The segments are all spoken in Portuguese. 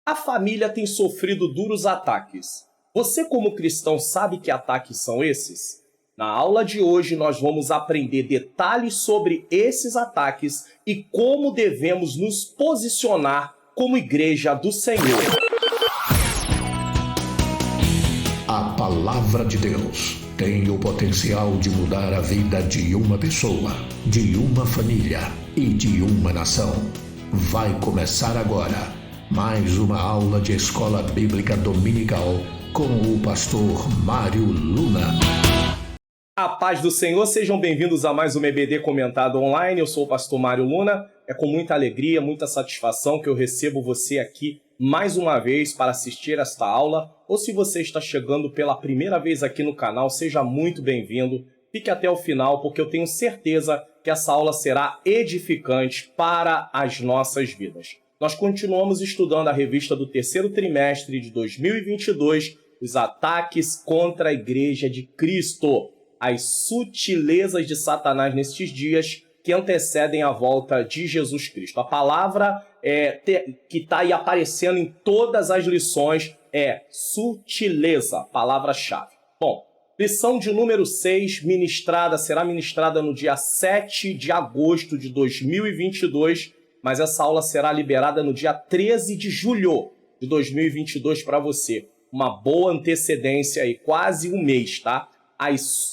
A família tem sofrido duros ataques. Você, como cristão, sabe que ataques são esses? Na aula de hoje, nós vamos aprender detalhes sobre esses ataques e como devemos nos posicionar como igreja do Senhor. A Palavra de Deus tem o potencial de mudar a vida de uma pessoa, de uma família e de uma nação. Vai começar agora mais uma aula de Escola Bíblica Dominical com o pastor Mário Luna. A paz do Senhor, sejam bem-vindos a mais um EBD Comentado Online. Eu sou o pastor Mário Luna. É com muita alegria, muita satisfação que eu recebo você aqui mais uma vez para assistir esta aula. Ou se você está chegando pela primeira vez aqui no canal, seja muito bem-vindo. Fique até o final, porque eu tenho certeza que essa aula será edificante para as nossas vidas. Nós continuamos estudando a revista do terceiro trimestre de 2022, os ataques contra a Igreja de Cristo, as sutilezas de Satanás nestes dias que antecedem a volta de Jesus Cristo. A palavra que está aí aparecendo em todas as lições é sutileza, palavra-chave. Bom, lição de número 6, será ministrada no dia 7 de agosto de 2022, mas essa aula será liberada no dia 13 de julho de 2022 para você. Uma boa antecedência aí, quase um mês, tá?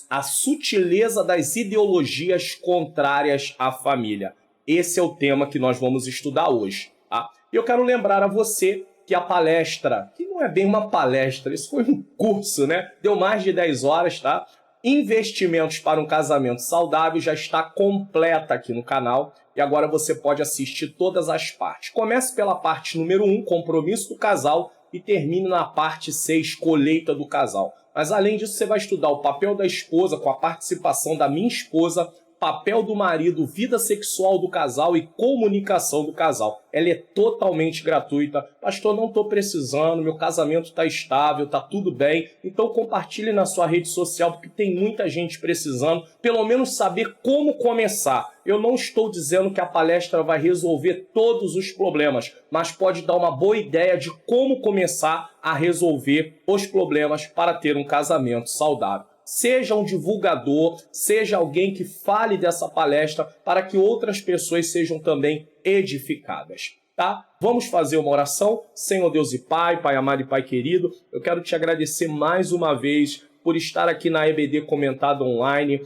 A sutileza das ideologias contrárias à família. Esse é o tema que nós vamos estudar hoje, tá? E eu quero lembrar a você que a palestra, que não é bem uma palestra, isso foi um curso, né? Deu mais de 10 horas, tá? Investimentos para um casamento saudável já está completa aqui no canal e agora você pode assistir todas as partes. Comece pela parte número 1, compromisso do casal, e termine na parte 6, colheita do casal. Mas além disso, você vai estudar o papel da esposa com a participação da minha esposa, papel do marido, vida sexual do casal e comunicação do casal. Ela é totalmente gratuita. Pastor, não estou precisando, meu casamento está estável, está tudo bem. Então compartilhe na sua rede social, porque tem muita gente precisando, pelo menos saber como começar. Eu não estou dizendo que a palestra vai resolver todos os problemas, mas pode dar uma boa ideia de como começar a resolver os problemas para ter um casamento saudável. Seja um divulgador, seja alguém que fale dessa palestra para que outras pessoas sejam também edificadas, tá? Vamos fazer uma oração. Senhor Deus e Pai, Pai amado e Pai querido, eu quero te agradecer mais uma vez por estar aqui na EBD Comentado Online.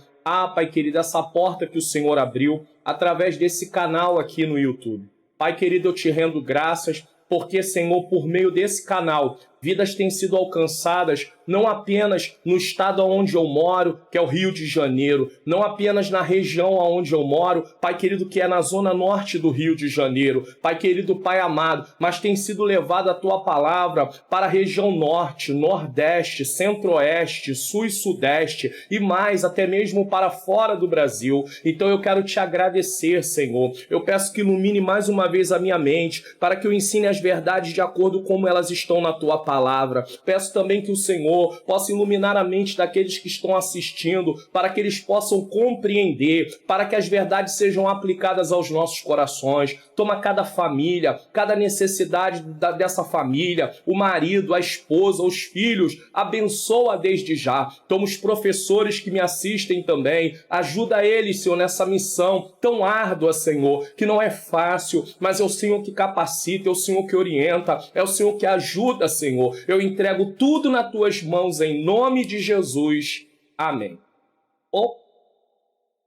Pai querido, essa porta que o Senhor abriu através desse canal aqui no YouTube. Pai querido, eu te rendo graças porque, Senhor, por meio desse canal, vidas têm sido alcançadas não apenas no estado onde eu moro, que é o Rio de Janeiro, não apenas na região onde eu moro, Pai querido, que é na zona norte do Rio de Janeiro, Pai querido, Pai amado, mas tem sido levada a Tua palavra para a região norte, nordeste, centro-oeste, sul e sudeste e mais, até mesmo para fora do Brasil. Então eu quero te agradecer, Senhor. Eu peço que ilumine mais uma vez a minha mente, para que eu ensine as verdades de acordo com como elas estão na Tua palavra. Peço também que o Senhor possa iluminar a mente daqueles que estão assistindo, para que eles possam compreender, para que as verdades sejam aplicadas aos nossos corações. Toma cada família, cada necessidade dessa família, o marido, a esposa, os filhos, abençoa desde já. Toma os professores que me assistem também, ajuda eles, Senhor, nessa missão tão árdua, Senhor, que não é fácil, mas é o Senhor que capacita, é o Senhor que orienta, é o Senhor que ajuda, Senhor. Eu entrego tudo nas Tuas mãos, em nome de Jesus. Amém.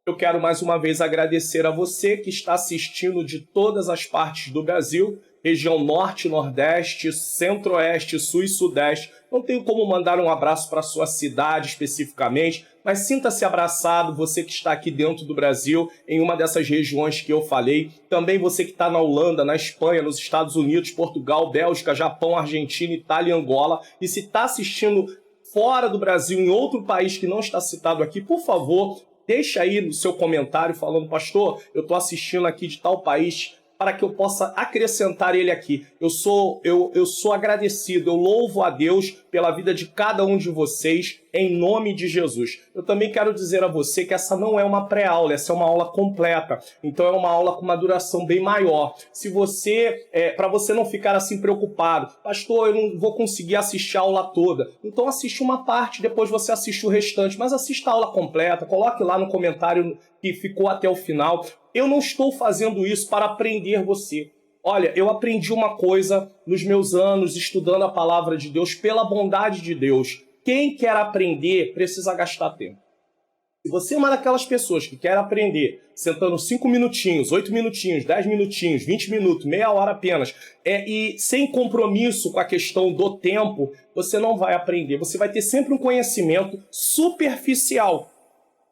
Eu quero mais uma vez agradecer a você que está assistindo de todas as partes do Brasil, região norte, nordeste, centro-oeste, sul e sudeste. Não tenho como mandar um abraço para a sua cidade especificamente, mas sinta-se abraçado, você que está aqui dentro do Brasil, em uma dessas regiões que eu falei. Também você que está na Holanda, na Espanha, nos Estados Unidos, Portugal, Bélgica, Japão, Argentina, Itália e Angola. E se está assistindo fora do Brasil, em outro país que não está citado aqui, por favor, deixa aí no seu comentário falando, pastor, eu estou assistindo aqui de tal país, para que eu possa acrescentar ele aqui. Eu sou agradecido, eu louvo a Deus pela vida de cada um de vocês, em nome de Jesus. Eu também quero dizer a você que essa não é uma pré-aula, essa é uma aula completa. Então é uma aula com uma duração bem maior. Se você, para você não ficar assim preocupado, pastor, eu não vou conseguir assistir a aula toda. Então assiste uma parte, depois você assiste o restante, mas assista a aula completa, coloque lá no comentário que ficou até o final. Eu não estou fazendo isso para prender você. Olha, eu aprendi uma coisa nos meus anos estudando a palavra de Deus, pela bondade de Deus. Quem quer aprender precisa gastar tempo. Se você é uma daquelas pessoas que quer aprender sentando 5 minutinhos, 8 minutinhos, 10 minutinhos, 20 minutos, meia hora apenas, e sem compromisso com a questão do tempo, você não vai aprender. Você vai ter sempre um conhecimento superficial.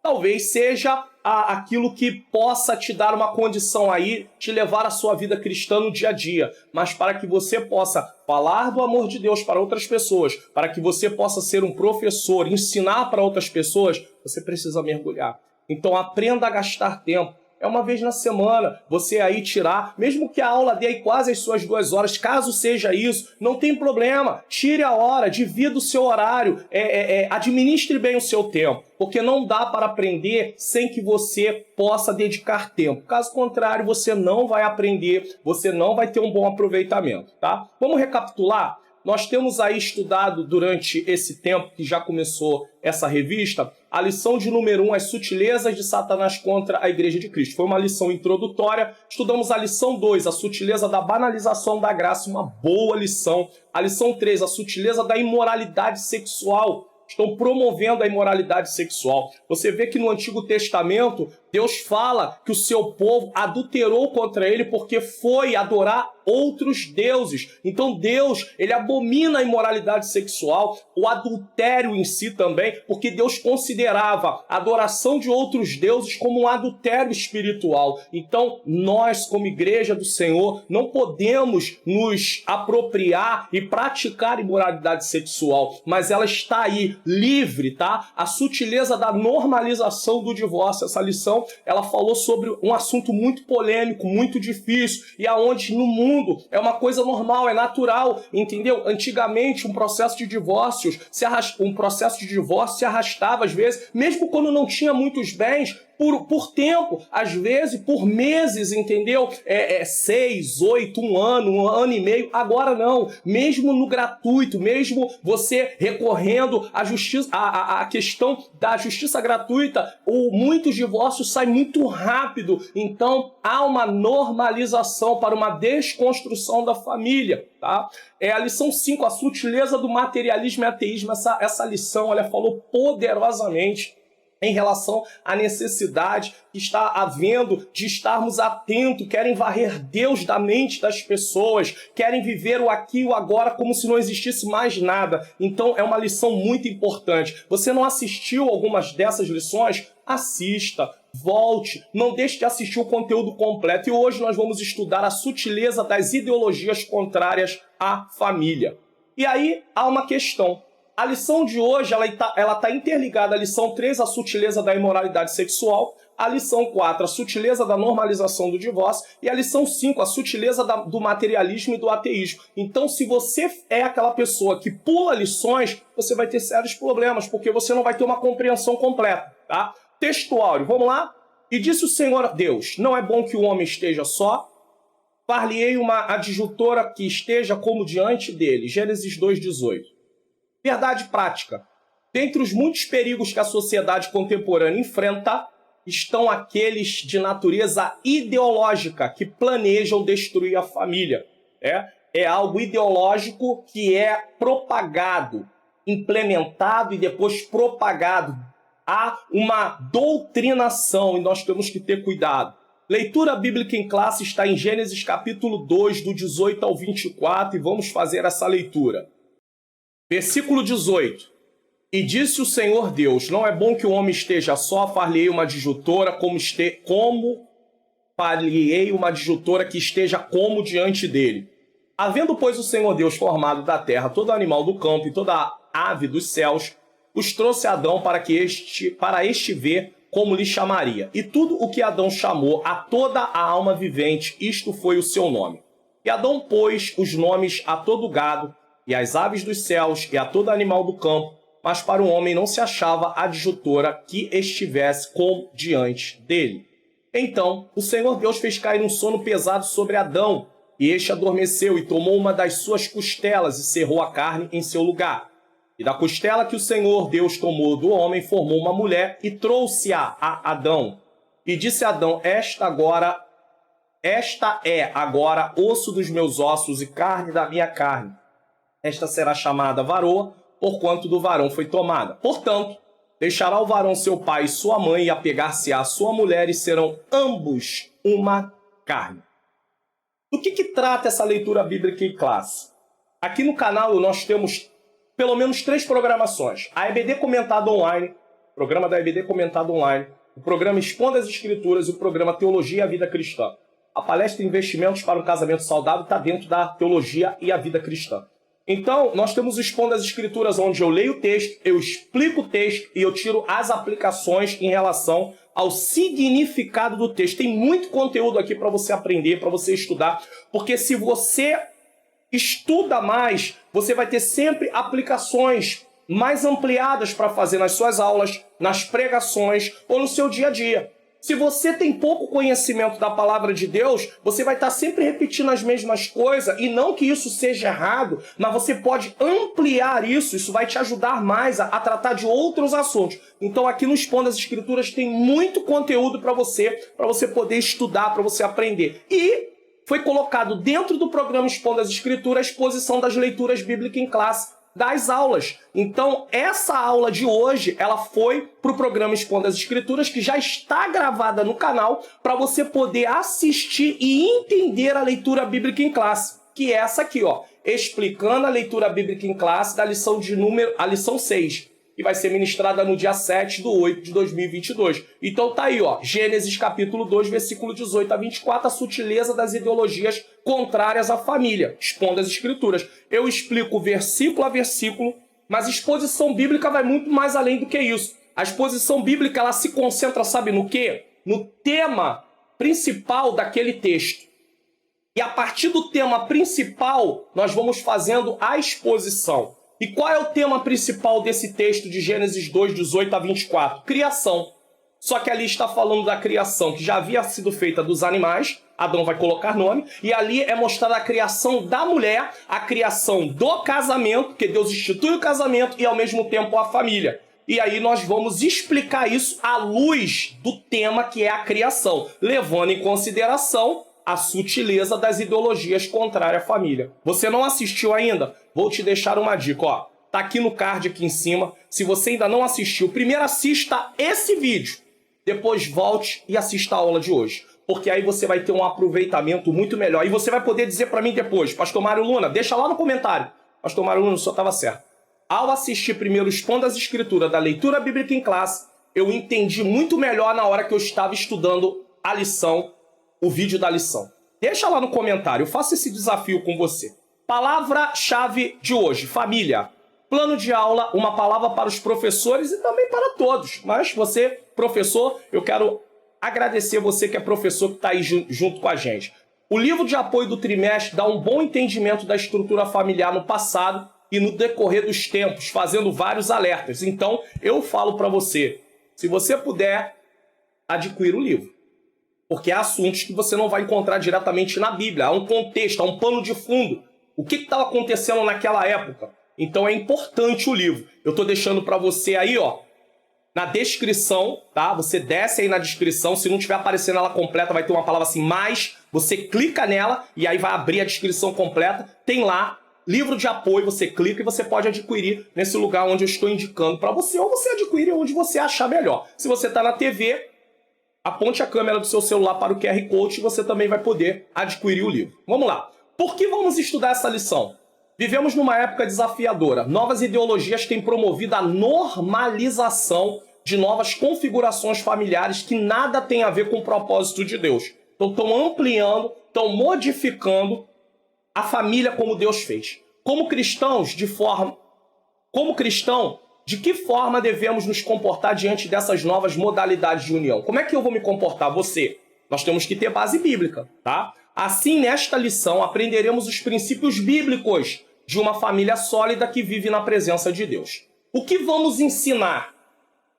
Talvez seja aquilo que possa te dar uma condição aí, te levar à sua vida cristã no dia a dia. Mas para que você possa falar do amor de Deus para outras pessoas, para que você possa ser um professor, ensinar para outras pessoas, você precisa mergulhar. Então aprenda a gastar tempo. É uma vez na semana, você aí tirar, mesmo que a aula dê aí quase as suas 2 horas, caso seja isso, não tem problema, tire a hora, divida o seu horário, administre bem o seu tempo, porque não dá para aprender sem que você possa dedicar tempo. Caso contrário, você não vai aprender, você não vai ter um bom aproveitamento, tá? Vamos recapitular? Nós temos aí estudado durante esse tempo que já começou essa revista, a lição de número 1, as sutilezas de Satanás contra a Igreja de Cristo. Foi uma lição introdutória. Estudamos a lição 2, a sutileza da banalização da graça, uma boa lição. A lição 3, a sutileza da imoralidade sexual. Estão promovendo a imoralidade sexual. Você vê que no Antigo Testamento, Deus fala que o seu povo adulterou contra ele porque foi adorar outros deuses. Então Deus, ele abomina a imoralidade sexual, o adultério em si também, porque Deus considerava a adoração de outros deuses como um adultério espiritual. Então nós, como igreja do Senhor, não podemos nos apropriar e praticar imoralidade sexual, mas ela está aí, livre, tá? A sutileza da normalização do divórcio. Essa lição, ela falou sobre um assunto muito polêmico, muito difícil, e aonde no mundo é uma coisa normal, é natural, entendeu? Antigamente, um processo de divórcio se arrastava às vezes, mesmo quando não tinha muitos bens, por tempo, às vezes por meses, entendeu? 6, 8, um ano e meio. Agora não, mesmo no gratuito, mesmo você recorrendo à justiça, a questão da justiça gratuita, muitos divórcios saem muito rápido. Então há uma normalização para uma desconstrução da família, tá? A lição 5, a sutileza do materialismo e ateísmo. Essa lição, olha, falou poderosamente em relação à necessidade que está havendo de estarmos atentos, querem varrer Deus da mente das pessoas, querem viver o aqui e o agora como se não existisse mais nada. Então é uma lição muito importante. Você não assistiu algumas dessas lições? Assista, volte, não deixe de assistir o conteúdo completo. E hoje nós vamos estudar a sutileza das ideologias contrárias à família. E aí há uma questão. A lição de hoje ela tá interligada à lição 3, a sutileza da imoralidade sexual, a lição 4, a sutileza da normalização do divórcio, e a lição 5, a sutileza do materialismo e do ateísmo. Então, se você é aquela pessoa que pula lições, você vai ter sérios problemas, porque você não vai ter uma compreensão completa, tá? Texto áureo, vamos lá? E disse o Senhor Deus, não é bom que o homem esteja só, far-lhe-ei uma adjutora que esteja como diante dele. Gênesis 2:18. Verdade prática. Dentre os muitos perigos que a sociedade contemporânea enfrenta, estão aqueles de natureza ideológica que planejam destruir a família. É algo ideológico que é propagado, implementado e depois propagado. Há uma doutrinação e nós temos que ter cuidado. Leitura bíblica em classe está em Gênesis capítulo 2, do 18 ao 24, e vamos fazer essa leitura. Versículo 18. E disse o Senhor Deus, não é bom que o homem esteja só, far-lhe-ei uma adjutora, como far-lhe-ei uma adjutora que esteja como diante dele. Havendo, pois, o Senhor Deus formado da terra todo animal do campo e toda ave dos céus, os trouxe a Adão para este ver como lhe chamaria. E tudo o que Adão chamou a toda a alma vivente, isto foi o seu nome. E Adão pôs os nomes a todo gado, e às aves dos céus, e a todo animal do campo, mas para o homem não se achava adjutora que estivesse como diante dele. Então o Senhor Deus fez cair um sono pesado sobre Adão, e este adormeceu e tomou uma das suas costelas e cerrou a carne em seu lugar. E da costela que o Senhor Deus tomou do homem, formou uma mulher e trouxe-a a Adão. E disse Adão, esta é agora osso dos meus ossos e carne da minha carne. Esta será chamada varoa, porquanto do varão foi tomada. Portanto, deixará o varão seu pai e sua mãe e apegar-se-á à sua mulher e serão ambos uma carne. Do que trata essa leitura bíblica em classe? Aqui no canal nós temos pelo menos 3 programações. A EBD Comentada Online, o programa da EBD Comentada Online, o programa Expondo as Escrituras e o programa Teologia e a Vida Cristã. A palestra Investimentos para um Casamento Saudável está dentro da Teologia e a Vida Cristã. Então, nós temos o Expondo as Escrituras, onde eu leio o texto, eu explico o texto e eu tiro as aplicações em relação ao significado do texto. Tem muito conteúdo aqui para você aprender, para você estudar, porque se você estuda mais, você vai ter sempre aplicações mais ampliadas para fazer nas suas aulas, nas pregações ou no seu dia a dia. Se você tem pouco conhecimento da palavra de Deus, você vai estar sempre repetindo as mesmas coisas, e não que isso seja errado, mas você pode ampliar isso vai te ajudar mais a tratar de outros assuntos. Então aqui no Expondo as Escrituras tem muito conteúdo para você poder estudar, para você aprender. E foi colocado dentro do programa Expondo as Escrituras a exposição das leituras bíblicas em classe, das aulas. Então, essa aula de hoje, ela foi para o programa Expondo as Escrituras, que já está gravada no canal, para você poder assistir e entender a leitura bíblica em classe, que é essa aqui, ó, explicando a leitura bíblica em classe da lição a lição 6, que vai ser ministrada no dia 7/8 de 2022. Então tá aí, ó, Gênesis capítulo 2, versículo 18 a 24, a sutileza das ideologias contrárias à família, expondo as Escrituras. Eu explico versículo a versículo, mas a exposição bíblica vai muito mais além do que isso. A exposição bíblica, ela se concentra, sabe no quê? No tema principal daquele texto. E a partir do tema principal, nós vamos fazendo a exposição. E qual é o tema principal desse texto de Gênesis 2, 18 a 24? Criação. Só que ali está falando da criação que já havia sido feita dos animais, Adão vai colocar nome, e ali é mostrada a criação da mulher, a criação do casamento, porque Deus institui o casamento e ao mesmo tempo a família. E aí nós vamos explicar isso à luz do tema que é a criação, levando em consideração a sutileza das ideologias contrárias à família. Você não assistiu ainda? Vou te deixar uma dica, ó. Tá aqui no card aqui em cima. Se você ainda não assistiu, primeiro assista esse vídeo. Depois volte e assista a aula de hoje. Porque aí você vai ter um aproveitamento muito melhor. E você vai poder dizer para mim depois, Pastor Mário Luna, deixa lá no comentário. Pastor Mário Luna, o senhor estava certo. Ao assistir primeiro Expondo as Escrituras da leitura bíblica em classe, eu entendi muito melhor na hora que eu estava estudando a lição, o vídeo da lição. Deixa lá no comentário, eu faço esse desafio com você. Palavra-chave de hoje, família. Plano de aula, uma palavra para os professores e também para todos. Mas você, professor, eu quero agradecer você que é professor que está aí junto com a gente. O livro de apoio do trimestre dá um bom entendimento da estrutura familiar no passado e no decorrer dos tempos, fazendo vários alertas. Então, eu falo para você, se você puder, adquirir o livro. Porque há assuntos que você não vai encontrar diretamente na Bíblia. Há um contexto, há um pano de fundo. O que estava acontecendo naquela época? Então é importante o livro. Eu estou deixando para você aí, ó, na descrição, tá? Você desce aí na descrição. Se não estiver aparecendo ela completa, vai ter uma palavra assim, mais. Você clica nela e aí vai abrir a descrição completa. Tem lá, livro de apoio, você clica e você pode adquirir nesse lugar onde eu estou indicando para você. Ou você adquire onde você achar melhor. Se você está na TV, aponte a câmera do seu celular para o QR Code e você também vai poder adquirir o livro. Vamos lá. Por que vamos estudar essa lição? Vivemos numa época desafiadora. Novas ideologias têm promovido a normalização de novas configurações familiares que nada tem a ver com o propósito de Deus. Então estão ampliando, estão modificando a família como Deus fez. Como cristãos, de que forma devemos nos comportar diante dessas novas modalidades de união? Como é que eu vou me comportar? Você. Nós temos que ter base bíblica, tá? Assim, nesta lição, aprenderemos os princípios bíblicos de uma família sólida que vive na presença de Deus. O que vamos ensinar?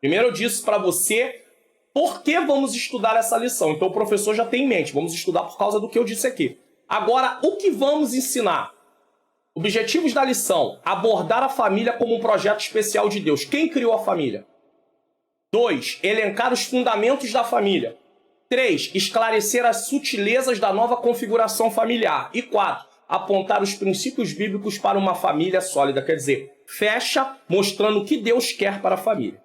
Primeiro eu disse para você por que vamos estudar essa lição. Então o professor já tem em mente, vamos estudar por causa do que eu disse aqui. Agora, o que vamos ensinar? Objetivos da lição: abordar a família como um projeto especial de Deus. Quem criou a família? 2. Elencar os fundamentos da família. 3. Esclarecer as sutilezas da nova configuração familiar. E 4. Apontar os princípios bíblicos para uma família sólida. Quer dizer, fecha mostrando o que Deus quer para a família.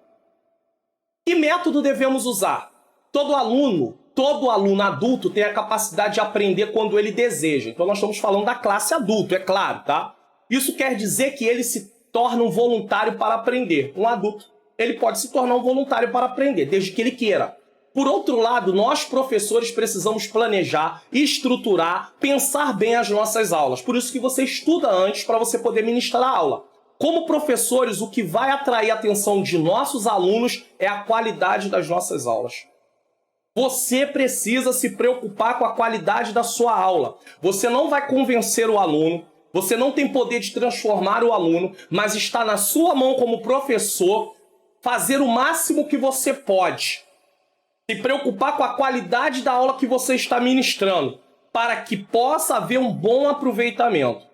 Que método devemos usar? Todo aluno adulto tem a capacidade de aprender quando ele deseja. Então nós estamos falando da classe adulto, é claro, tá? Isso quer dizer que ele se torna um voluntário para aprender. Um adulto, ele pode se tornar um voluntário para aprender, desde que ele queira. Por outro lado, nós professores precisamos planejar, estruturar, pensar bem as nossas aulas. Por isso que você estuda antes para você poder ministrar a aula. Como professores, o que vai atrair a atenção de nossos alunos é a qualidade das nossas aulas. Você precisa se preocupar com a qualidade da sua aula. Você não vai convencer o aluno, você não tem poder de transformar o aluno, mas está na sua mão como professor fazer o máximo que você pode. Se preocupar com a qualidade da aula que você está ministrando, para que possa haver um bom aproveitamento.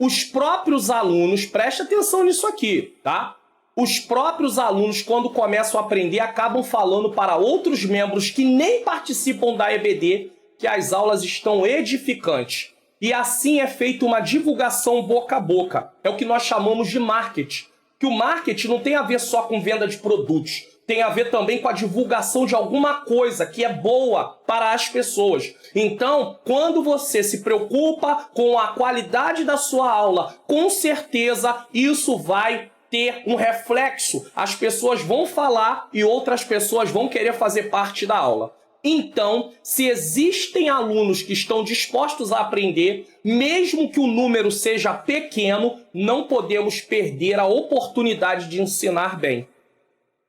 Os próprios alunos, preste atenção nisso aqui, tá? Os próprios alunos, quando começam a aprender, acabam falando para outros membros que nem participam da EBD que as aulas estão edificantes. E assim é feita uma divulgação boca a boca. É o que nós chamamos de marketing. Que o marketing não tem a ver só com venda de produtos. Tem a ver também com a divulgação de alguma coisa que é boa para as pessoas. Então, quando você se preocupa com a qualidade da sua aula, com certeza isso vai ter um reflexo. As pessoas vão falar e outras pessoas vão querer fazer parte da aula. Então, se existem alunos que estão dispostos a aprender, mesmo que o número seja pequeno, não podemos perder a oportunidade de ensinar bem.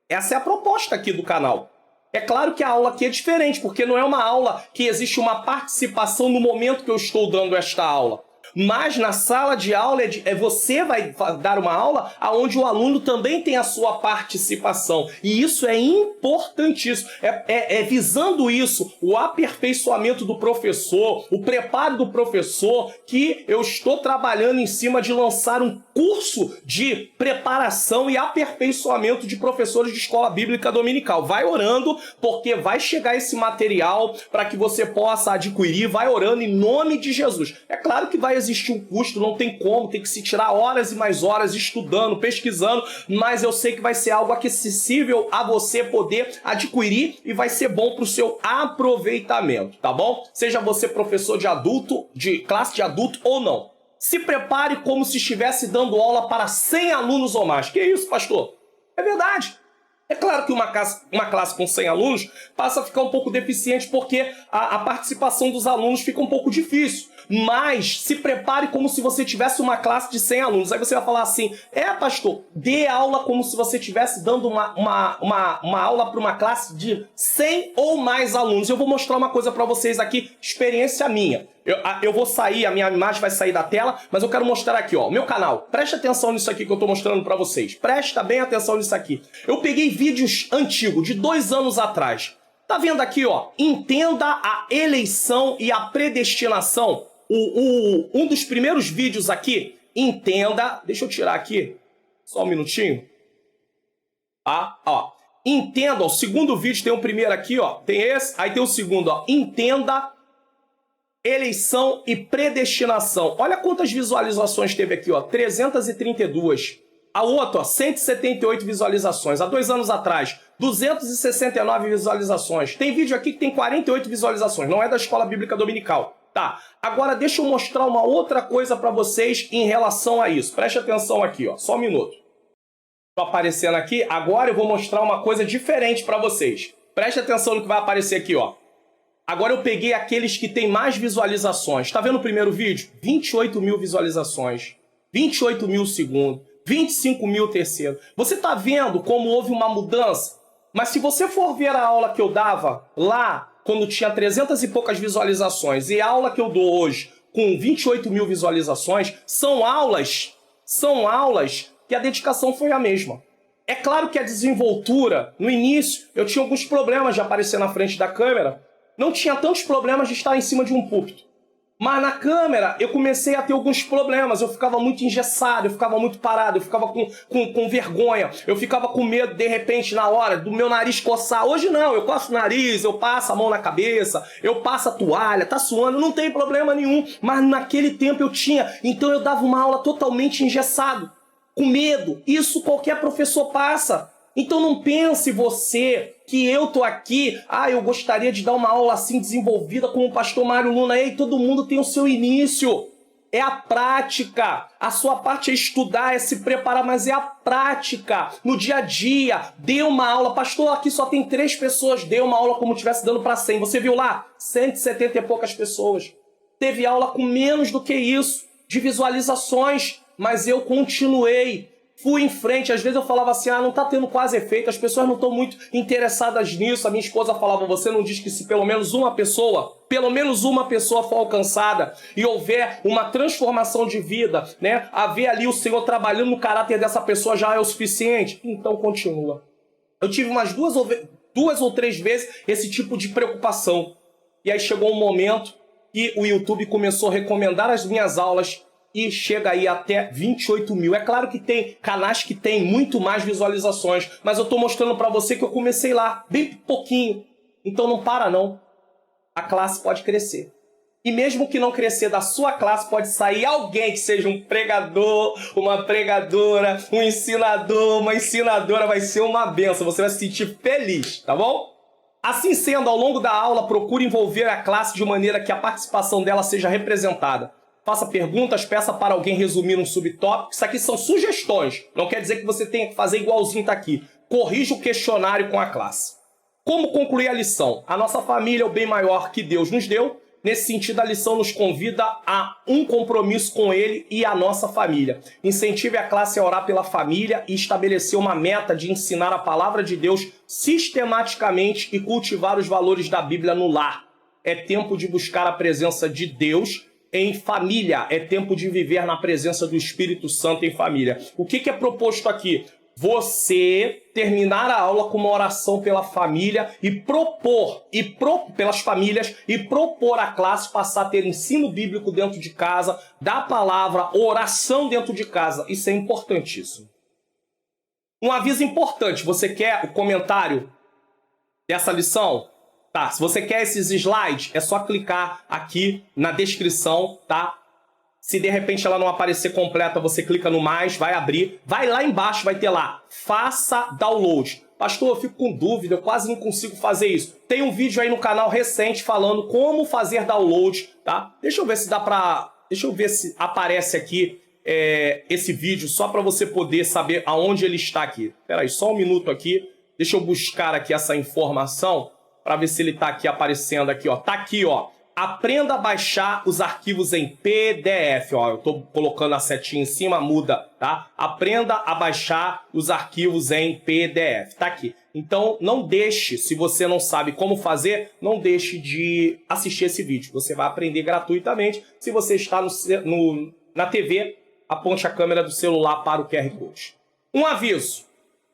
Essa é a proposta aqui do canal. É claro que a aula aqui é diferente, porque não é uma aula que existe uma participação no momento que eu estou dando esta aula. Mas na sala de aula, você vai dar uma aula onde o aluno também tem a sua participação. E isso é importantíssimo. É visando isso, o aperfeiçoamento do professor, o preparo do professor, que eu estou trabalhando em cima de lançar um curso de preparação e aperfeiçoamento de professores de escola bíblica dominical. Vai orando, porque vai chegar esse material para que você possa adquirir. Vai orando em nome de Jesus. É claro que vai existir um custo, não tem como, tem que se tirar horas e mais horas estudando, pesquisando, mas eu sei que vai ser algo acessível a você poder adquirir e vai ser bom para o seu aproveitamento, tá bom? Seja você professor de adulto, de classe de adulto ou não. Se prepare como se estivesse dando aula para 100 alunos ou mais. Que isso, pastor? É verdade. É claro que uma classe com 100 alunos passa a ficar um pouco deficiente porque a participação dos alunos fica um pouco difícil. Mas se prepare como se você tivesse uma classe de 100 alunos. Aí você vai falar assim, pastor, dê aula como se você estivesse dando uma aula para uma classe de 100 ou mais alunos. Eu vou mostrar uma coisa para vocês aqui, experiência minha. Eu vou sair, a minha imagem vai sair da tela, mas eu quero mostrar aqui, ó, meu canal. Preste atenção nisso aqui que eu tô mostrando para vocês. Presta bem atenção nisso aqui. Eu peguei vídeos antigos, de 2 anos atrás. Tá vendo aqui, ó? Entenda a eleição e a predestinação. Um dos primeiros vídeos aqui, entenda... Deixa eu tirar aqui, só um minutinho. Ó. Entenda, o segundo vídeo tem o primeiro aqui, ó. Tem esse, aí tem o segundo, ó. Entenda... eleição e predestinação. Olha quantas visualizações teve aqui, ó. 332. A outra, ó, 178 visualizações. Há 2 anos atrás, 269 visualizações. Tem vídeo aqui que tem 48 visualizações. Não é da Escola Bíblica Dominical. Tá. Agora deixa eu mostrar uma outra coisa para vocês em relação a isso. Preste atenção aqui, ó. Só um minuto. Estou aparecendo aqui. Agora eu vou mostrar uma coisa diferente para vocês. Preste atenção no que vai aparecer aqui, ó. Agora eu peguei aqueles que têm mais visualizações. Tá vendo o primeiro vídeo? 28 mil visualizações. 28 mil o segundo. 25 mil o terceiro. Você tá vendo como houve uma mudança? Mas se você for ver a aula que eu dava lá, quando tinha 300 e poucas visualizações, e a aula que eu dou hoje, com 28 mil visualizações, são aulas que a dedicação foi a mesma. É claro que a desenvoltura, no início, eu tinha alguns problemas de aparecer na frente da câmera, não tinha tantos problemas de estar em cima de um púlpito. Mas na câmera eu comecei a ter alguns problemas, eu ficava muito engessado, eu ficava muito parado, eu ficava com vergonha, eu ficava com medo, de repente, na hora, do meu nariz coçar. Hoje não, eu coço o nariz, eu passo a mão na cabeça, eu passo a toalha, tá suando, não tem problema nenhum. Mas naquele tempo eu tinha, então eu dava uma aula totalmente engessado, com medo. Isso qualquer professor passa. Então não pense você que eu tô aqui, eu gostaria de dar uma aula assim desenvolvida como o pastor Mário Luna. Ei, todo mundo tem o seu início. É a prática. A sua parte é estudar, é se preparar, mas é a prática. No dia a dia, dê uma aula. Pastor, aqui só tem 3 pessoas. Dê uma aula como estivesse dando para 100. Você viu lá? 170 e poucas pessoas. Teve aula com menos do que isso, de visualizações, mas eu continuei. Fui em frente, às vezes eu falava assim, não tá tendo quase efeito, as pessoas não estão muito interessadas nisso. A minha esposa falava, você não diz que se pelo menos uma pessoa for alcançada e houver uma transformação de vida, né? Haver ali o Senhor trabalhando no caráter dessa pessoa já é o suficiente? Então continua. Eu tive umas 2 ou 3 vezes esse tipo de preocupação. E aí chegou um momento que o YouTube começou a recomendar as minhas aulas e chega aí até 28 mil. É claro que tem canais que tem muito mais visualizações, mas eu estou mostrando para você que eu comecei lá, bem pouquinho. Então não para não. A classe pode crescer. E mesmo que não crescer da sua classe, pode sair alguém que seja um pregador, uma pregadora, um ensinador, uma ensinadora. Vai ser uma benção, você vai se sentir feliz, tá bom? Assim sendo, ao longo da aula, procure envolver a classe de maneira que a participação dela seja representada. Faça perguntas, peça para alguém resumir um subtópico. Isso aqui são sugestões. Não quer dizer que você tenha que fazer igualzinho tá aqui. Corrija o questionário com a classe. Como concluir a lição? A nossa família é o bem maior que Deus nos deu. Nesse sentido, a lição nos convida a um compromisso com Ele e a nossa família. Incentive a classe a orar pela família e estabelecer uma meta de ensinar a palavra de Deus sistematicamente e cultivar os valores da Bíblia no lar. É tempo de buscar a presença de Deus em família. É tempo de viver na presença do Espírito Santo em família. O que é proposto aqui? Você terminar a aula com uma oração pela família e pelas famílias e propor à classe passar a ter ensino bíblico dentro de casa, da palavra, oração dentro de casa. Isso é importantíssimo. Um aviso importante. Você quer o comentário dessa lição? Tá, se você quer esses slides, é só clicar aqui na descrição, tá? Se de repente ela não aparecer completa, você clica no mais, vai abrir. Vai lá embaixo, vai ter lá, faça download. Pastor, eu fico com dúvida, eu quase não consigo fazer isso. Tem um vídeo aí no canal recente falando como fazer download, tá? Deixa eu ver se aparece aqui esse vídeo, só para você poder saber aonde ele está aqui. Espera aí, só um minuto aqui. Deixa eu buscar aqui essa informação para ver se ele está aqui aparecendo aqui, ó. Tá aqui, ó. Aprenda a baixar os arquivos em PDF, ó. Eu estou colocando a setinha em cima, muda, tá? Aprenda a baixar os arquivos em PDF. Tá aqui. Então, não deixe, se você não sabe como fazer, não deixe de assistir esse vídeo. Você vai aprender gratuitamente. Se você está na TV, aponte a câmera do celular para o QR Code. Um aviso.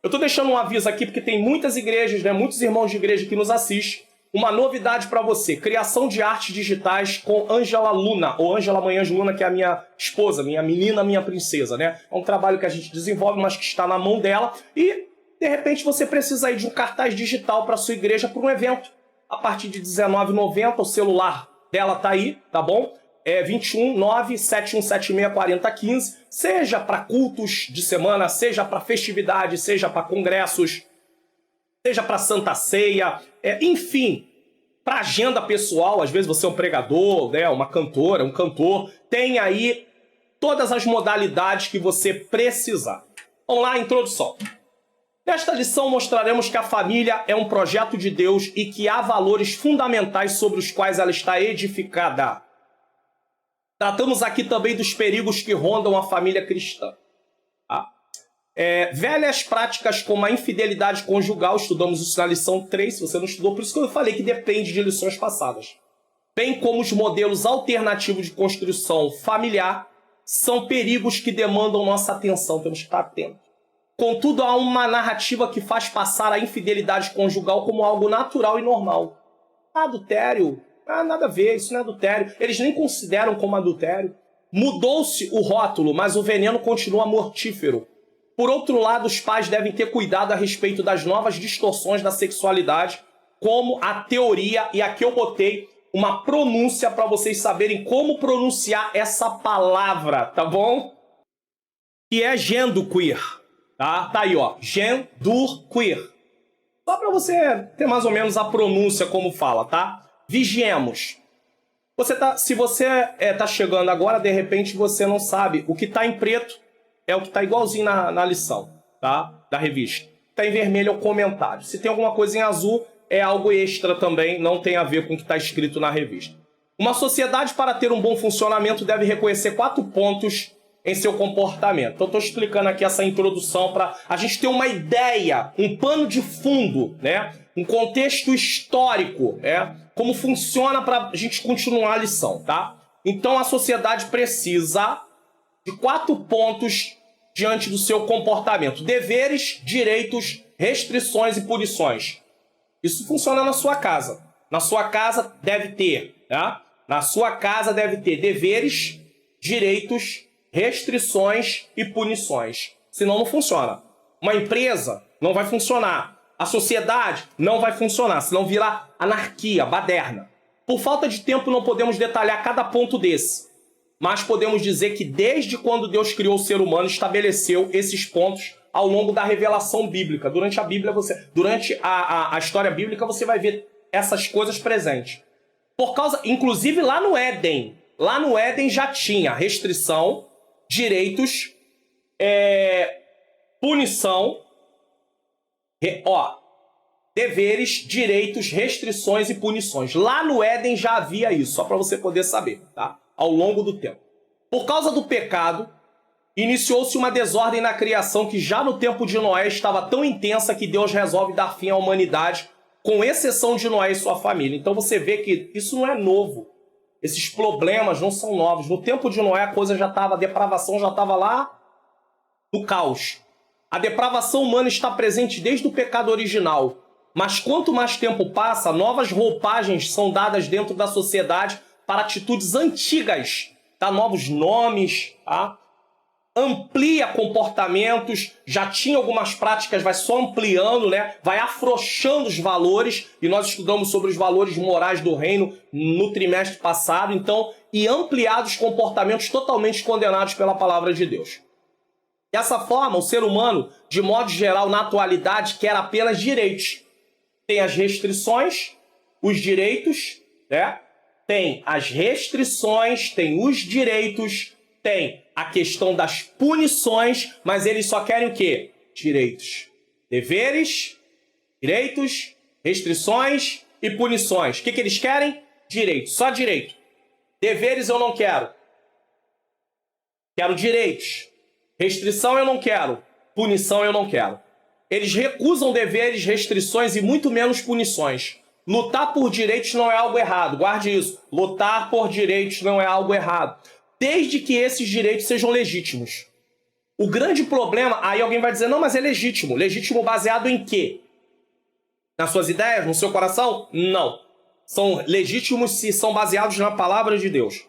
Eu estou deixando um aviso aqui porque tem muitas igrejas, né, muitos irmãos de igreja que nos assistem. Uma novidade para você, criação de artes digitais com Ângela Luna, ou Ângela Manhãs Luna, que é a minha esposa, minha menina, minha princesa, né? É um trabalho que a gente desenvolve, mas que está na mão dela. E, de repente, você precisa aí de um cartaz digital para sua igreja, para um evento. A partir de R$19,90, o celular dela tá aí, tá bom? É 21 97176 4015, seja para cultos de semana, seja para festividade, seja para congressos, seja para Santa Ceia, enfim, para agenda pessoal. Às vezes você é um pregador, né, uma cantora, um cantor, tem aí todas as modalidades que você precisar. Vamos lá, introdução. Nesta lição mostraremos que a família é um projeto de Deus e que há valores fundamentais sobre os quais ela está edificada. Tratamos aqui também dos perigos que rondam a família cristã. Tá? Velhas práticas como a infidelidade conjugal, estudamos isso na lição 3, se você não estudou, por isso que eu falei que depende de lições passadas. bem como os modelos alternativos de construção familiar, são perigos que demandam nossa atenção, temos que estar atentos. Contudo, há uma narrativa que faz passar a infidelidade conjugal como algo natural e normal. Adultério? Nada a ver, isso não é adultério. Eles nem consideram como adultério. Mudou-se o rótulo, mas o veneno continua mortífero. Por outro lado, os pais devem ter cuidado a respeito das novas distorções da sexualidade, como a teoria, e aqui eu botei uma pronúncia para vocês saberem como pronunciar essa palavra, tá bom? Que é genderqueer, tá? Tá aí, ó, genderqueer. Só para você ter mais ou menos a pronúncia como fala, tá? Vigiemos. Se você tá chegando agora, de repente você não sabe. O que tá em preto é o que tá igualzinho na lição, tá? Da revista. Tá em vermelho é o comentário. Se tem alguma coisa em azul, é algo extra também, não tem a ver com o que está escrito na revista. Uma sociedade, para ter um bom funcionamento, deve reconhecer 4 pontos em seu comportamento. Então, estou explicando aqui essa introdução para a gente ter uma ideia, um pano de fundo, né? Um contexto histórico, como funciona para a gente continuar a lição, tá? Então, a sociedade precisa de 4 pontos diante do seu comportamento: deveres, direitos, restrições e punições. Isso funciona na sua casa. Na sua casa deve ter, tá? Na sua casa deve ter deveres, direitos, restrições e punições. Senão não funciona. Uma empresa não vai funcionar. A sociedade não vai funcionar, senão vira anarquia, baderna. Por falta de tempo não podemos detalhar cada ponto desse. Mas podemos dizer que desde quando Deus criou o ser humano, estabeleceu esses pontos ao longo da revelação bíblica. Durante a Bíblia, durante a história bíblica, você vai ver essas coisas presentes. Inclusive lá no Éden. Lá no Éden já tinha restrição, direitos, punição, deveres, direitos, restrições e punições. Lá no Éden já havia isso, só para você poder saber, tá? Ao longo do tempo. Por causa do pecado, iniciou-se uma desordem na criação que já no tempo de Noé estava tão intensa que Deus resolve dar fim à humanidade, com exceção de Noé e sua família. Então você vê que isso não é novo. Esses problemas não são novos. No tempo de Noé a depravação já estava lá no caos. A depravação humana está presente desde o pecado original. Mas quanto mais tempo passa, novas roupagens são dadas dentro da sociedade para atitudes antigas. Tá? Novos nomes, tá? Amplia comportamentos, já tinha algumas práticas, vai só ampliando, né? Vai afrouxando os valores, e nós estudamos sobre os valores morais do reino no trimestre passado, então, e ampliados comportamentos totalmente condenados pela palavra de Deus. Dessa forma, o ser humano, de modo geral, na atualidade, quer apenas direitos. Tem as restrições, os direitos, né? Tem as restrições, tem os direitos, tem a questão das punições, mas eles só querem o quê? Direitos. Deveres, direitos, restrições e punições. O que eles querem? Direito, só direito. Deveres eu não quero. Quero direitos. Restrição eu não quero. Punição eu não quero. Eles recusam deveres, restrições e muito menos punições. Lutar por direitos não é algo errado. Guarde isso. Lutar por direitos não é algo errado. Desde que esses direitos sejam legítimos. O grande problema, aí alguém vai dizer, não, mas é legítimo. Legítimo baseado em quê? Nas suas ideias? No seu coração? Não. São legítimos se são baseados na palavra de Deus.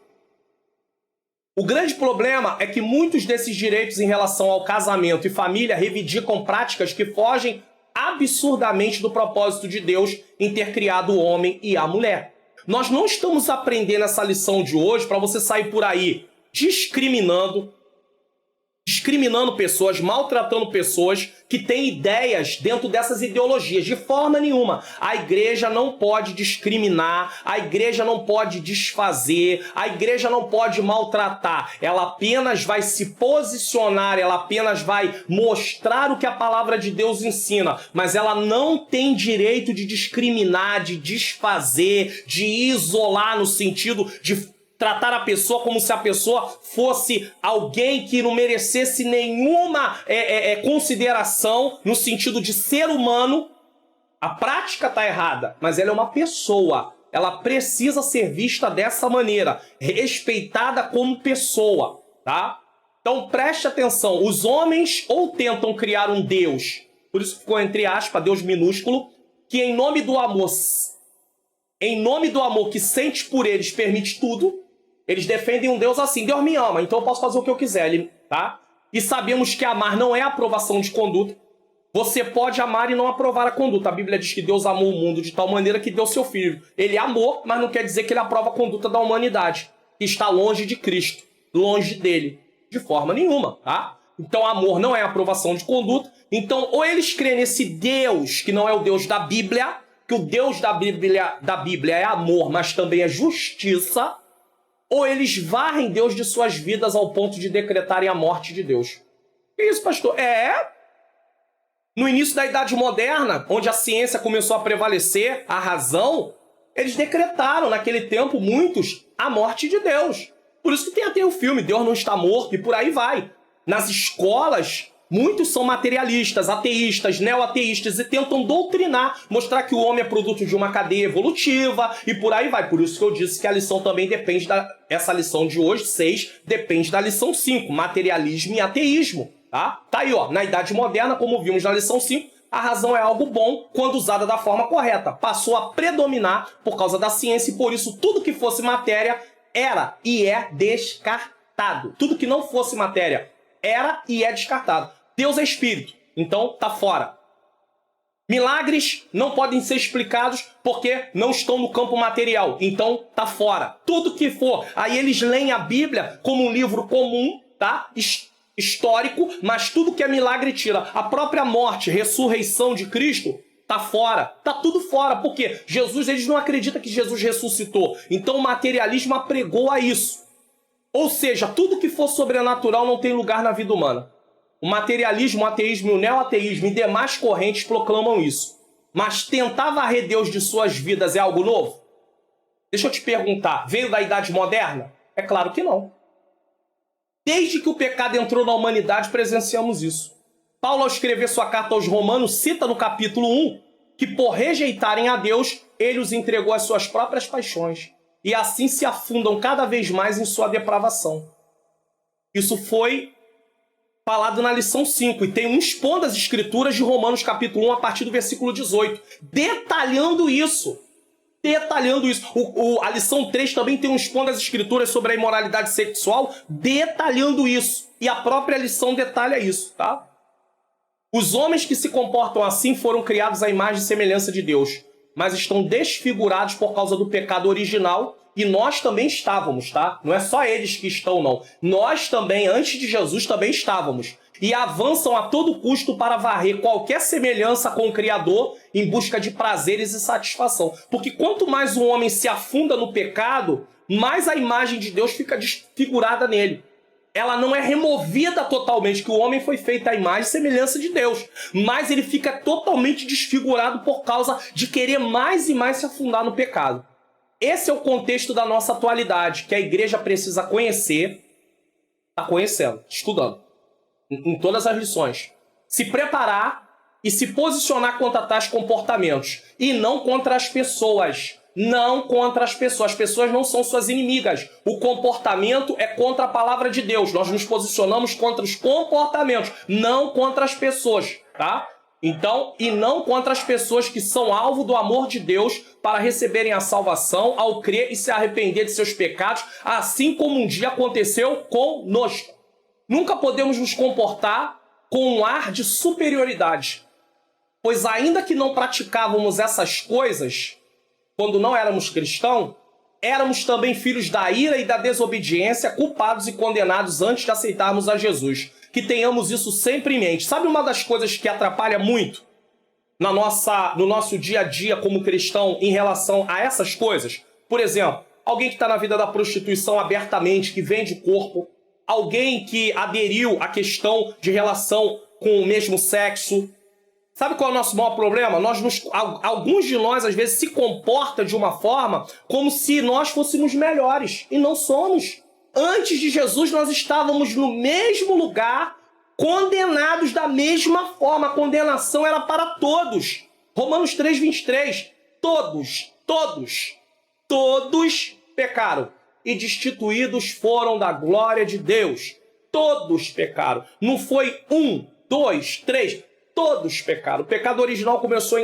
O grande problema é que muitos desses direitos em relação ao casamento e família reivindicam práticas que fogem absurdamente do propósito de Deus em ter criado o homem e a mulher. Nós não estamos aprendendo essa lição de hoje para você sair por aí discriminando pessoas, maltratando pessoas que têm ideias dentro dessas ideologias. De forma nenhuma. A igreja não pode discriminar, a igreja não pode desfazer, a igreja não pode maltratar. Ela apenas vai se posicionar, ela apenas vai mostrar o que a palavra de Deus ensina. Mas ela não tem direito de discriminar, de desfazer, de isolar no sentido de tratar a pessoa como se a pessoa fosse alguém que não merecesse nenhuma consideração no sentido de ser humano. A prática está errada, mas ela é uma pessoa. ela precisa ser vista dessa maneira, respeitada como pessoa, tá? Então preste atenção, os homens ou tentam criar um Deus, por isso ficou entre aspas, Deus minúsculo, que em nome do amor que sente por eles, permite tudo. Eles defendem um Deus assim, Deus me ama, então eu posso fazer o que eu quiser, tá? E sabemos que amar não é aprovação de conduta. Você pode amar e não aprovar a conduta. A Bíblia diz que Deus amou o mundo de tal maneira que deu seu Filho. Ele amou, mas não quer dizer que ele aprova a conduta da humanidade, que está longe de Cristo, longe dele, de forma nenhuma, tá? Então amor não é aprovação de conduta. Então ou eles creem nesse Deus, que não é o Deus da Bíblia, que o Deus da Bíblia é amor, mas também é justiça, ou eles varrem Deus de suas vidas ao ponto de decretarem a morte de Deus. Que isso, pastor? No início da Idade Moderna, onde a ciência começou a prevalecer, a razão, eles decretaram, naquele tempo, muitos, a morte de Deus. Por isso que tem até o filme Deus Não Está Morto, e por aí vai. Nas escolas, muitos são materialistas, ateístas, neoateístas, e tentam doutrinar, mostrar que o homem é produto de uma cadeia evolutiva, e por aí vai. Por isso que eu disse que a lição também depende essa lição de hoje, 6, depende da lição 5, materialismo e ateísmo. Tá aí, ó, na Idade Moderna, como vimos na lição 5, a razão é algo bom quando usada da forma correta. Passou a predominar por causa da ciência e por isso tudo que fosse matéria era e é descartado. Tudo que não fosse matéria era e é descartado. Deus é espírito, então tá fora. Milagres não podem ser explicados porque não estão no campo material, então tá fora. Tudo que for, aí eles leem a Bíblia como um livro comum, tá? Histórico, mas tudo que é milagre tira. A própria morte, ressurreição de Cristo, tá fora. Tá tudo fora. Por quê? Jesus, eles não acreditam que Jesus ressuscitou. Então o materialismo apregou a isso. Ou seja, tudo que for sobrenatural não tem lugar na vida humana. O materialismo, o ateísmo, o neoateísmo e demais correntes proclamam isso. Mas tentar varrer Deus de suas vidas é algo novo? Deixa eu te perguntar, veio da Idade Moderna? É claro que não. Desde que o pecado entrou na humanidade, presenciamos isso. Paulo, ao escrever sua carta aos Romanos, cita no capítulo 1 que, por rejeitarem a Deus, ele os entregou às suas próprias paixões. E assim se afundam cada vez mais em sua depravação. Isso foi falado na lição 5. E tem um expondo as escrituras de Romanos capítulo 1, a partir do versículo 18. Detalhando isso. A lição 3 também tem um expondo as escrituras sobre a imoralidade sexual, detalhando isso. E a própria lição detalha isso, tá? Os homens que se comportam assim foram criados à imagem e semelhança de Deus, mas estão desfigurados por causa do pecado original, e nós também estávamos, tá? Não é só eles que estão, não. Nós também, antes de Jesus, também estávamos. E avançam a todo custo para varrer qualquer semelhança com o Criador em busca de prazeres e satisfação. Porque quanto mais o homem se afunda no pecado, mais a imagem de Deus fica desfigurada nele. Ela não é removida totalmente, que o homem foi feito à imagem e semelhança de Deus. Mas ele fica totalmente desfigurado por causa de querer mais e mais se afundar no pecado. Esse é o contexto da nossa atualidade, que a igreja precisa conhecer, está conhecendo, estudando. Em todas as lições. Se preparar e se posicionar contra tais comportamentos. E não contra as pessoas. Não contra as pessoas. As pessoas não são suas inimigas. O comportamento é contra a palavra de Deus. Nós nos posicionamos contra os comportamentos, não contra as pessoas, tá? Então, e não contra as pessoas que são alvo do amor de Deus para receberem a salvação ao crer e se arrepender de seus pecados, assim como um dia aconteceu conosco. Nunca podemos nos comportar com um ar de superioridade, pois ainda que não praticávamos essas coisas, quando não éramos cristãos, éramos também filhos da ira e da desobediência, culpados e condenados antes de aceitarmos a Jesus. Que tenhamos isso sempre em mente. Sabe uma das coisas que atrapalha muito no nosso dia a dia como cristão em relação a essas coisas? Por exemplo, alguém que está na vida da prostituição abertamente, que vende corpo, alguém que aderiu à questão de relação com o mesmo sexo. Sabe qual é o nosso maior problema? Alguns de nós, às vezes, se comportam de uma forma como se nós fôssemos melhores. E não somos. Antes de Jesus, nós estávamos no mesmo lugar, condenados da mesma forma. A condenação era para todos. Romanos 3:23. Todos. todos pecaram e destituídos foram da glória de Deus. Todos pecaram. Não foi 1, 2, 3. Todos pecaram. O pecado original começou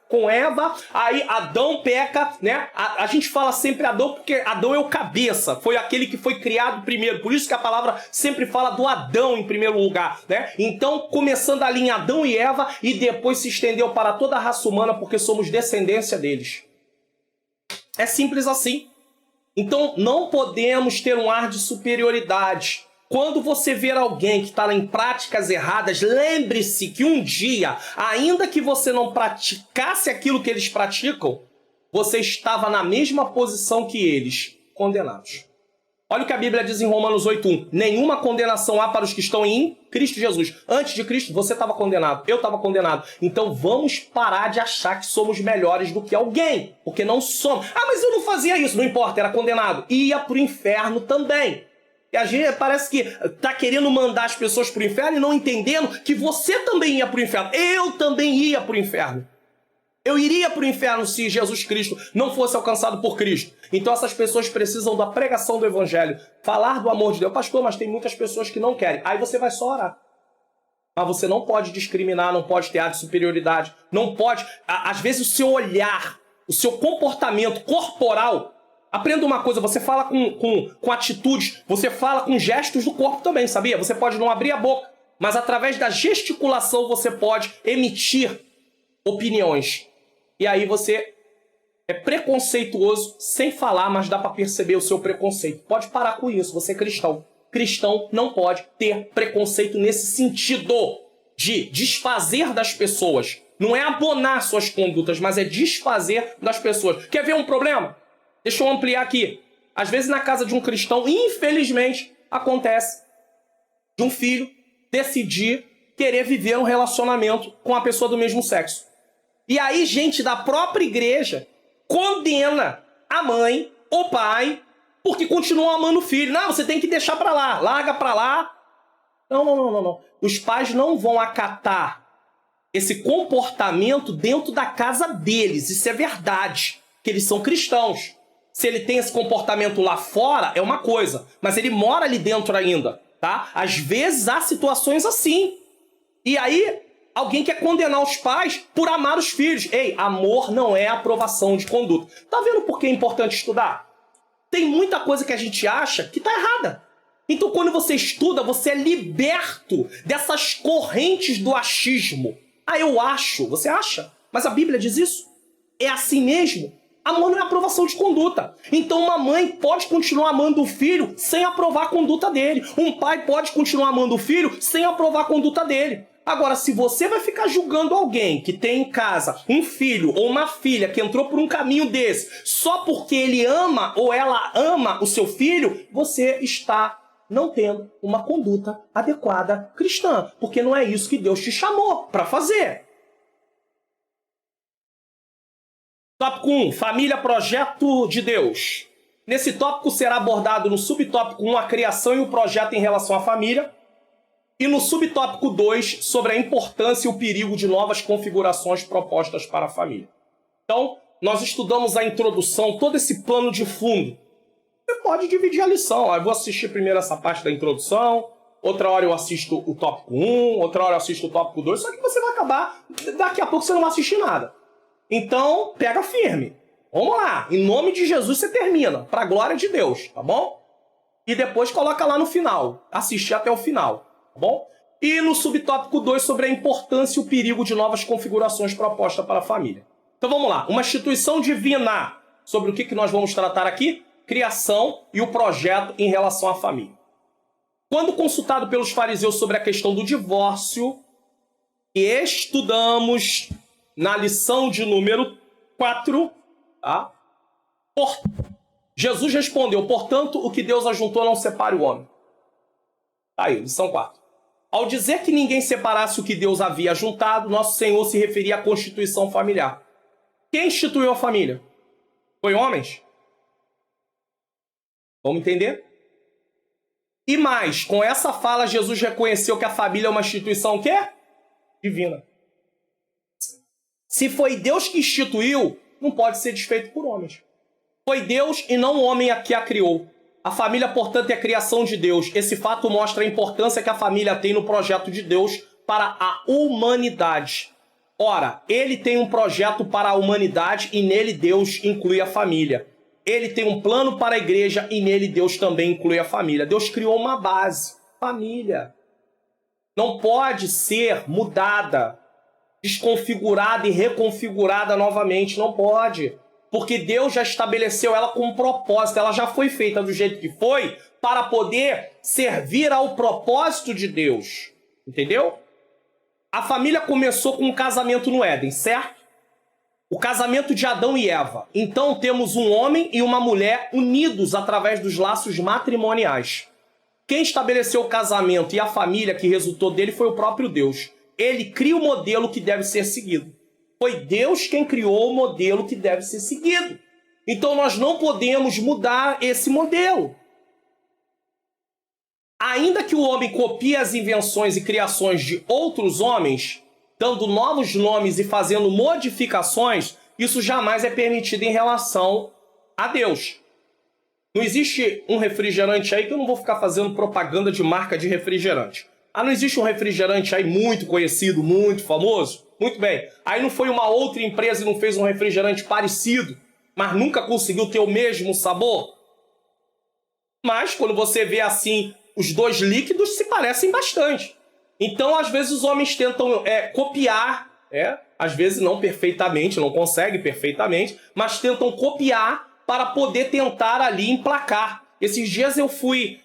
com Eva, aí Adão peca, né? A gente fala sempre Adão porque Adão é o cabeça, foi aquele que foi criado primeiro. Por isso que a palavra sempre fala do Adão em primeiro lugar, né? Então, começando ali em Adão e Eva, e depois se estendeu para toda a raça humana porque somos descendência deles. É simples assim. Então, não podemos ter um ar de superioridade. Quando você ver alguém que está em práticas erradas, lembre-se que um dia, ainda que você não praticasse aquilo que eles praticam, você estava na mesma posição que eles, condenados. Olha o que a Bíblia diz em Romanos 8:1. Nenhuma condenação há para os que estão em Cristo Jesus. Antes de Cristo, você estava condenado, eu estava condenado. Então vamos parar de achar que somos melhores do que alguém, porque não somos. Ah, mas eu não fazia isso. Não importa, era condenado. Ia para o inferno também. E a gente parece que está querendo mandar as pessoas para o inferno e não entendendo que você também ia para o inferno. Eu também ia para o inferno. Eu iria para o inferno se Jesus Cristo não fosse alcançado por Cristo. Então essas pessoas precisam da pregação do Evangelho. Falar do amor de Deus. Pastor, mas tem muitas pessoas que não querem. Aí você vai só orar. Mas você não pode discriminar, não pode ter ar de superioridade. Não pode... Às vezes o seu olhar, o seu comportamento corporal... Aprenda uma coisa, você fala com atitudes, você fala com gestos do corpo também, sabia? Você pode não abrir a boca, mas através da gesticulação você pode emitir opiniões. E aí você é preconceituoso sem falar, mas dá para perceber o seu preconceito. Pode parar com isso, você é cristão. Cristão não pode ter preconceito nesse sentido de desfazer das pessoas. Não é abonar suas condutas, mas é desfazer das pessoas. Quer ver um problema? Deixa eu ampliar aqui. Às vezes na casa de um cristão, infelizmente, acontece de um filho decidir querer viver um relacionamento com a pessoa do mesmo sexo. E aí gente da própria igreja condena a mãe, o pai, porque continuam amando o filho. Não, você tem que deixar pra lá, larga pra lá. Não. Os pais não vão acatar esse comportamento dentro da casa deles. Isso é verdade, que eles são cristãos. Se ele tem esse comportamento lá fora, é uma coisa. Mas ele mora ali dentro ainda, tá? Às vezes há situações assim. E aí, alguém quer condenar os pais por amar os filhos. Ei, amor não é aprovação de conduta. Tá vendo por que é importante estudar? Tem muita coisa que a gente acha que tá errada. Então, quando você estuda, você é liberto dessas correntes do achismo. Ah, eu acho. Você acha? Mas a Bíblia diz isso. É assim mesmo. Amor não é aprovação de conduta. Então uma mãe pode continuar amando o filho sem aprovar a conduta dele. Um pai pode continuar amando o filho sem aprovar a conduta dele. Agora, se você vai ficar julgando alguém que tem em casa um filho ou uma filha que entrou por um caminho desse só porque ele ama ou ela ama o seu filho, você está não tendo uma conduta adequada cristã. Porque não é isso que Deus te chamou para fazer. Tópico 1. Família, projeto de Deus. Nesse tópico será abordado no subtópico 1 a criação e o projeto em relação à família. E no subtópico 2 sobre a importância e o perigo de novas configurações propostas para a família. Então, nós estudamos a introdução, todo esse plano de fundo. Você pode dividir a lição. Eu vou assistir primeiro essa parte da introdução, outra hora eu assisto o tópico 1, outra hora eu assisto o tópico 2, só que você vai acabar, daqui a pouco você não vai assistir nada. Então, pega firme. Vamos lá. Em nome de Jesus você termina. Para a glória de Deus, tá bom? E depois coloca lá no final. Assistir até o final, tá bom? E no subtópico 2 sobre a importância e o perigo de novas configurações propostas para a família. Então vamos lá. Uma instituição divina. Sobre o que nós vamos tratar aqui? Criação e o projeto em relação à família. Quando consultado pelos fariseus sobre a questão do divórcio, estudamos... na lição de número 4, tá? Jesus respondeu, portanto, o que Deus ajuntou não separe o homem. Tá aí, lição 4. Ao dizer que ninguém separasse o que Deus havia ajuntado, nosso Senhor se referia à constituição familiar. Quem instituiu a família? Foi homens? Vamos entender? E mais, com essa fala, Jesus reconheceu que a família é uma instituição o quê? Divina. Se foi Deus que instituiu, não pode ser desfeito por homens. Foi Deus e não o homem que a criou. A família, portanto, é a criação de Deus. Esse fato mostra a importância que a família tem no projeto de Deus para a humanidade. Ora, ele tem um projeto para a humanidade e nele Deus inclui a família. Ele tem um plano para a igreja e nele Deus também inclui a família. Deus criou uma base, família. Não pode ser mudada, desconfigurada e reconfigurada novamente. Não pode. Porque Deus já estabeleceu ela com um propósito. Ela já foi feita do jeito que foi para poder servir ao propósito de Deus. Entendeu? A família começou com um casamento no Éden, certo? O casamento de Adão e Eva. Então temos um homem e uma mulher unidos através dos laços matrimoniais. Quem estabeleceu o casamento e a família que resultou dele foi o próprio Deus. Ele cria o modelo que deve ser seguido. Foi Deus quem criou o modelo que deve ser seguido. Então nós não podemos mudar esse modelo. Ainda que o homem copie as invenções e criações de outros homens, dando novos nomes e fazendo modificações, isso jamais é permitido em relação a Deus. Não existe um refrigerante aí que eu não vou ficar fazendo propaganda de marca de refrigerante. Ah, não existe um refrigerante aí muito conhecido, muito famoso? Muito bem. Aí não foi uma outra empresa e não fez um refrigerante parecido, mas nunca conseguiu ter o mesmo sabor? Mas quando você vê assim, os dois líquidos se parecem bastante. Então, às vezes, os homens tentam copiar, às vezes não perfeitamente, não conseguem perfeitamente, mas tentam copiar para poder tentar ali emplacar. Esses dias eu fui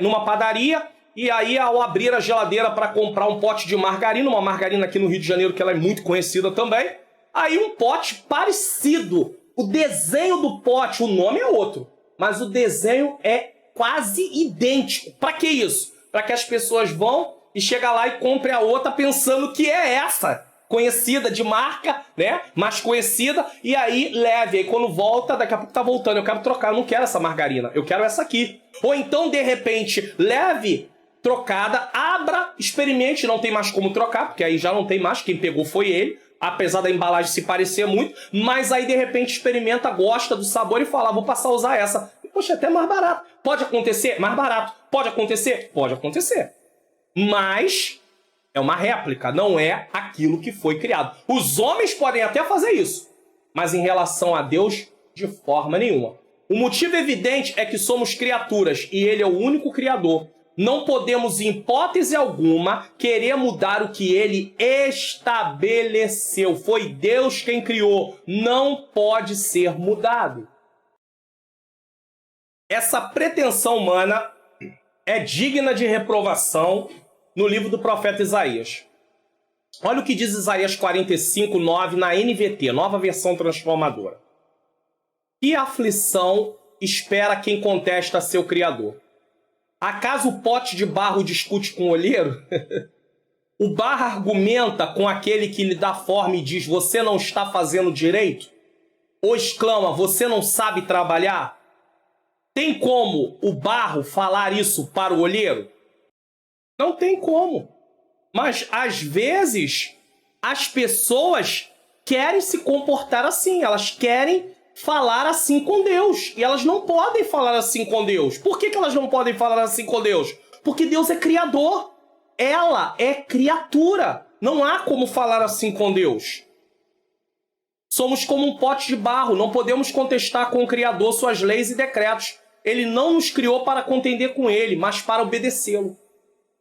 numa padaria e aí, ao abrir a geladeira para comprar um pote de margarina, uma margarina aqui no Rio de Janeiro, que ela é muito conhecida também, aí um pote parecido. O desenho do pote, o nome é outro, mas o desenho é quase idêntico. Para que isso? Para que as pessoas vão e chegam lá e comprem a outra pensando que é essa, conhecida de marca, né? Mais conhecida, e aí leve. Aí quando volta, daqui a pouco tá voltando. Eu quero trocar, eu não quero essa margarina, eu quero essa aqui. Ou então, de repente, leve, trocada, abra, experimente, não tem mais como trocar, porque aí já não tem mais, quem pegou foi ele, apesar da embalagem se parecer muito, mas aí de repente experimenta, gosta do sabor e fala, vou passar a usar essa. Poxa, até mais barato. Pode acontecer? Mais barato. Pode acontecer? Pode acontecer. Mas é uma réplica, não é aquilo que foi criado. Os homens podem até fazer isso, mas em relação a Deus, de forma nenhuma. O motivo evidente é que somos criaturas e Ele é o único Criador. Não podemos, em hipótese alguma, querer mudar o que Ele estabeleceu. Foi Deus quem criou. Não pode ser mudado. Essa pretensão humana é digna de reprovação no livro do profeta Isaías. Olha o que diz Isaías 45:9 na NVT, nova versão transformadora. Que aflição espera quem contesta seu Criador? Acaso o pote de barro discute com o olheiro? O barro argumenta com aquele que lhe dá forma e diz, você não está fazendo direito? Ou exclama, você não sabe trabalhar? Tem como o barro falar isso para o olheiro? Não tem como. Mas, às vezes, as pessoas querem se comportar assim. Elas querem falar assim com Deus. E elas não podem falar assim com Deus. Por que elas não podem falar assim com Deus? Porque Deus é criador. Ela é criatura. Não há como falar assim com Deus. Somos como um pote de barro. Não podemos contestar com o Criador suas leis e decretos. Ele não nos criou para contender com ele, mas para obedecê-lo.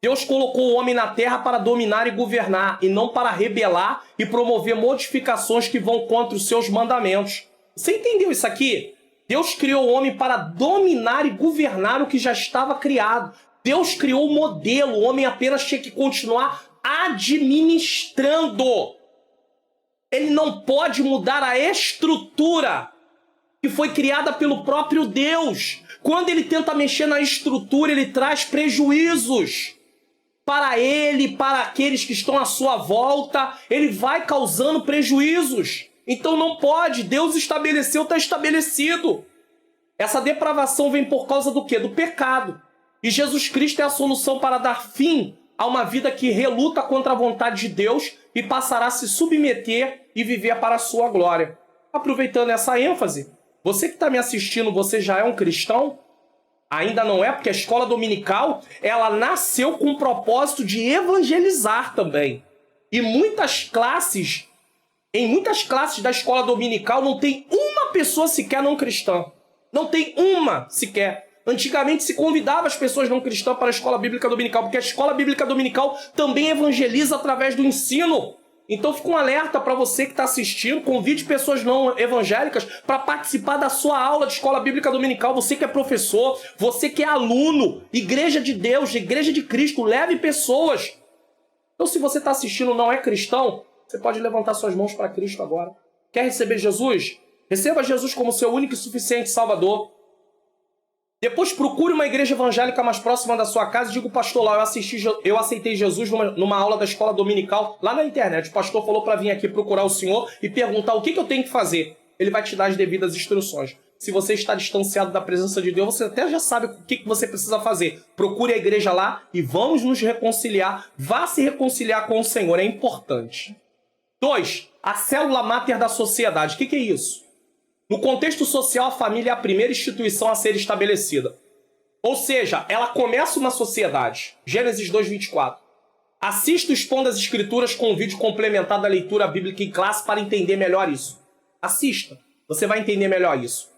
Deus colocou o homem na terra para dominar e governar, e não para rebelar e promover modificações que vão contra os seus mandamentos. Você entendeu isso aqui? Deus criou o homem para dominar e governar o que já estava criado. Deus criou o modelo, o homem apenas tinha que continuar administrando. Ele não pode mudar a estrutura que foi criada pelo próprio Deus. Quando ele tenta mexer na estrutura, ele traz prejuízos para ele, para aqueles que estão à sua volta. Ele vai causando prejuízos. Então não pode. Deus estabeleceu, está estabelecido. Essa depravação vem por causa do quê? Do pecado. E Jesus Cristo é a solução para dar fim a uma vida que reluta contra a vontade de Deus e passará a se submeter e viver para a sua glória. Aproveitando essa ênfase, Você que está me assistindo, você já é um cristão? Ainda não é, porque a escola dominical, ela nasceu com o propósito de evangelizar também. E em muitas classes da escola dominical não tem uma pessoa sequer não cristã. Não tem uma sequer. Antigamente se convidava as pessoas não cristãs para a escola bíblica dominical, porque a escola bíblica dominical também evangeliza através do ensino. Então fica um alerta para você que está assistindo, convide pessoas não evangélicas para participar da sua aula de escola bíblica dominical. Você que é professor, você que é aluno, igreja de Deus, igreja de Cristo, leve pessoas. Então se você está assistindo e não é cristão, você pode levantar suas mãos para Cristo agora. Quer receber Jesus? Receba Jesus como seu único e suficiente Salvador. Depois procure uma igreja evangélica mais próxima da sua casa e diga: pastor, lá eu aceitei Jesus numa aula da escola dominical lá na internet. O pastor falou para vir aqui procurar o senhor e perguntar o que eu tenho que fazer. Ele vai te dar as devidas instruções. Se você está distanciado da presença de Deus, você até já sabe o que você precisa fazer. Procure a igreja lá e vamos nos reconciliar. Vá se reconciliar com o Senhor, é importante. 2. A célula máter da sociedade. O que é isso? No contexto social, a família é a primeira instituição a ser estabelecida. Ou seja, ela começa uma sociedade. Gênesis 2:24. Assista o Expondo as Escrituras com um vídeo complementar da leitura bíblica em classe para entender melhor isso. Assista, você vai entender melhor isso.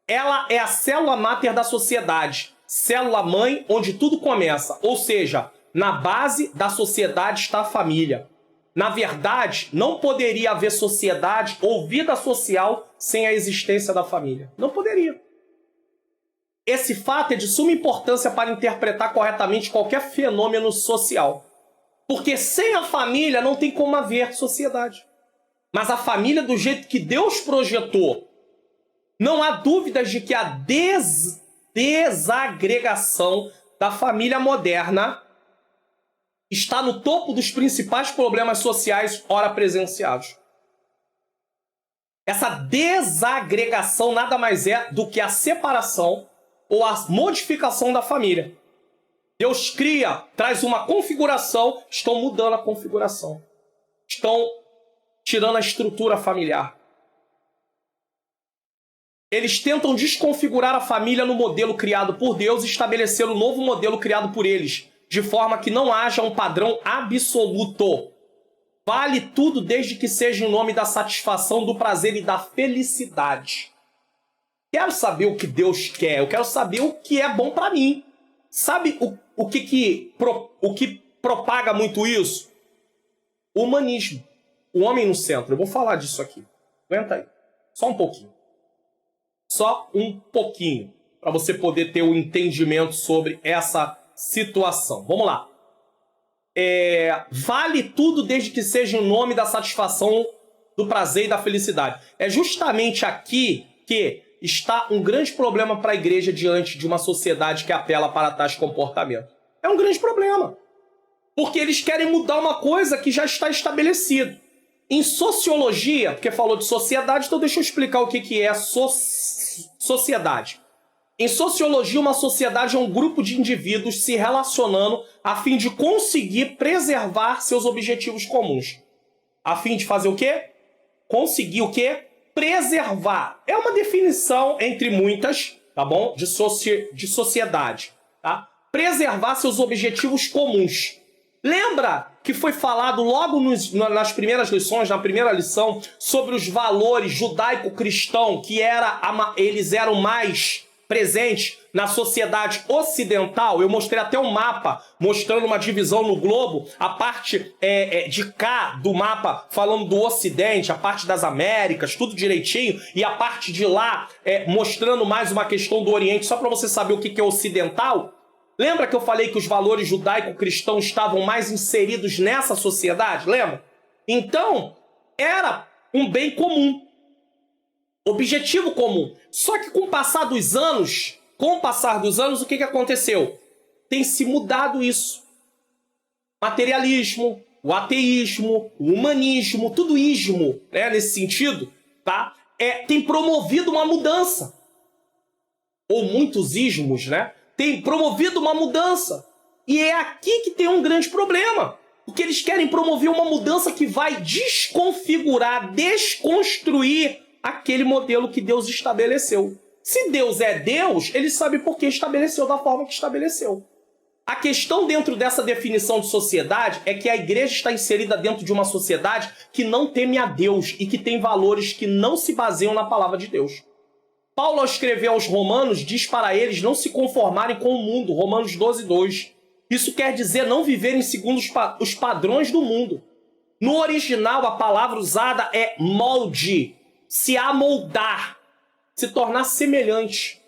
Ela é a célula máter da sociedade. Célula mãe onde tudo começa. Ou seja, na base da sociedade está a família. Na verdade, não poderia haver sociedade ou vida social sem a existência da família. Não poderia. Esse fato é de suma importância para interpretar corretamente qualquer fenômeno social. Porque sem a família não tem como haver sociedade. Mas a família, do jeito que Deus projetou, não há dúvidas de que a desagregação da família moderna está no topo dos principais problemas sociais ora presenciados. Essa desagregação nada mais é do que a separação ou a modificação da família. Deus cria, traz uma configuração, estão mudando a configuração. Estão tirando a estrutura familiar. Eles tentam desconfigurar a família no modelo criado por Deus e estabelecer um novo modelo criado por eles, de forma que não haja um padrão absoluto. Vale tudo desde que seja em nome da satisfação, do prazer e da felicidade. Quero saber o que Deus quer, eu quero saber o que é bom para mim. Sabe o que propaga muito isso? O humanismo. O homem no centro. Eu vou falar disso aqui. Aguenta aí. Só um pouquinho. Só um pouquinho. Para você poder ter um entendimento sobre essa situação. Vamos lá. Vale tudo desde que seja em nome da satisfação, do prazer e da felicidade. É justamente aqui que está um grande problema para a igreja diante de uma sociedade que apela para tais comportamentos. É um grande problema. Porque eles querem mudar uma coisa que já está estabelecida. Em sociologia, porque falou de sociedade, então deixa eu explicar o que é sociedade. Em sociologia, uma sociedade é um grupo de indivíduos se relacionando a fim de conseguir preservar seus objetivos comuns. A fim de fazer o quê? Conseguir o quê? Preservar. É uma definição, entre muitas, tá bom? De sociedade. Tá? Preservar seus objetivos comuns. Lembra que foi falado logo nas primeiras lições, na primeira lição, sobre os valores judaico-cristão, que eles eram mais presentes na sociedade ocidental? Eu mostrei até um mapa mostrando uma divisão no globo, a parte de cá do mapa falando do Ocidente, a parte das Américas, tudo direitinho, e a parte de lá mostrando mais uma questão do Oriente, só para você saber o que é ocidental. Lembra que eu falei que os valores judaico-cristãos estavam mais inseridos nessa sociedade? Lembra? Então, era um bem comum. Objetivo comum. Só que com o passar dos anos, o que aconteceu? Tem se mudado isso. Materialismo, o ateísmo, o humanismo, tudo ismo, né, nesse sentido, tá? Tem promovido uma mudança. Ou muitos ismos, né? Tem promovido uma mudança. E é aqui que tem um grande problema. Porque eles querem promover uma mudança que vai desconfigurar, desconstruir aquele modelo que Deus estabeleceu. Se Deus é Deus, ele sabe por que estabeleceu da forma que estabeleceu. A questão dentro dessa definição de sociedade é que a igreja está inserida dentro de uma sociedade que não teme a Deus e que tem valores que não se baseiam na palavra de Deus. Paulo, ao escrever aos Romanos, diz para eles não se conformarem com o mundo, Romanos 12:2. Isso quer dizer não viverem segundo os padrões do mundo. No original, a palavra usada é molde, se amoldar, se tornar semelhante.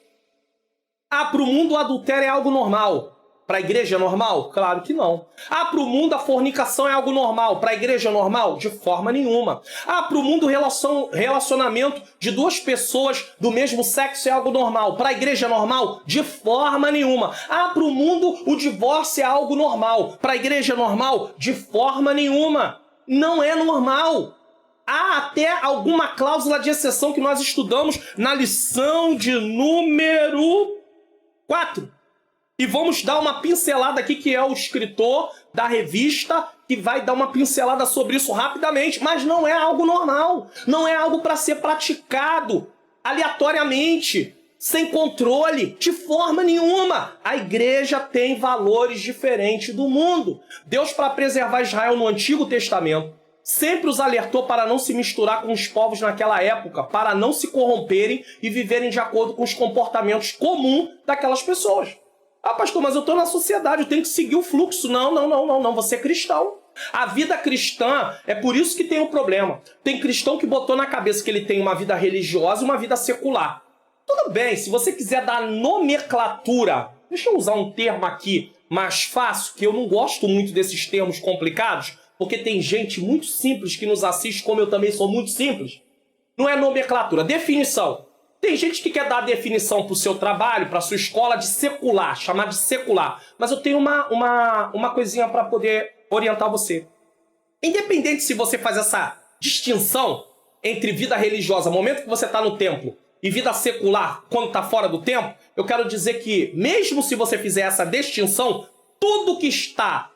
Para o mundo o adultério é algo normal. Para a igreja é normal? Claro que não. Para o mundo a fornicação é algo normal. Para a igreja é normal? De forma nenhuma. Para o mundo o relacionamento de duas pessoas do mesmo sexo é algo normal. Para a igreja é normal? De forma nenhuma. Para o mundo o divórcio é algo normal. Para a igreja é normal? De forma nenhuma. Não é normal. Há até alguma cláusula de exceção que nós estudamos na lição de número 4. E vamos dar uma pincelada aqui, que é o escritor da revista, que vai dar uma pincelada sobre isso rapidamente. Mas não é algo normal. Não é algo para ser praticado aleatoriamente, sem controle, de forma nenhuma. A igreja tem valores diferentes do mundo. Deus, para preservar Israel no Antigo Testamento, sempre os alertou para não se misturar com os povos naquela época, para não se corromperem e viverem de acordo com os comportamentos comuns daquelas pessoas. Pastor, mas eu estou na sociedade, eu tenho que seguir o fluxo. Não, você é cristão. A vida cristã, é por isso que tem um problema. Tem cristão que botou na cabeça que ele tem uma vida religiosa e uma vida secular. Tudo bem, se você quiser dar nomenclatura, deixa eu usar um termo aqui mais fácil, que eu não gosto muito desses termos complicados, porque tem gente muito simples que nos assiste, como eu também sou muito simples. Não é nomenclatura, definição. Tem gente que quer dar a definição para o seu trabalho, para a sua escola, de secular, chamar de secular. Mas eu tenho uma coisinha para poder orientar você. Independente se você faz essa distinção entre vida religiosa, momento que você está no templo, e vida secular, quando está fora do templo, eu quero dizer que, mesmo se você fizer essa distinção, tudo que está,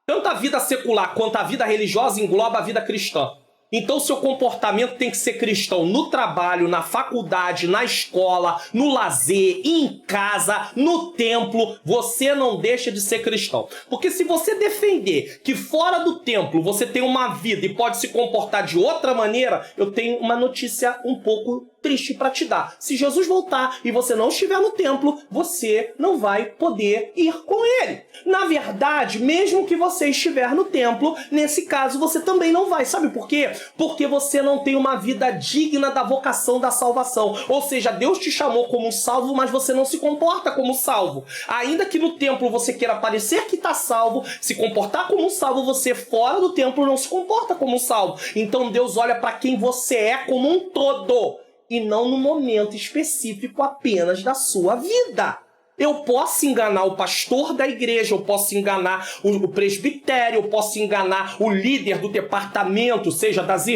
tanto a vida secular quanto a vida religiosa, engloba a vida cristã. Então, seu comportamento tem que ser cristão no trabalho, na faculdade, na escola, no lazer, em casa, no templo. Você não deixa de ser cristão. Porque se você defender que fora do templo você tem uma vida e pode se comportar de outra maneira, eu tenho uma notícia um pouco triste para te dar. Se Jesus voltar e você não estiver no templo, você não vai poder ir com ele. Na verdade, mesmo que você estiver no templo, nesse caso você também não vai. Sabe por quê? Porque você não tem uma vida digna da vocação da salvação. Ou seja, Deus te chamou como um salvo, mas você não se comporta como salvo. Ainda que no templo você queira parecer que está salvo, se comportar como um salvo, você fora do templo não se comporta como um salvo. Então Deus olha para quem você é como um todo, e não no momento específico apenas da sua vida. Eu posso enganar o pastor da igreja, eu posso enganar o presbitério, eu posso enganar o líder do departamento, seja das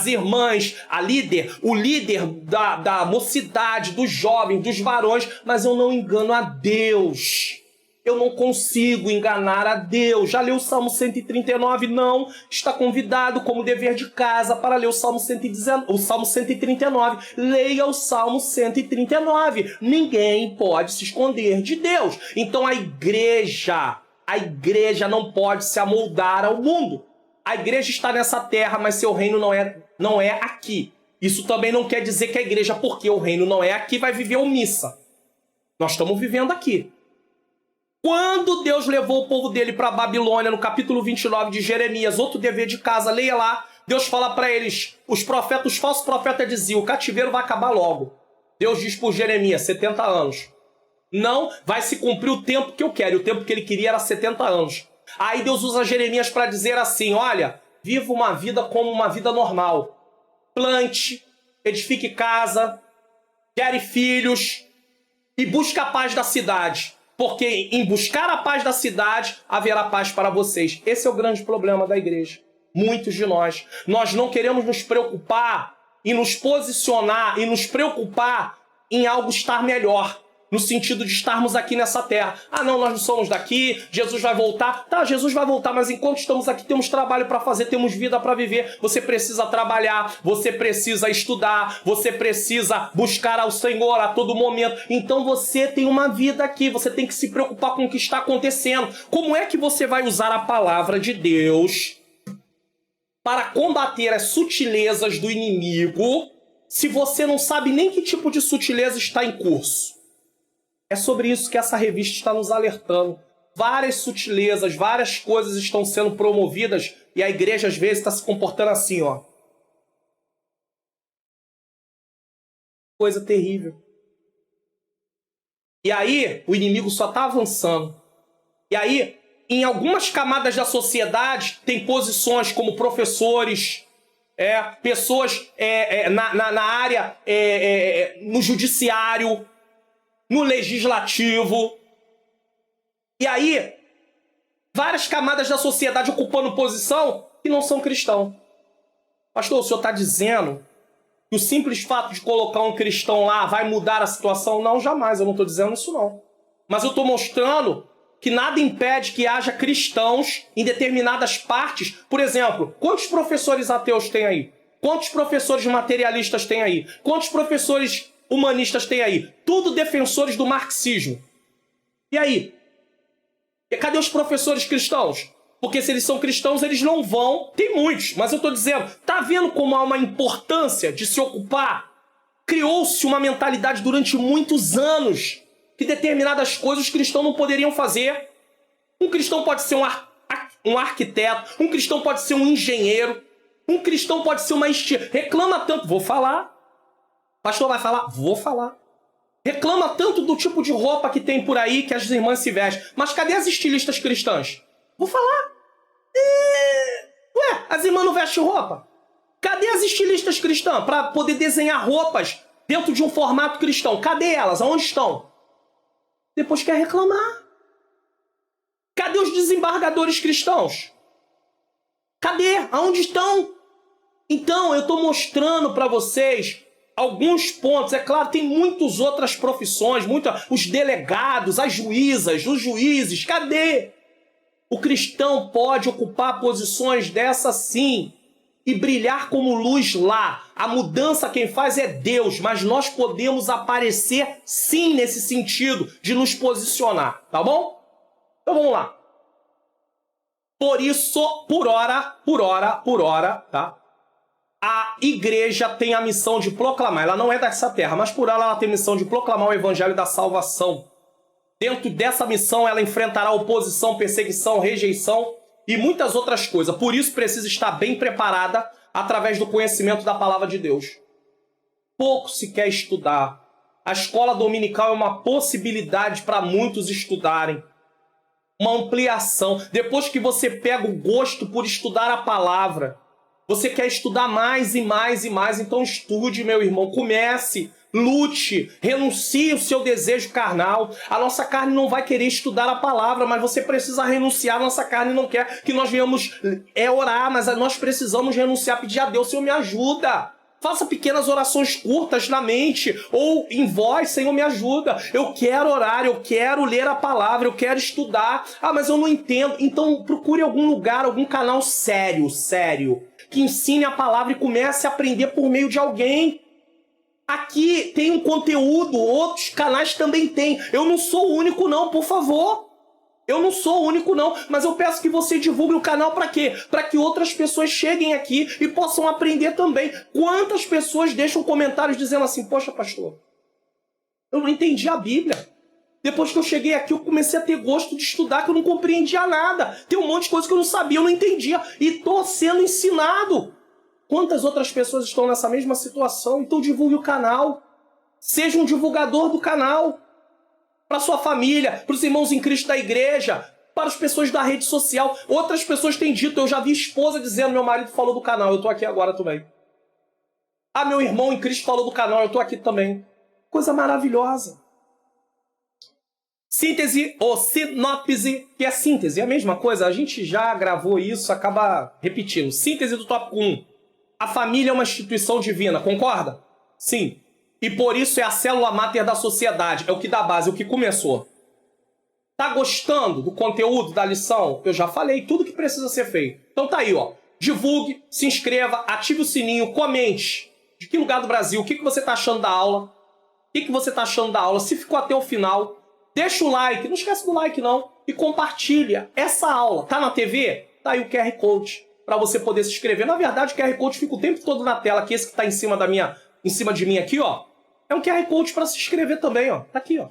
irmãs, a líder, o líder da mocidade, dos jovens, dos varões, mas eu não engano a Deus. Eu não consigo enganar a Deus. Já leu o Salmo 139? Não. Está convidado como dever de casa para ler o Salmo 139. Leia o Salmo 139. Ninguém pode se esconder de Deus. Então a igreja não pode se amoldar ao mundo. A igreja está nessa terra, mas seu reino não é aqui. Isso também não quer dizer que a igreja, porque o reino não é aqui, vai viver omissa. Nós estamos vivendo aqui. Quando Deus levou o povo dele para a Babilônia, no capítulo 29 de Jeremias, outro dever de casa, leia lá, Deus fala para eles, os falsos profetas diziam, o cativeiro vai acabar logo. Deus diz por Jeremias, 70 anos. Não, vai se cumprir o tempo que eu quero, e o tempo que ele queria era 70 anos. Aí Deus usa Jeremias para dizer assim, olha, viva uma vida como uma vida normal. Plante, edifique casa, gere filhos e busque a paz da cidade. Porque em buscar a paz da cidade, haverá paz para vocês. Esse é o grande problema da igreja. Muitos de nós não queremos nos preocupar e nos posicionar e nos preocupar em algo estar melhor. no sentido de estarmos aqui nessa terra. Ah, não, nós não somos daqui, Jesus vai voltar. Tá, Jesus vai voltar, mas enquanto estamos aqui, temos trabalho para fazer, temos vida para viver. Você precisa trabalhar, você precisa estudar, você precisa buscar ao Senhor a todo momento. Então você tem uma vida aqui, você tem que se preocupar com o que está acontecendo. Como é que você vai usar a palavra de Deus para combater as sutilezas do inimigo se você não sabe nem que tipo de sutileza está em curso? É sobre isso que essa revista está nos alertando. Várias sutilezas, várias coisas estão sendo promovidas e a igreja às vezes está se comportando assim, ó. Coisa terrível. E aí o inimigo só está avançando. E aí, em algumas camadas da sociedade, tem posições como professores, pessoas na área, no judiciário, no legislativo. E aí, várias camadas da sociedade ocupando posição que não são cristãos. Pastor, o senhor está dizendo que o simples fato de colocar um cristão lá vai mudar a situação? Não, jamais, eu não estou dizendo isso não. Mas eu estou mostrando que nada impede que haja cristãos em determinadas partes. Por exemplo, quantos professores ateus tem aí? Quantos professores materialistas tem aí? Quantos professores humanistas tem aí? Tudo defensores do marxismo. E aí? E cadê os professores cristãos? Porque se eles são cristãos, eles não vão... Tem muitos, mas eu estou dizendo, tá vendo como há uma importância de se ocupar? Criou-se uma mentalidade durante muitos anos que determinadas coisas os cristãos não poderiam fazer. Um cristão pode ser um arquiteto, um cristão pode ser um engenheiro, um cristão pode ser uma estilista. Reclama tanto, vou falar. Pastor vai falar, vou falar. Reclama tanto do tipo de roupa que tem por aí que as irmãs se vestem. Mas cadê as estilistas cristãs? Vou falar. Ué, as irmãs não vestem roupa? Cadê as estilistas cristãs para poder desenhar roupas dentro de um formato cristão? Cadê elas? Aonde estão? Depois quer reclamar. Cadê os desembargadores cristãos? Cadê? Aonde estão? Então, eu estou mostrando para vocês alguns pontos. É claro, tem muitas outras profissões, os delegados, as juízas, os juízes. Cadê? O cristão pode ocupar posições dessas sim e brilhar como luz lá. A mudança quem faz é Deus, mas nós podemos aparecer sim nesse sentido de nos posicionar, tá bom? Então vamos lá. Por isso, por hora, tá? A igreja tem a missão de proclamar. Ela não é dessa terra, mas por ela tem a missão de proclamar o evangelho da salvação. Dentro dessa missão, ela enfrentará oposição, perseguição, rejeição e muitas outras coisas. Por isso, precisa estar bem preparada através do conhecimento da palavra de Deus. Pouco se quer estudar. A escola dominical é uma possibilidade para muitos estudarem. Uma ampliação. Depois que você pega o gosto por estudar a palavra, você quer estudar mais e mais e mais, então estude, meu irmão. Comece, lute, renuncie o seu desejo carnal. A nossa carne não vai querer estudar a palavra, mas você precisa renunciar. A nossa carne não quer que nós venhamos orar, mas nós precisamos renunciar, pedir a Deus, Senhor, me ajuda. Faça pequenas orações curtas na mente ou em voz, Senhor, me ajuda. Eu quero orar, eu quero ler a palavra, eu quero estudar. Ah, mas eu não entendo. Então procure algum lugar, algum canal sério, que ensine a palavra e comece a aprender por meio de alguém. Aqui tem um conteúdo, outros canais também tem. Eu não sou o único não, por favor. Eu não sou o único não, mas eu peço que você divulgue o canal para quê? Para que outras pessoas cheguem aqui e possam aprender também. Quantas pessoas deixam comentários dizendo assim, poxa, pastor, eu não entendi a Bíblia. Depois que eu cheguei aqui, eu comecei a ter gosto de estudar, que eu não compreendia nada. Tem um monte de coisa que eu não sabia, eu não entendia. E estou sendo ensinado. Quantas outras pessoas estão nessa mesma situação? Então divulgue o canal. Seja um divulgador do canal. Para sua família, para os irmãos em Cristo da igreja, para as pessoas da rede social. Outras pessoas têm dito, eu já vi esposa dizendo, meu marido falou do canal, eu estou aqui agora também. Ah, meu irmão em Cristo falou do canal, eu estou aqui também. Coisa maravilhosa. Síntese ou sinopse, que é síntese, é a mesma coisa. A gente já gravou isso, acaba repetindo. Síntese do tópico 1. A família é uma instituição divina, concorda? Sim. E por isso é a célula máter da sociedade. É o que dá base, é o que começou. Tá gostando do conteúdo da lição? Eu já falei tudo que precisa ser feito. Então tá aí, ó. Divulgue, se inscreva, ative o sininho, comente. De que lugar do Brasil? O que você tá achando da aula? O que você tá achando da aula? Se ficou até o final, deixa o like. Não esquece do like, não. E compartilha essa aula. Tá na TV? Tá aí o QR Code para você poder se inscrever. Na verdade, o QR Code fica o tempo todo na tela. Aqui, esse que tá em cima de mim aqui, ó. É um QR Code para se inscrever também, ó. Tá aqui, ó.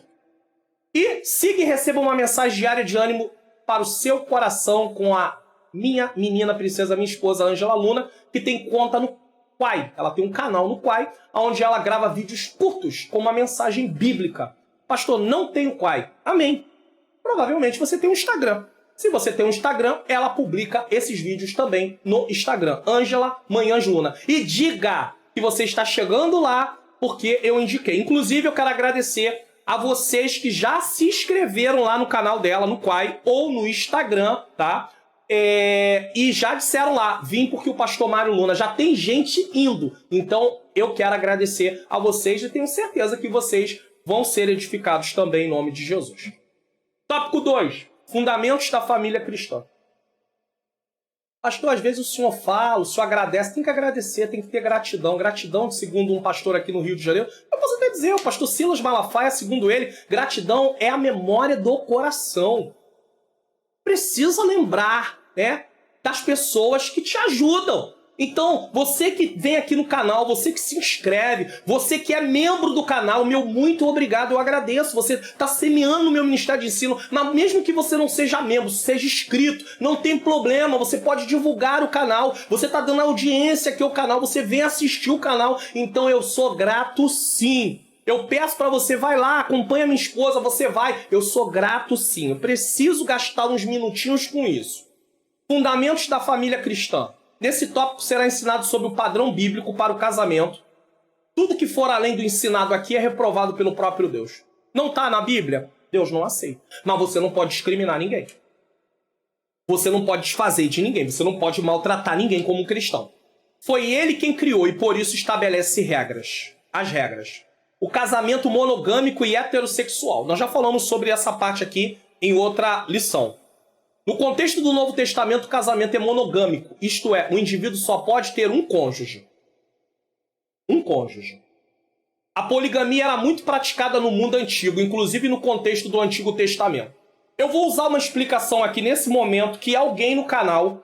E siga e receba uma mensagem diária de ânimo para o seu coração com a minha menina princesa, minha esposa, Ângela Luna, que tem conta no Quai. Ela tem um canal no Quai, onde ela grava vídeos curtos com uma mensagem bíblica. Pastor, não tenho Quai. Amém. Provavelmente você tem um Instagram. Se você tem um Instagram, ela publica esses vídeos também no Instagram. Ângela Manhãs Luna. E diga que você está chegando lá porque eu indiquei. Inclusive, eu quero agradecer a vocês que já se inscreveram lá no canal dela, no Quai, ou no Instagram, tá? E já disseram lá, vim porque o pastor Mário Luna, já tem gente indo. Então, eu quero agradecer a vocês e tenho certeza que vocês vão ser edificados também em nome de Jesus. Tópico 2. Fundamentos da família cristã. Pastor, às vezes o senhor fala, o senhor agradece, tem que agradecer, tem que ter gratidão. Gratidão, segundo um pastor aqui no Rio de Janeiro, eu posso até dizer, o pastor Silas Malafaia, segundo ele, gratidão é a memória do coração. Precisa lembrar, né, das pessoas que te ajudam. Então, você que vem aqui no canal, você que se inscreve, você que é membro do canal, meu muito obrigado, eu agradeço. Você está semeando no meu Ministério de Ensino, mas mesmo que você não seja membro, seja inscrito, não tem problema, você pode divulgar o canal, você está dando audiência aqui ao canal, você vem assistir o canal, então eu sou grato sim. Eu peço para você, vai lá, acompanha minha esposa, você vai, eu sou grato sim, eu preciso gastar uns minutinhos com isso. Fundamentos da família cristã. Nesse tópico será ensinado sobre o padrão bíblico para o casamento. Tudo que for além do ensinado aqui é reprovado pelo próprio Deus. Não está na Bíblia? Deus não aceita. Mas você não pode discriminar ninguém. Você não pode desfazer de ninguém. Você não pode maltratar ninguém como um cristão. Foi ele quem criou e por isso estabelece regras. As regras. O casamento monogâmico e heterossexual. Nós já falamos sobre essa parte aqui em outra lição. No contexto do Novo Testamento, o casamento é monogâmico. Isto é, o indivíduo só pode ter um cônjuge. Um cônjuge. A poligamia era muito praticada no mundo antigo, inclusive no contexto do Antigo Testamento. Eu vou usar uma explicação aqui nesse momento que alguém no canal...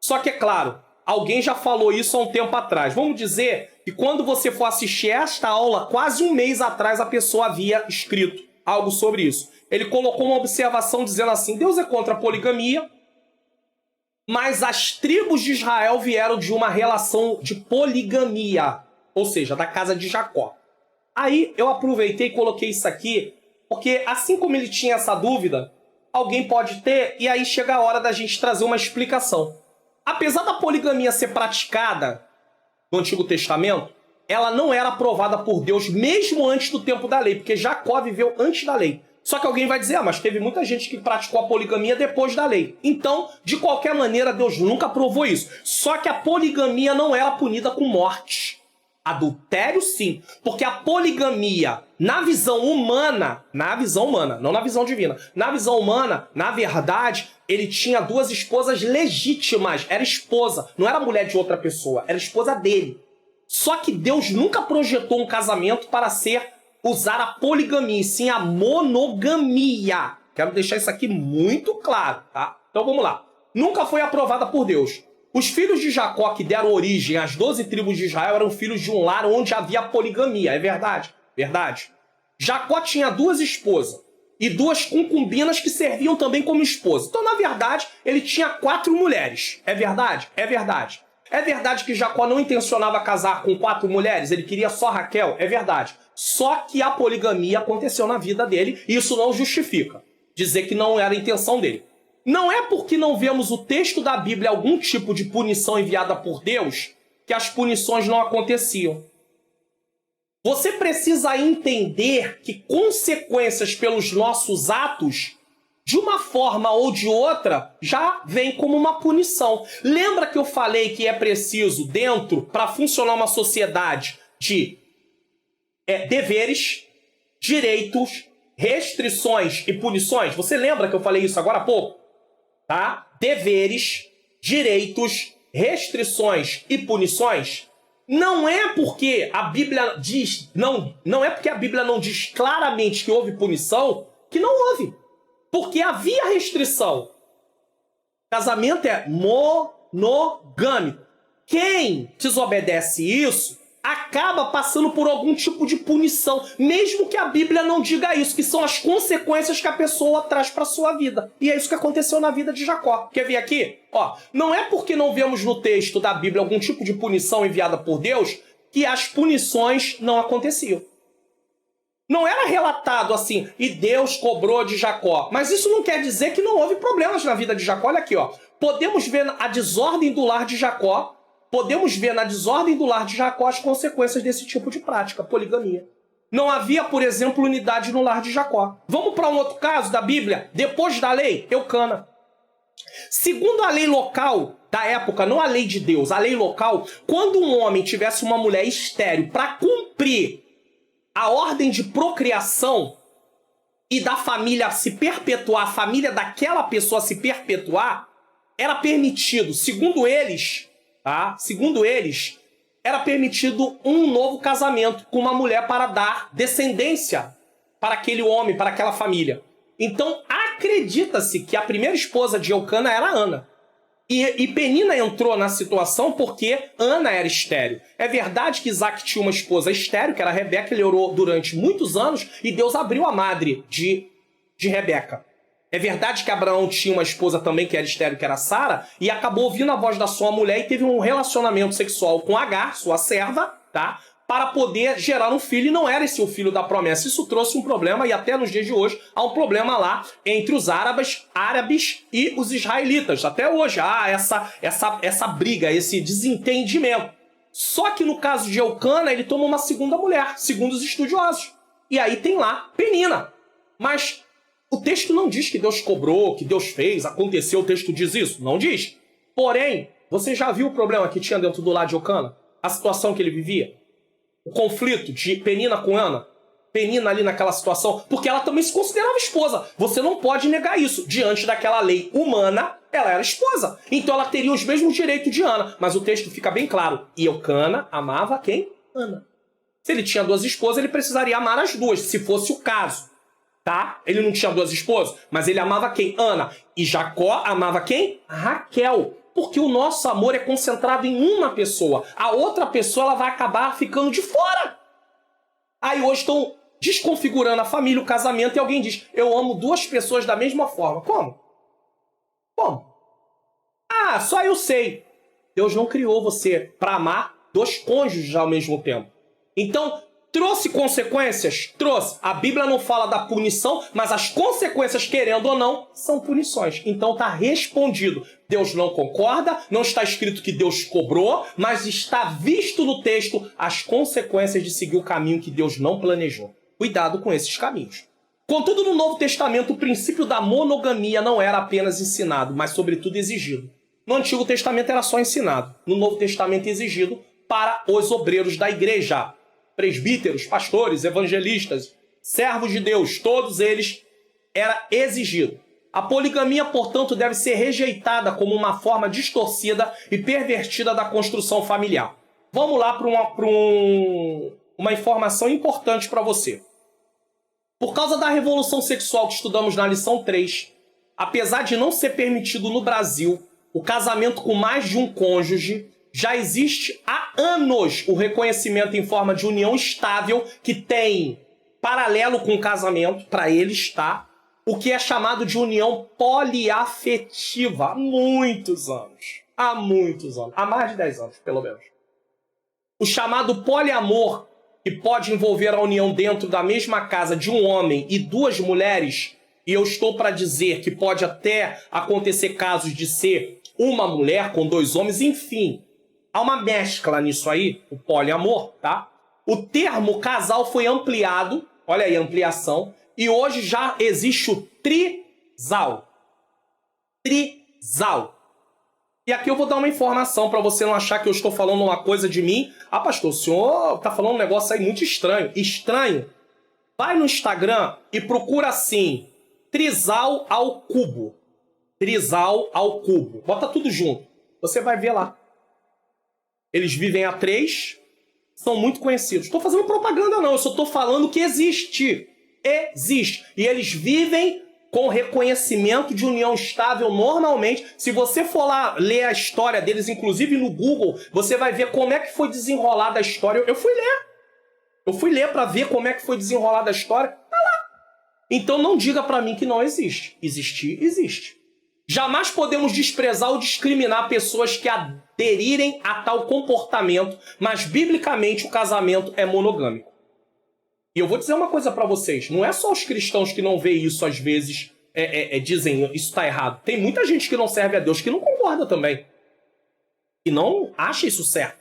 Só que é claro, alguém já falou isso há um tempo atrás. Vamos dizer que quando você for assistir esta aula, quase um mês atrás a pessoa havia escrito algo sobre isso. Ele colocou uma observação dizendo assim, Deus é contra a poligamia, mas as tribos de Israel vieram de uma relação de poligamia, ou seja, da casa de Jacó. Aí eu aproveitei e coloquei isso aqui, porque assim como ele tinha essa dúvida, alguém pode ter, e aí chega a hora da gente trazer uma explicação. Apesar da poligamia ser praticada no Antigo Testamento, ela não era aprovada por Deus mesmo antes do tempo da lei, porque Jacó viveu antes da lei. Só que alguém vai dizer, mas teve muita gente que praticou a poligamia depois da lei. Então, de qualquer maneira, Deus nunca aprovou isso. Só que a poligamia não era punida com morte. Adultério, sim. Porque a poligamia, na visão humana, não na visão divina, na visão humana, na verdade, ele tinha duas esposas legítimas. Era esposa, não era mulher de outra pessoa, era esposa dele. Só que Deus nunca projetou um casamento para usar a poligamia, e sim a monogamia. Quero deixar isso aqui muito claro, tá? Então vamos lá. Nunca foi aprovada por Deus. Os filhos de Jacó que deram origem às 12 tribos de Israel eram filhos de um lar onde havia poligamia. É verdade? Verdade. Jacó tinha duas esposas e duas concubinas que serviam também como esposa. Então, na verdade, ele tinha 4 mulheres. É verdade? É verdade. É verdade que Jacó não intencionava casar com 4 mulheres? Ele queria só Raquel? É verdade. Só que a poligamia aconteceu na vida dele e isso não justifica dizer que não era a intenção dele. Não é porque não vemos o texto da Bíblia algum tipo de punição enviada por Deus que as punições não aconteciam. Você precisa entender que consequências pelos nossos atos, de uma forma ou de outra, já vem como uma punição. Lembra que eu falei que é preciso, para funcionar uma sociedade, de deveres, direitos, restrições e punições. Você lembra que eu falei isso agora há pouco? Tá? Deveres, direitos, restrições e punições. Não é porque a Bíblia diz, não é porque a Bíblia não diz claramente que houve punição, que não houve. Porque havia restrição. Casamento é monogâmico. Quem desobedece isso acaba passando por algum tipo de punição, mesmo que a Bíblia não diga isso, que são as consequências que a pessoa traz para sua vida. E é isso que aconteceu na vida de Jacó. Quer ver aqui? Ó, não é porque não vemos no texto da Bíblia algum tipo de punição enviada por Deus que as punições não aconteciam. Não era relatado assim, e Deus cobrou de Jacó. Mas isso não quer dizer que não houve problemas na vida de Jacó. Olha aqui, ó. Podemos ver a desordem do lar de Jacó. Podemos ver na desordem do lar de Jacó as consequências desse tipo de prática, poligamia. Não havia, por exemplo, unidade no lar de Jacó. Vamos para um outro caso da Bíblia, depois da lei, Eucana. Segundo a lei local da época, não a lei de Deus, a lei local, quando um homem tivesse uma mulher estéril para cumprir a ordem de procriação e da família se perpetuar, a família daquela pessoa se perpetuar, era permitido, segundo eles, era permitido um novo casamento com uma mulher para dar descendência para aquele homem, para aquela família. Então, acredita-se que a primeira esposa de Eucana era Ana. E Penina entrou na situação porque Ana era estéril. É verdade que Isaac tinha uma esposa estéril, que era Rebeca, ele orou durante muitos anos e Deus abriu a madre de Rebeca. É verdade que Abraão tinha uma esposa também que era estéril, que era Sara, e acabou ouvindo a voz da sua mulher e teve um relacionamento sexual com Agar, sua serva, tá? Para poder gerar um filho, e não era esse o filho da promessa. Isso trouxe um problema, e até nos dias de hoje há um problema lá entre os árabes e os israelitas. Até hoje há essa briga, esse desentendimento. Só que no caso de Eucana, ele toma uma segunda mulher, segundo os estudiosos. E aí tem lá Penina. Mas o texto não diz que Deus cobrou, que Deus fez, aconteceu, o texto diz isso? Não diz. Porém, você já viu o problema que tinha dentro do lar de Eucana? A situação que ele vivia? O conflito de Penina com Ana? Penina ali naquela situação? Porque ela também se considerava esposa. Você não pode negar isso. Diante daquela lei humana, ela era esposa. Então ela teria os mesmos direitos de Ana. Mas o texto fica bem claro. E Eucana amava quem? Ana. Se ele tinha duas esposas, ele precisaria amar as duas, se fosse o caso. Tá? Ele não tinha duas esposas, mas ele amava quem? Ana. E Jacó amava quem? Raquel. Porque o nosso amor é concentrado em uma pessoa. A outra pessoa ela vai acabar ficando de fora. Aí hoje estão desconfigurando a família, o casamento, e alguém diz, eu amo duas pessoas da mesma forma. Como? Como? Ah, só eu sei. Deus não criou você para amar dois cônjuges ao mesmo tempo. Então, trouxe consequências? Trouxe. A Bíblia não fala da punição, mas as consequências, querendo ou não, são punições. Então está respondido. Deus não concorda, não está escrito que Deus cobrou, mas está visto no texto as consequências de seguir o caminho que Deus não planejou. Cuidado com esses caminhos. Contudo, no Novo Testamento, o princípio da monogamia não era apenas ensinado, mas sobretudo exigido. No Antigo Testamento era só ensinado. No Novo Testamento exigido para os obreiros da igreja. Presbíteros, pastores, evangelistas, servos de Deus, todos eles era exigido. A poligamia, portanto, deve ser rejeitada como uma forma distorcida e pervertida da construção familiar. Vamos lá para uma informação importante para você. Por causa da revolução sexual que estudamos na lição 3, apesar de não ser permitido no Brasil o casamento com mais de um cônjuge, já existe há anos o reconhecimento em forma de união estável que tem paralelo com o casamento, para eles, tá? O que é chamado de união poliafetiva há muitos anos. Há muitos anos. Há mais de 10 anos, pelo menos. O chamado poliamor, que pode envolver a união dentro da mesma casa de um homem e duas mulheres, e eu estou para dizer que pode até acontecer casos de ser uma mulher com dois homens, enfim. Há uma mescla nisso aí, o poliamor, tá? O termo casal foi ampliado, olha aí a ampliação, e hoje já existe o trisal. Trisal. E aqui eu vou dar uma informação para você não achar que eu estou falando uma coisa de mim. Ah, pastor, o senhor tá falando um negócio aí muito estranho. Estranho? Vai no Instagram e procura assim, trisal ao cubo. Trisal ao cubo. Bota tudo junto. Você vai ver lá. Eles vivem a 3, são muito conhecidos. Estou fazendo propaganda não, eu só estou falando que existe. Existe. E eles vivem com reconhecimento de união estável normalmente. Se você for lá ler a história deles, inclusive no Google, você vai ver como é que foi desenrolada a história. Eu fui ler. Eu fui ler para ver como é que foi desenrolada a história. Tá lá. Então não diga para mim que não existe. Existir, existe. Jamais podemos desprezar ou discriminar pessoas que aderirem a tal comportamento, mas biblicamente o casamento é monogâmico. E eu vou dizer uma coisa para vocês, não é só os cristãos que não veem isso às vezes, dizem isso está errado. Tem muita gente que não serve a Deus que não concorda também. E não acha isso certo.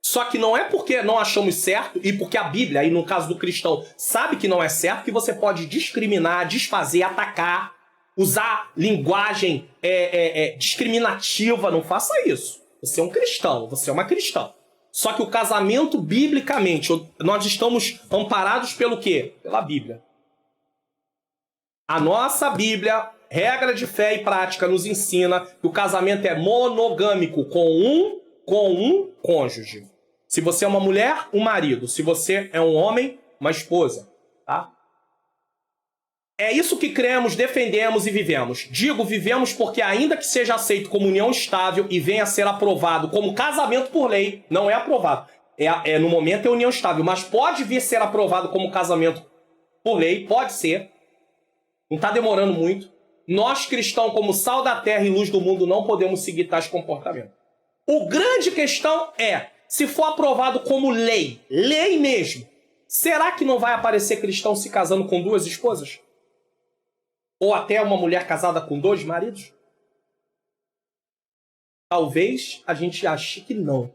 Só que não é porque não achamos certo e porque a Bíblia, aí no caso do cristão, sabe que não é certo, que você pode discriminar, desfazer, atacar, usar linguagem discriminativa. Não faça isso. Você é um cristão, você é uma cristã. Só que o casamento, biblicamente, nós estamos amparados pelo quê? Pela Bíblia. A nossa Bíblia, regra de fé e prática, nos ensina que o casamento é monogâmico com um cônjuge. Se você é uma mulher, um marido. Se você é um homem, uma esposa. Tá? É isso que cremos, defendemos e vivemos. Digo vivemos porque ainda que seja aceito como união estável e venha a ser aprovado como casamento por lei, não é aprovado. No momento é união estável, mas pode vir a ser aprovado como casamento por lei, pode ser. Não está demorando muito. Nós cristãos, como sal da terra e luz do mundo, não podemos seguir tais comportamentos. O grande questão é, se for aprovado como lei mesmo, será que não vai aparecer cristão se casando com 2 esposas? Ou até uma mulher casada com 2 maridos? Talvez a gente ache que não.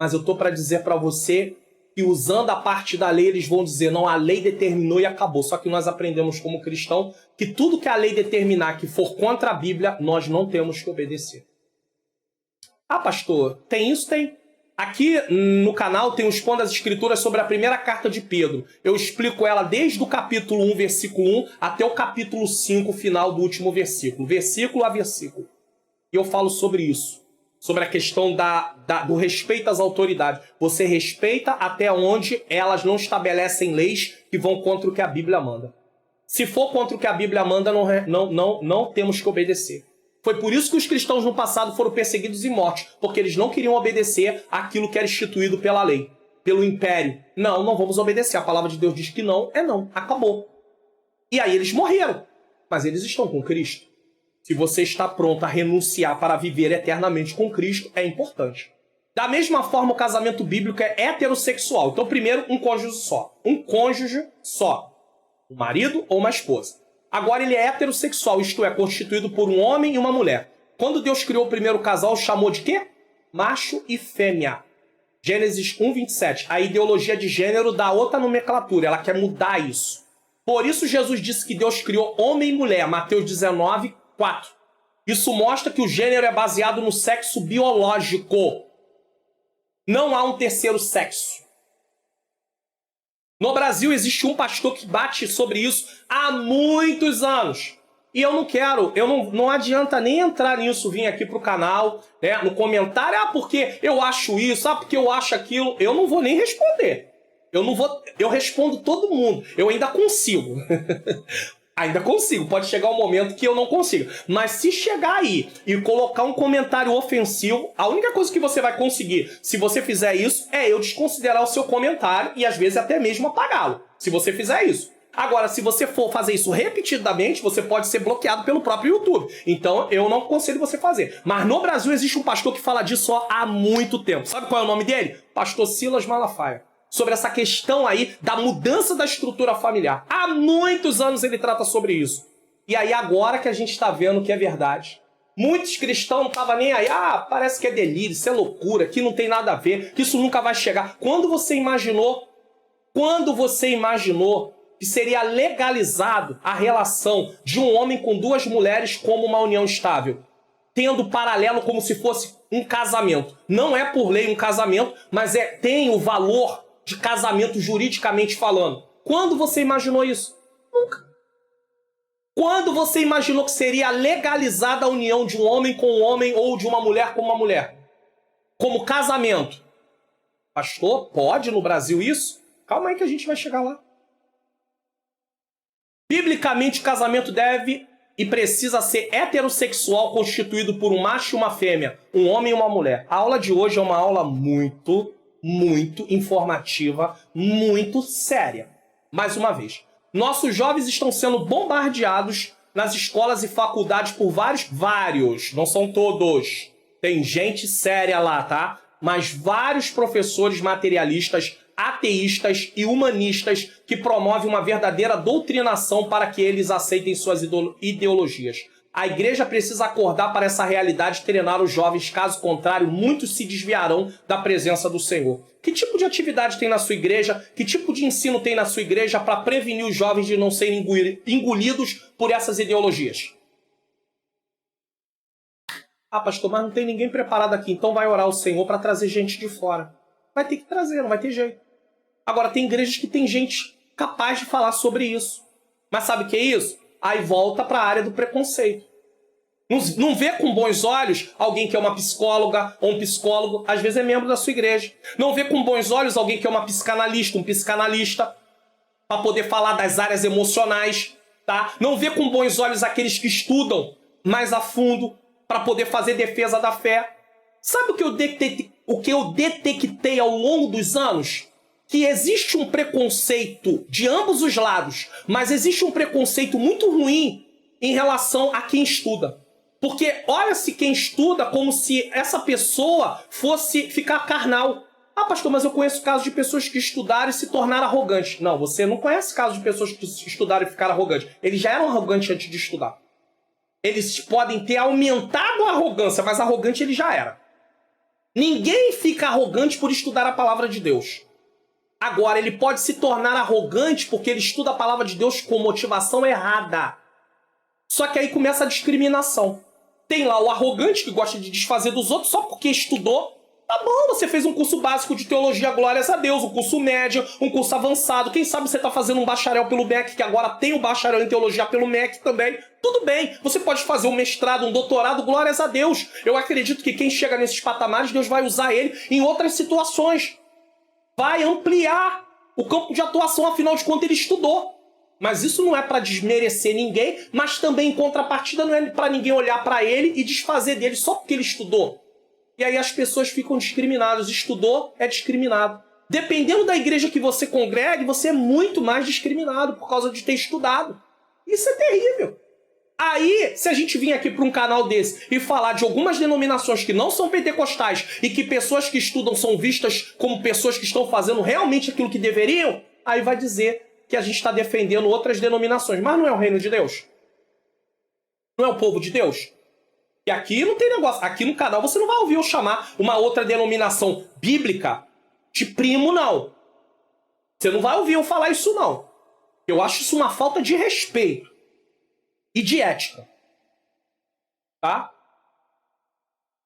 Mas eu estou para dizer para você que usando a parte da lei, eles vão dizer, não, a lei determinou e acabou. Só que nós aprendemos como cristão que tudo que a lei determinar que for contra a Bíblia, nós não temos que obedecer. Ah, pastor, tem isso? Tem. Aqui no canal tem o Expondo as Escrituras sobre a primeira carta de Pedro. Eu explico ela desde o capítulo 1, versículo 1, até o capítulo 5, final do último versículo. Versículo a versículo. E eu falo sobre isso. Sobre a questão do respeito às autoridades. Você respeita até onde elas não estabelecem leis que vão contra o que a Bíblia manda. Se for contra o que a Bíblia manda, não temos que obedecer. Foi por isso que os cristãos no passado foram perseguidos e mortos, porque eles não queriam obedecer àquilo que era instituído pela lei, pelo império. Não vamos obedecer. A palavra de Deus diz que não, é não. Acabou. E aí eles morreram. Mas eles estão com Cristo. Se você está pronto a renunciar para viver eternamente com Cristo, é importante. Da mesma forma, o casamento bíblico é heterossexual. Então, primeiro, um cônjuge só. Um cônjuge só. Um marido ou uma esposa. Agora ele é heterossexual, isto é, constituído por um homem e uma mulher. Quando Deus criou o primeiro casal, chamou de quê? Macho e fêmea. Gênesis 1:27. A ideologia de gênero dá outra nomenclatura, ela quer mudar isso. Por isso Jesus disse que Deus criou homem e mulher, Mateus 19:4. Isso mostra que o gênero é baseado no sexo biológico. Não há um terceiro sexo. No Brasil existe um pastor que bate sobre isso há muitos anos. E eu não adianta nem entrar nisso, vir aqui pro canal, né, no comentário, porque eu acho isso, porque eu acho aquilo. Eu não vou nem responder. Eu respondo todo mundo. Eu ainda consigo. Ainda consigo, pode chegar um momento que eu não consigo. Mas se chegar aí e colocar um comentário ofensivo, a única coisa que você vai conseguir, se você fizer isso, é eu desconsiderar o seu comentário e às vezes até mesmo apagá-lo, se você fizer isso. Agora, se você for fazer isso repetidamente, você pode ser bloqueado pelo próprio YouTube. Então, eu não aconselho você fazer. Mas no Brasil existe um pastor que fala disso há muito tempo. Sabe qual é o nome dele? Pastor Silas Malafaia. Sobre essa questão aí da mudança da estrutura familiar. Há muitos anos ele trata sobre isso. E aí agora que a gente está vendo que é verdade. Muitos cristãos não estavam nem aí. Parece que é delírio, isso é loucura, que não tem nada a ver, que isso nunca vai chegar. Quando você imaginou que seria legalizado a relação de um homem com 2 mulheres como uma união estável? tendo paralelo como se fosse um casamento. Não é por lei um casamento, mas tem o valor de casamento juridicamente falando. Quando você imaginou isso? Nunca. Quando você imaginou que seria legalizada a união de um homem com um homem ou de uma mulher com uma mulher? Como casamento. Pastor, pode no Brasil isso? Calma aí que a gente vai chegar lá. Biblicamente, o casamento deve e precisa ser heterossexual, constituído por um macho e uma fêmea, um homem e uma mulher. A aula de hoje é uma aula muito informativa, muito séria. Mais uma vez, nossos jovens estão sendo bombardeados nas escolas e faculdades por vários, não são todos. Tem gente séria lá, tá? Mas vários professores materialistas, ateístas e humanistas que promovem uma verdadeira doutrinação para que eles aceitem suas ideologias. A igreja precisa acordar para essa realidade e treinar os jovens, caso contrário, muitos se desviarão da presença do Senhor. Que tipo de atividade tem na sua igreja? Que tipo de ensino tem na sua igreja para prevenir os jovens de não serem engolidos por essas ideologias? Ah, pastor, mas não tem ninguém preparado aqui, então vai orar ao Senhor para trazer gente de fora. Vai ter que trazer, não vai ter jeito. Agora, tem igrejas que tem gente capaz de falar sobre isso. Mas sabe o que é isso? Aí volta para a área do preconceito. Não vê com bons olhos alguém que é uma psicóloga ou um psicólogo, às vezes é membro da sua igreja. Não vê com bons olhos alguém que é uma psicanalista, um psicanalista, para poder falar das áreas emocionais. Tá? Não vê com bons olhos aqueles que estudam mais a fundo para poder fazer defesa da fé. Sabe o que eu detectei ao longo dos anos? Que existe um preconceito de ambos os lados, mas existe um preconceito muito ruim em relação a quem estuda. Porque olha-se quem estuda como se essa pessoa fosse ficar carnal. Ah, pastor, mas eu conheço casos de pessoas que estudaram e se tornaram arrogantes. Não, você não conhece casos de pessoas que estudaram e ficaram arrogantes. Eles já eram arrogantes antes de estudar. Eles podem ter aumentado a arrogância, mas arrogante ele já era. Ninguém fica arrogante por estudar a palavra de Deus. Agora, ele pode se tornar arrogante porque ele estuda a palavra de Deus com motivação errada. Só que aí começa a discriminação. Tem lá o arrogante que gosta de desfazer dos outros só porque estudou. Tá bom, você fez um curso básico de teologia, glórias a Deus, um curso médio, um curso avançado. Quem sabe você tá fazendo um bacharel pelo MEC, que agora tem o bacharel em teologia pelo MEC também. Tudo bem, você pode fazer um mestrado, um doutorado, glórias a Deus. Eu acredito que quem chega nesses patamares, Deus vai usar ele em outras situações. Vai ampliar o campo de atuação, afinal de contas ele estudou. Mas isso não é para desmerecer ninguém, mas também em contrapartida não é para ninguém olhar para ele e desfazer dele só porque ele estudou. E aí as pessoas ficam discriminadas. Estudou, é discriminado. Dependendo da igreja que você congregue, você é muito mais discriminado por causa de ter estudado. Isso é terrível. Aí, se a gente vir aqui para um canal desse e falar de algumas denominações que não são pentecostais e que pessoas que estudam são vistas como pessoas que estão fazendo realmente aquilo que deveriam, aí vai dizer que a gente está defendendo outras denominações. Mas não é o reino de Deus? Não é o povo de Deus? E aqui não tem negócio. Aqui no canal você não vai ouvir eu chamar uma outra denominação bíblica de primo, não. Você não vai ouvir eu falar isso, não. Eu acho isso uma falta de respeito e de ética. Tá?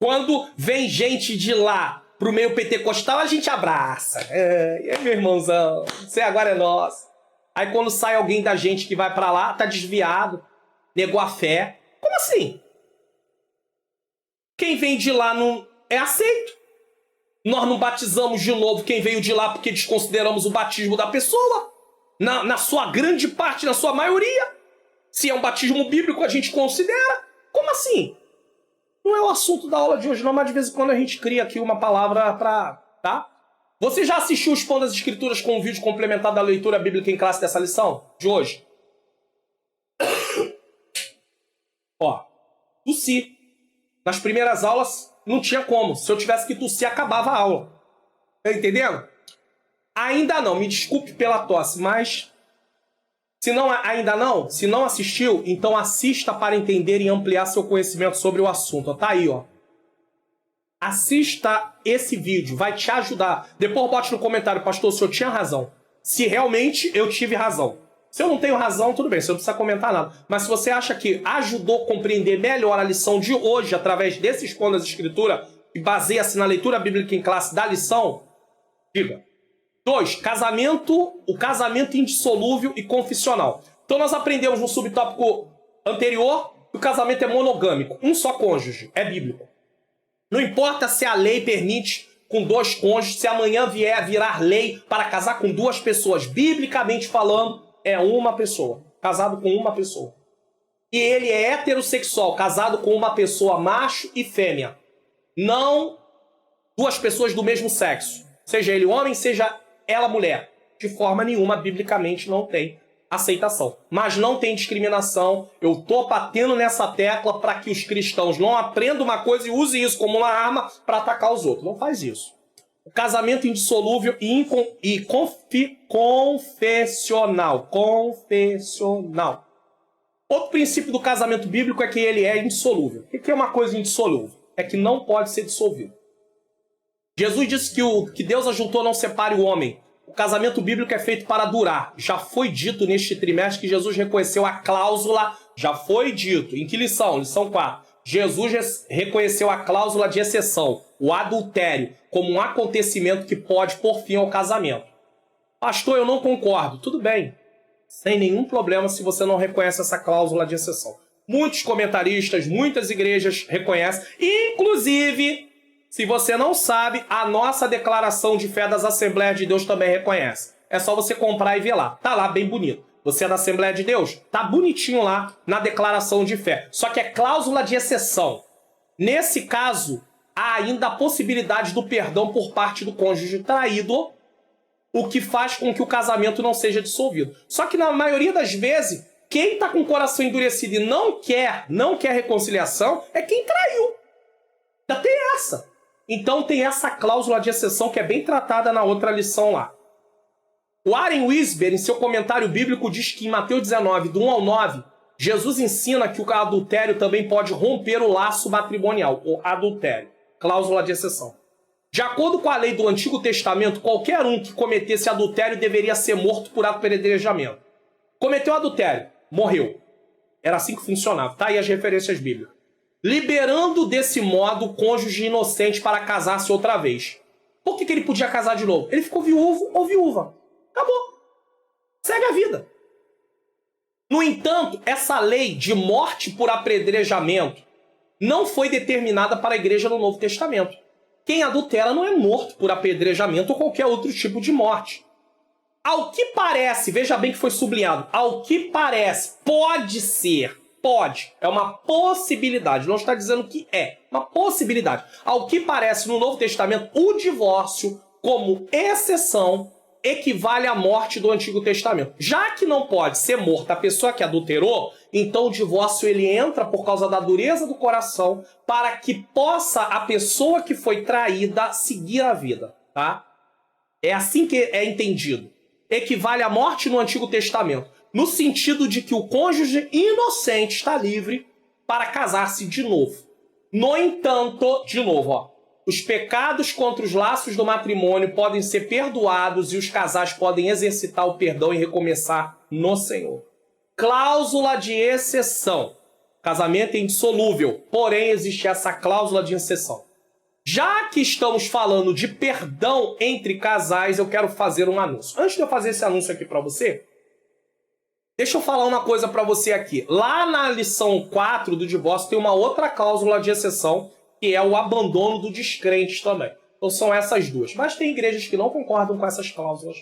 Quando vem gente de lá pro meio pentecostal, a gente abraça. E aí, meu irmãozão, você agora é nosso. Aí quando sai alguém da gente que vai pra lá, tá desviado, negou a fé. Como assim? Quem vem de lá não é aceito. Nós não batizamos de novo quem veio de lá porque desconsideramos o batismo da pessoa. Na sua grande parte, na sua maioria. Se é um batismo bíblico, a gente considera. Como assim? Não é o assunto da aula de hoje, não, mas de vez em quando a gente cria aqui uma palavra pra... Tá? Você já assistiu o Expondo das Escrituras com um vídeo complementar da leitura bíblica em classe dessa lição? De hoje? Ó, tossi. Nas primeiras aulas, não tinha como. Se eu tivesse que tossir, acabava a aula. Tá entendendo? Ainda não. Me desculpe pela tosse, mas... Se não assistiu, então assista para entender e ampliar seu conhecimento sobre o assunto. Tá aí, ó. Assista esse vídeo, vai te ajudar. Depois bote no comentário, pastor, o senhor tinha razão. Se realmente eu tive razão. Se eu não tenho razão, tudo bem, você não precisa comentar nada. Mas se você acha que ajudou a compreender melhor a lição de hoje, através desses pontos da Escritura, e baseia-se na leitura bíblica em classe da lição, diga. 2. O casamento indissolúvel e confissional. Então nós aprendemos no subtópico anterior que o casamento é monogâmico. Um só cônjuge. É bíblico. Não importa se a lei permite com 2 cônjuges, se amanhã virar lei para casar com 2 pessoas. Biblicamente falando, é uma pessoa. Casado com uma pessoa. E ele é heterossexual, casado com uma pessoa macho e fêmea. Não 2 pessoas do mesmo sexo. Seja ele homem, seja ela mulher. De forma nenhuma, biblicamente, não tem aceitação. Mas não tem discriminação. Eu estou batendo nessa tecla para que os cristãos não aprendam uma coisa e usem isso como uma arma para atacar os outros. Não faz isso. O casamento indissolúvel e confessional. Confessional. Outro princípio do casamento bíblico é que ele é indissolúvel. O que é uma coisa indissolúvel? É que não pode ser dissolvido. Jesus disse que o que Deus ajuntou não separe o homem. O casamento bíblico é feito para durar. Já foi dito neste trimestre que Jesus reconheceu a cláusula. Já foi dito. Em que lição? Lição 4. Jesus reconheceu a cláusula de exceção, o adultério, como um acontecimento que pode pôr fim ao casamento. Pastor, eu não concordo. Tudo bem. Sem nenhum problema se você não reconhece essa cláusula de exceção. Muitos comentaristas, muitas igrejas reconhecem. Inclusive, se você não sabe, a nossa declaração de fé das Assembleias de Deus também reconhece. É só você comprar e ver lá. Tá lá, bem bonito. Você é da Assembleia de Deus? Tá bonitinho lá na declaração de fé. Só que é cláusula de exceção. Nesse caso, há ainda a possibilidade do perdão por parte do cônjuge traído, o que faz com que o casamento não seja dissolvido. Só que na maioria das vezes, quem está com o coração endurecido e não quer reconciliação é quem traiu. Já tem essa. Então tem essa cláusula de exceção que é bem tratada na outra lição lá. O Warren Wiersbe, em seu comentário bíblico, diz que em Mateus 19, do 1 ao 9, Jesus ensina que o adultério também pode romper o laço matrimonial, o adultério, cláusula de exceção. De acordo com a lei do Antigo Testamento, qualquer um que cometesse adultério deveria ser morto por apedrejamento. Cometeu adultério, morreu. Era assim que funcionava. Tá aí as referências bíblicas. Liberando desse modo o cônjuge inocente para casar-se outra vez. Por que ele podia casar de novo? Ele ficou viúvo ou viúva. Acabou. Segue a vida. No entanto, essa lei de morte por apedrejamento não foi determinada para a igreja no Novo Testamento. Quem adultera não é morto por apedrejamento ou qualquer outro tipo de morte. Ao que parece, veja bem que foi sublinhado, ao que parece, pode ser, pode, é uma possibilidade, não está dizendo que é, uma possibilidade. Ao que parece, no Novo Testamento, o divórcio, como exceção, equivale à morte do Antigo Testamento. Já que não pode ser morta a pessoa que adulterou, então o divórcio ele entra por causa da dureza do coração para que possa a pessoa que foi traída seguir a vida, tá? É assim que é entendido. Equivale à morte no Antigo Testamento, no sentido de que o cônjuge inocente está livre para casar-se de novo. No entanto, de novo, ó, os pecados contra os laços do matrimônio podem ser perdoados e os casais podem exercitar o perdão e recomeçar no Senhor. Cláusula de exceção. Casamento é indissolúvel, porém existe essa cláusula de exceção. Já que estamos falando de perdão entre casais, eu quero fazer um anúncio. Antes de eu fazer esse anúncio aqui para você, deixa eu falar uma coisa para você aqui. Lá na lição 4 do divórcio tem uma outra cláusula de exceção, que é o abandono do descrente também. Então são essas duas. Mas tem igrejas que não concordam com essas cláusulas.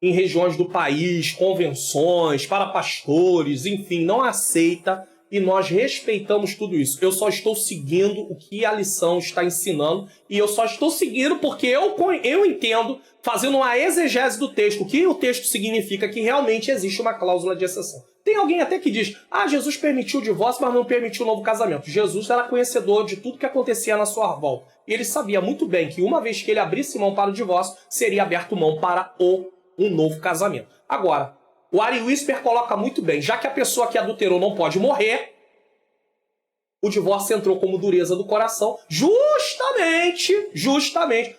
Em regiões do país, convenções, para pastores, enfim, não aceita. E nós respeitamos tudo isso. Eu só estou seguindo o que a lição está ensinando. E eu só estou seguindo porque eu entendo, fazendo uma exegese do texto, o que o texto significa que realmente existe uma cláusula de exceção. Tem alguém até que diz, Jesus permitiu o divórcio, mas não permitiu o novo casamento. Jesus era conhecedor de tudo que acontecia na sua volta. E ele sabia muito bem que uma vez que ele abrisse mão para o divórcio, seria aberto mão para um novo casamento. Agora, o Warren Wiersbe coloca muito bem, já que a pessoa que adulterou não pode morrer, o divórcio entrou como dureza do coração, justamente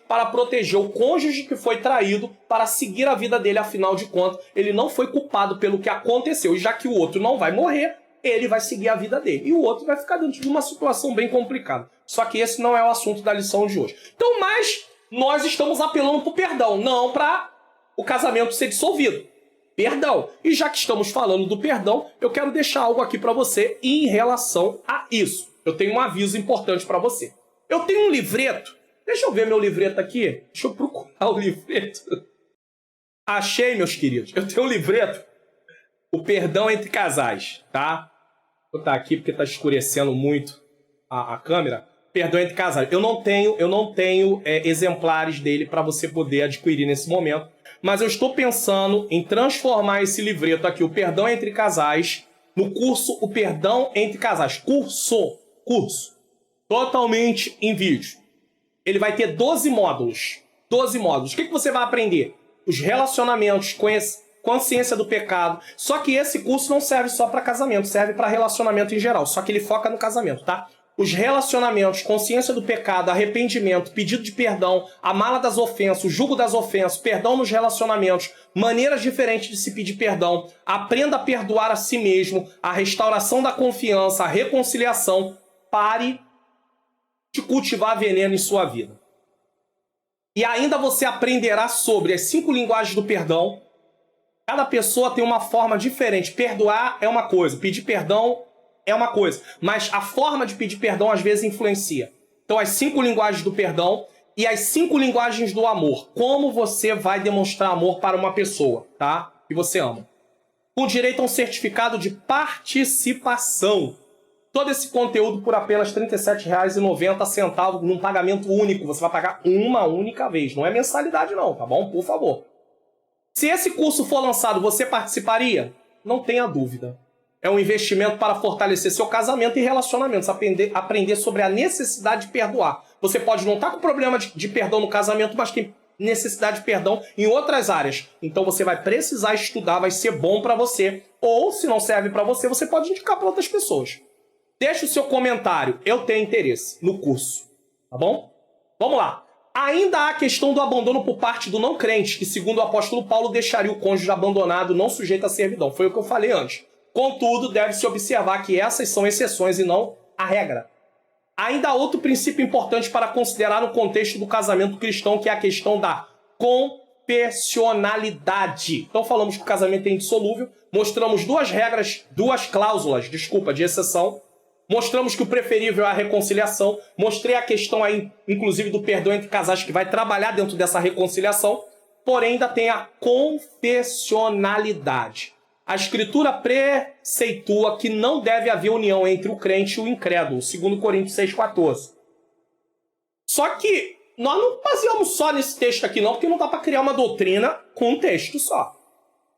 para proteger o cônjuge que foi traído, para seguir a vida dele, afinal de contas, ele não foi culpado pelo que aconteceu, e já que o outro não vai morrer, ele vai seguir a vida dele, e o outro vai ficar dentro de uma situação bem complicada. Só que esse não é o assunto da lição de hoje. Então, mas nós estamos apelando para o perdão, não para o casamento ser dissolvido. Perdão. E já que estamos falando do perdão, eu quero deixar algo aqui para você em relação a isso. Eu tenho um aviso importante para você. Eu tenho um livreto. Deixa eu ver meu livreto aqui. Deixa eu procurar o livreto. Achei, meus queridos. Eu tenho um livreto. O Perdão entre Casais, tá? Vou botar aqui porque tá escurecendo muito a câmera. Perdão entre Casais. Eu não tenho exemplares dele para você poder adquirir nesse momento. Mas eu estou pensando em transformar esse livreto aqui, o Perdão entre Casais, no curso O Perdão entre Casais. Curso. Totalmente em vídeo. Ele vai ter 12 módulos. 12 módulos. O que você vai aprender? Os relacionamentos, consciência do pecado. Só que esse curso não serve só para casamento, serve para relacionamento em geral. Só que ele foca no casamento, tá? Os relacionamentos, consciência do pecado, arrependimento, pedido de perdão, a mala das ofensas, o jugo das ofensas, perdão nos relacionamentos, maneiras diferentes de se pedir perdão, aprenda a perdoar a si mesmo, a restauração da confiança, a reconciliação. Pare de cultivar veneno em sua vida. E ainda você aprenderá sobre as 5 linguagens do perdão. Cada pessoa tem uma forma diferente. Perdoar é uma coisa, pedir perdão é uma coisa, mas a forma de pedir perdão às vezes influencia. Então, as 5 linguagens do perdão e as 5 linguagens do amor. Como você vai demonstrar amor para uma pessoa, tá? Que você ama. Com direito a um certificado de participação. Todo esse conteúdo por apenas R$ 37,90 num pagamento único. Você vai pagar uma única vez. Não é mensalidade não, tá bom? Por favor. Se esse curso for lançado, você participaria? Não tenha dúvida. É um investimento para fortalecer seu casamento e relacionamentos. Aprender sobre a necessidade de perdoar. Você pode não estar com problema de perdão no casamento, mas tem necessidade de perdão em outras áreas. Então você vai precisar estudar, vai ser bom para você. Ou, se não serve para você, você pode indicar para outras pessoas. Deixe o seu comentário. Eu tenho interesse no curso. Tá bom? Vamos lá. Ainda há a questão do abandono por parte do não crente, que, segundo o apóstolo Paulo, deixaria o cônjuge abandonado, não sujeito à servidão. Foi o que eu falei antes. Contudo, deve-se observar que essas são exceções e não a regra. Ainda há outro princípio importante para considerar no contexto do casamento cristão, que é a questão da confessionalidade. Então falamos que o casamento é indissolúvel, mostramos duas cláusulas de exceção, mostramos que o preferível é a reconciliação, mostrei a questão aí, inclusive, do perdão entre casais, que vai trabalhar dentro dessa reconciliação, porém ainda tem a confessionalidade. A Escritura preceitua que não deve haver união entre o crente e o incrédulo, segundo Coríntios 6,14. Só que nós não baseamos só nesse texto aqui não, porque não dá para criar uma doutrina com um texto só.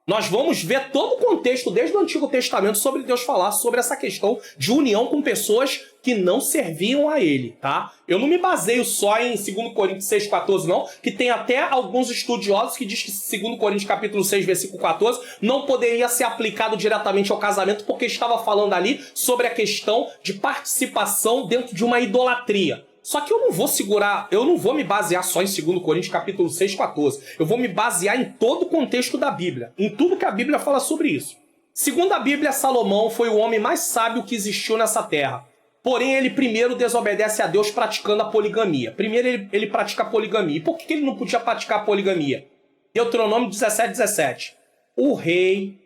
Nós vamos ver todo o contexto desde o Antigo Testamento sobre Deus falar sobre essa questão de união com pessoas que não serviam a ele, tá? Eu não me baseio só em 2 Coríntios 6,14 não, que tem até alguns estudiosos que diz que 2 Coríntios capítulo 6, versículo 14, não poderia ser aplicado diretamente ao casamento porque estava falando ali sobre a questão de participação dentro de uma idolatria. Só que eu não vou me basear só em 2 Coríntios capítulo 6, 14. Eu vou me basear em todo o contexto da Bíblia, em tudo que a Bíblia fala sobre isso. Segundo a Bíblia, Salomão foi o homem mais sábio que existiu nessa terra. Porém, ele primeiro desobedece a Deus praticando a poligamia. Primeiro ele pratica a poligamia. E por que ele não podia praticar a poligamia? Deuteronômio 17:17. O rei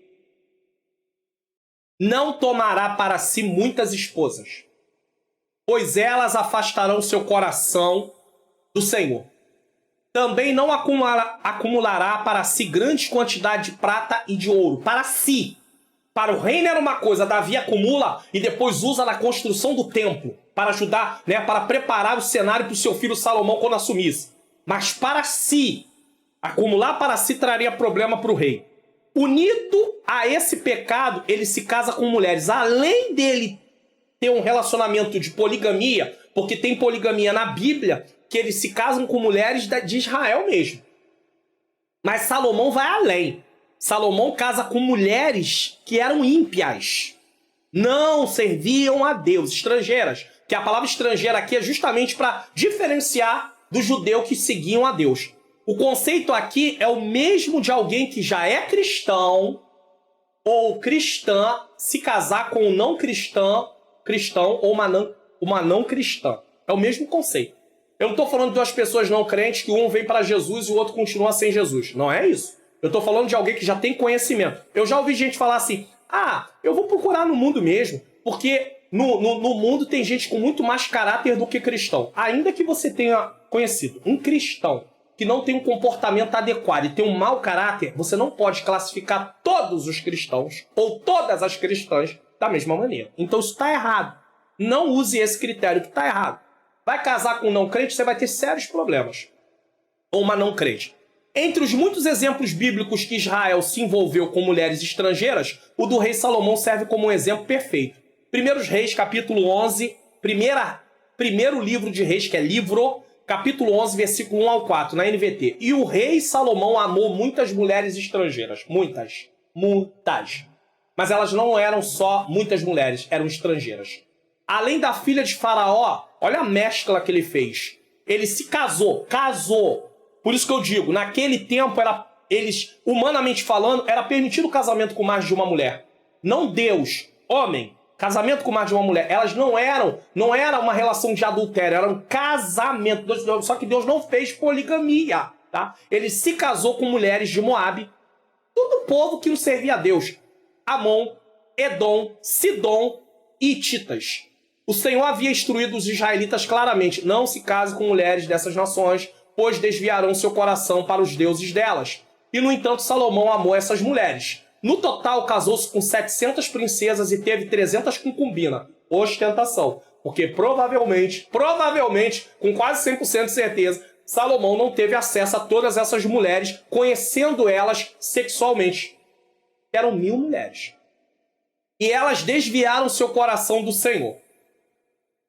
não tomará para si muitas esposas, pois elas afastarão seu coração do Senhor. Também não acumulará para si grande quantidade de prata e de ouro. Para si. Para o reino era uma coisa, Davi acumula e depois usa na construção do templo para ajudar, para preparar o cenário para o seu filho Salomão quando assumisse. Mas para si, acumular para si traria problema para o rei. Unido a esse pecado, ele se casa com mulheres. Além dele ter um relacionamento de poligamia, porque tem poligamia na Bíblia, que eles se casam com mulheres de Israel mesmo. Mas Salomão vai além. Salomão casa com mulheres que eram ímpias. não serviam a Deus, estrangeiras. Que a palavra estrangeira aqui é justamente para diferenciar do judeu que seguiam a Deus. O conceito aqui é o mesmo de alguém que já é cristão ou cristã se casar com um não cristão ou uma não cristã. É o mesmo conceito. Eu não estou falando de duas pessoas não crentes que um vem para Jesus e o outro continua sem Jesus. Não é isso. Eu estou falando de alguém que já tem conhecimento. Eu já ouvi gente falar assim, eu vou procurar no mundo mesmo, porque no mundo tem gente com muito mais caráter do que cristão. Ainda que você tenha conhecido um cristão que não tem um comportamento adequado e tem um mau caráter, você não pode classificar todos os cristãos ou todas as cristãs da mesma maneira. Então isso está errado. Não use esse critério que está errado. Vai casar com um não crente, você vai ter sérios problemas. Ou uma não crente. Entre os muitos exemplos bíblicos que Israel se envolveu com mulheres estrangeiras, o do rei Salomão serve como um exemplo perfeito. 1 Reis, capítulo 11, primeiro livro de Reis, que é livro, capítulo 11, versículo 1 ao 4, na NVT. E o rei Salomão amou muitas mulheres estrangeiras. Muitas. Mas elas não eram só muitas mulheres, eram estrangeiras. Além da filha de Faraó, olha a mescla que ele fez. Ele se casou. Por isso que eu digo, naquele tempo, eles, humanamente falando, era permitido o casamento com mais de uma mulher. Não Deus, homem, casamento com mais de uma mulher. Elas não era uma relação de adultério, era um casamento. Só que Deus não fez poligamia, tá? Ele se casou com mulheres de Moabe, todo povo que não servia a Deus. Amon, Edom, Sidom e Hititas. O Senhor havia instruído os israelitas claramente, não se case com mulheres dessas nações, pois desviarão seu coração para os deuses delas. E, no entanto, Salomão amou essas mulheres. No total, casou-se com 700 princesas e teve 300 concubinas. Ostentação. Porque provavelmente, com quase 100% de certeza, Salomão não teve acesso a todas essas mulheres, conhecendo elas sexualmente. Eram 1000 mulheres. E elas desviaram seu coração do Senhor.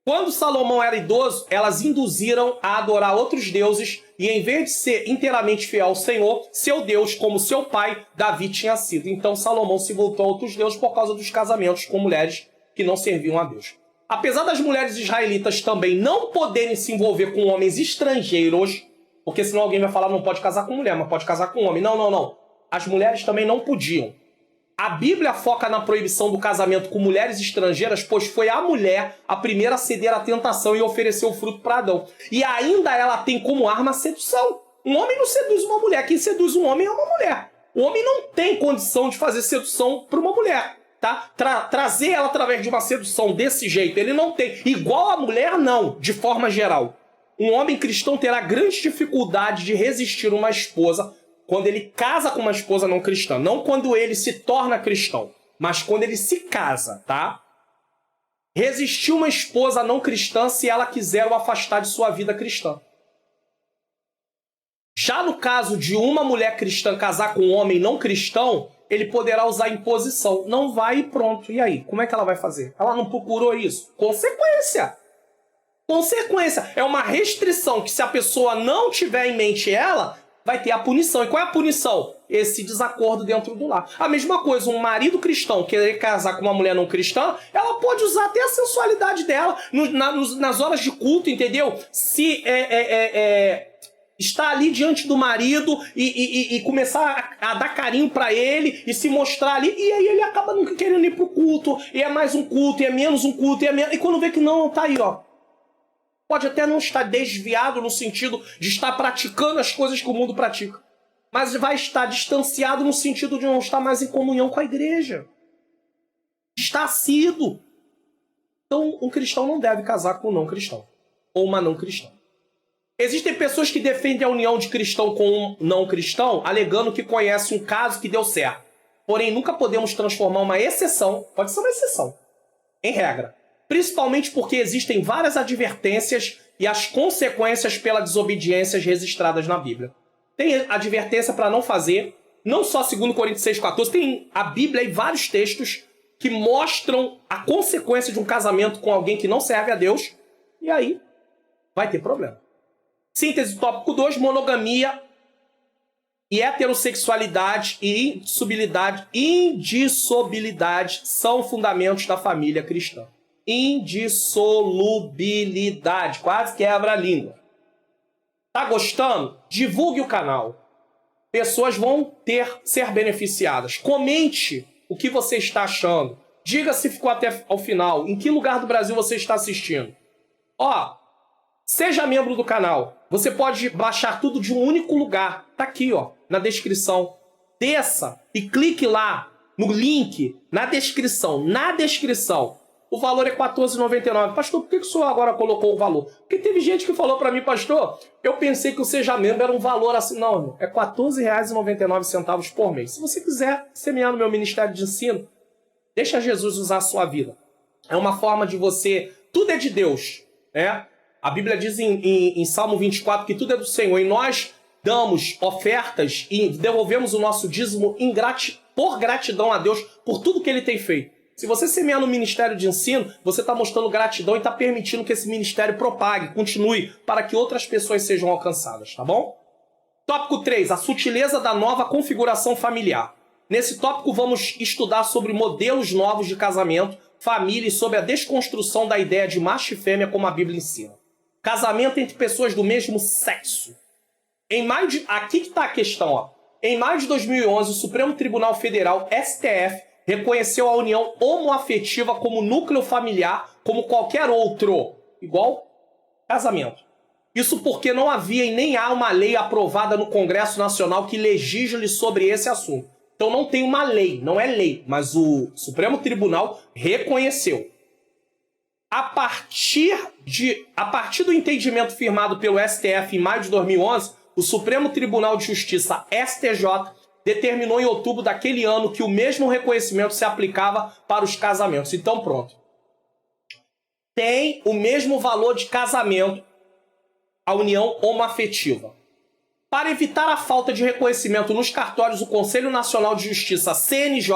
Quando Salomão era idoso, elas induziram a adorar outros deuses e, em vez de ser inteiramente fiel ao Senhor, seu Deus, como seu pai, Davi, tinha sido. Então Salomão se voltou a outros deuses por causa dos casamentos com mulheres que não serviam a Deus. Apesar das mulheres israelitas também não poderem se envolver com homens estrangeiros, porque senão alguém vai falar não pode casar com mulher, mas pode casar com homem. Não. As mulheres também não podiam. A Bíblia foca na proibição do casamento com mulheres estrangeiras, pois foi a mulher a primeira a ceder à tentação e oferecer o fruto para Adão. E ainda ela tem como arma a sedução. Um homem não seduz uma mulher. Quem seduz um homem é uma mulher. O homem não tem condição de fazer sedução para uma mulher. Tá? Trazer ela através de uma sedução desse jeito, ele não tem. Igual a mulher, não, de forma geral. Um homem cristão terá grande dificuldade de resistir uma esposa quando ele casa com uma esposa não cristã. Não quando ele se torna cristão, mas quando ele se casa, tá? Resistir uma esposa não cristã se ela quiser o afastar de sua vida cristã. Já no caso de uma mulher cristã casar com um homem não cristão, ele poderá usar imposição. Não vai e pronto. E aí? Como é que ela vai fazer? Ela não procurou isso? Consequência. É uma restrição que, se a pessoa não tiver em mente ela, vai ter a punição. E qual é a punição? Esse desacordo dentro do lar. A mesma coisa, um marido cristão querer casar com uma mulher não cristã, ela pode usar até a sensualidade dela nas horas de culto, entendeu? Se estar ali diante do marido e começar a dar carinho pra ele e se mostrar ali, e aí ele acaba nunca querendo ir pro culto, e é mais um culto, e é menos um culto, e quando vê que não, tá aí, ó. Pode até não estar desviado no sentido de estar praticando as coisas que o mundo pratica, mas vai estar distanciado no sentido de não estar mais em comunhão com a igreja. Está assíduo. Então, um cristão não deve casar com um não cristão, ou uma não cristã. Existem pessoas que defendem a união de cristão com um não cristão, alegando que conhecem um caso que deu certo. Porém, nunca podemos transformar uma exceção, pode ser uma exceção, em regra. Principalmente porque existem várias advertências e as consequências pelas desobediências registradas na Bíblia. Tem advertência para não fazer, não só 2 Coríntios 6,14, tem a Bíblia e vários textos que mostram a consequência de um casamento com alguém que não serve a Deus, e aí vai ter problema. Síntese tópico 2, monogamia E heterossexualidade e indissolubilidade são fundamentos da família cristã. Indissolubilidade. Quase quebra a língua. Tá gostando? Divulgue o canal. Pessoas vão ser beneficiadas. Comente o que você está achando. Diga se ficou até ao final. Em que lugar do Brasil você está assistindo? Ó, seja membro do canal. Você pode baixar tudo de um único lugar. Tá aqui, ó, na descrição. Desça e clique lá no link na descrição. Na descrição. O valor é R$ 14,99. Pastor, por que o senhor agora colocou o valor? Porque teve gente que falou para mim, pastor, eu pensei que o Seja Membro era um valor assim. Não, irmão, é R$ 14,99 por mês. Se você quiser semear no meu ministério de ensino, deixa Jesus usar a sua vida. É uma forma de você... Tudo é de Deus, né? A Bíblia diz em Salmo 24 que tudo é do Senhor. E nós damos ofertas e devolvemos o nosso dízimo por gratidão a Deus por tudo que Ele tem feito. Se você semear no ministério de ensino, você está mostrando gratidão e está permitindo que esse ministério propague, continue, para que outras pessoas sejam alcançadas, tá bom? Tópico 3, a sutileza da nova configuração familiar. Nesse tópico vamos estudar sobre modelos novos de casamento, família e sobre a desconstrução da ideia de macho e fêmea como a Bíblia ensina. Casamento entre pessoas do mesmo sexo. Aqui que está a questão, ó. Em maio de 2011, o Supremo Tribunal Federal, STF, reconheceu a união homoafetiva como núcleo familiar, como qualquer outro, igual casamento. Isso porque não havia e nem há uma lei aprovada no Congresso Nacional que legisle sobre esse assunto. Então não tem uma lei, não é lei, mas o Supremo Tribunal reconheceu. A partir do entendimento firmado pelo STF em maio de 2011, o Supremo Tribunal de Justiça, STJ, determinou em outubro daquele ano que o mesmo reconhecimento se aplicava para os casamentos. Então, pronto. Tem o mesmo valor de casamento a união homoafetiva. Para evitar a falta de reconhecimento nos cartórios, o Conselho Nacional de Justiça, CNJ,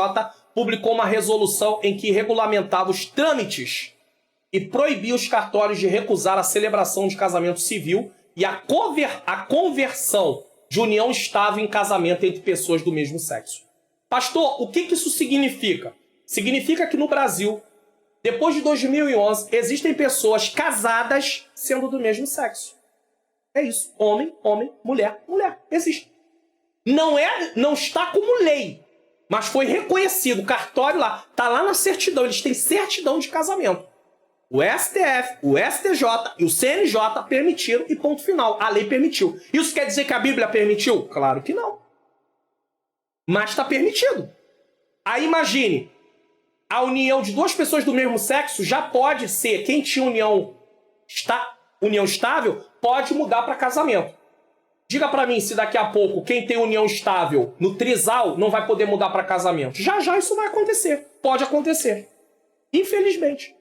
publicou uma resolução em que regulamentava os trâmites e proibia os cartórios de recusar a celebração de casamento civil e a conversão de união estável em casamento entre pessoas do mesmo sexo. Pastor, o que isso significa? Significa que no Brasil, depois de 2011, existem pessoas casadas sendo do mesmo sexo. É isso. Homem, homem, mulher, mulher. Existe. Não está como lei, mas foi reconhecido. O cartório lá, está lá na certidão. Eles têm certidão de casamento. O STF, o STJ e o CNJ permitiram e ponto final. A lei permitiu. Isso quer dizer que a Bíblia permitiu? Claro que não. Mas está permitido. Aí imagine, a união de duas pessoas do mesmo sexo já pode ser, quem tinha união estável, pode mudar para casamento. Diga para mim se daqui a pouco quem tem união estável no trisal não vai poder mudar para casamento. Já já isso vai acontecer. Pode acontecer. Infelizmente.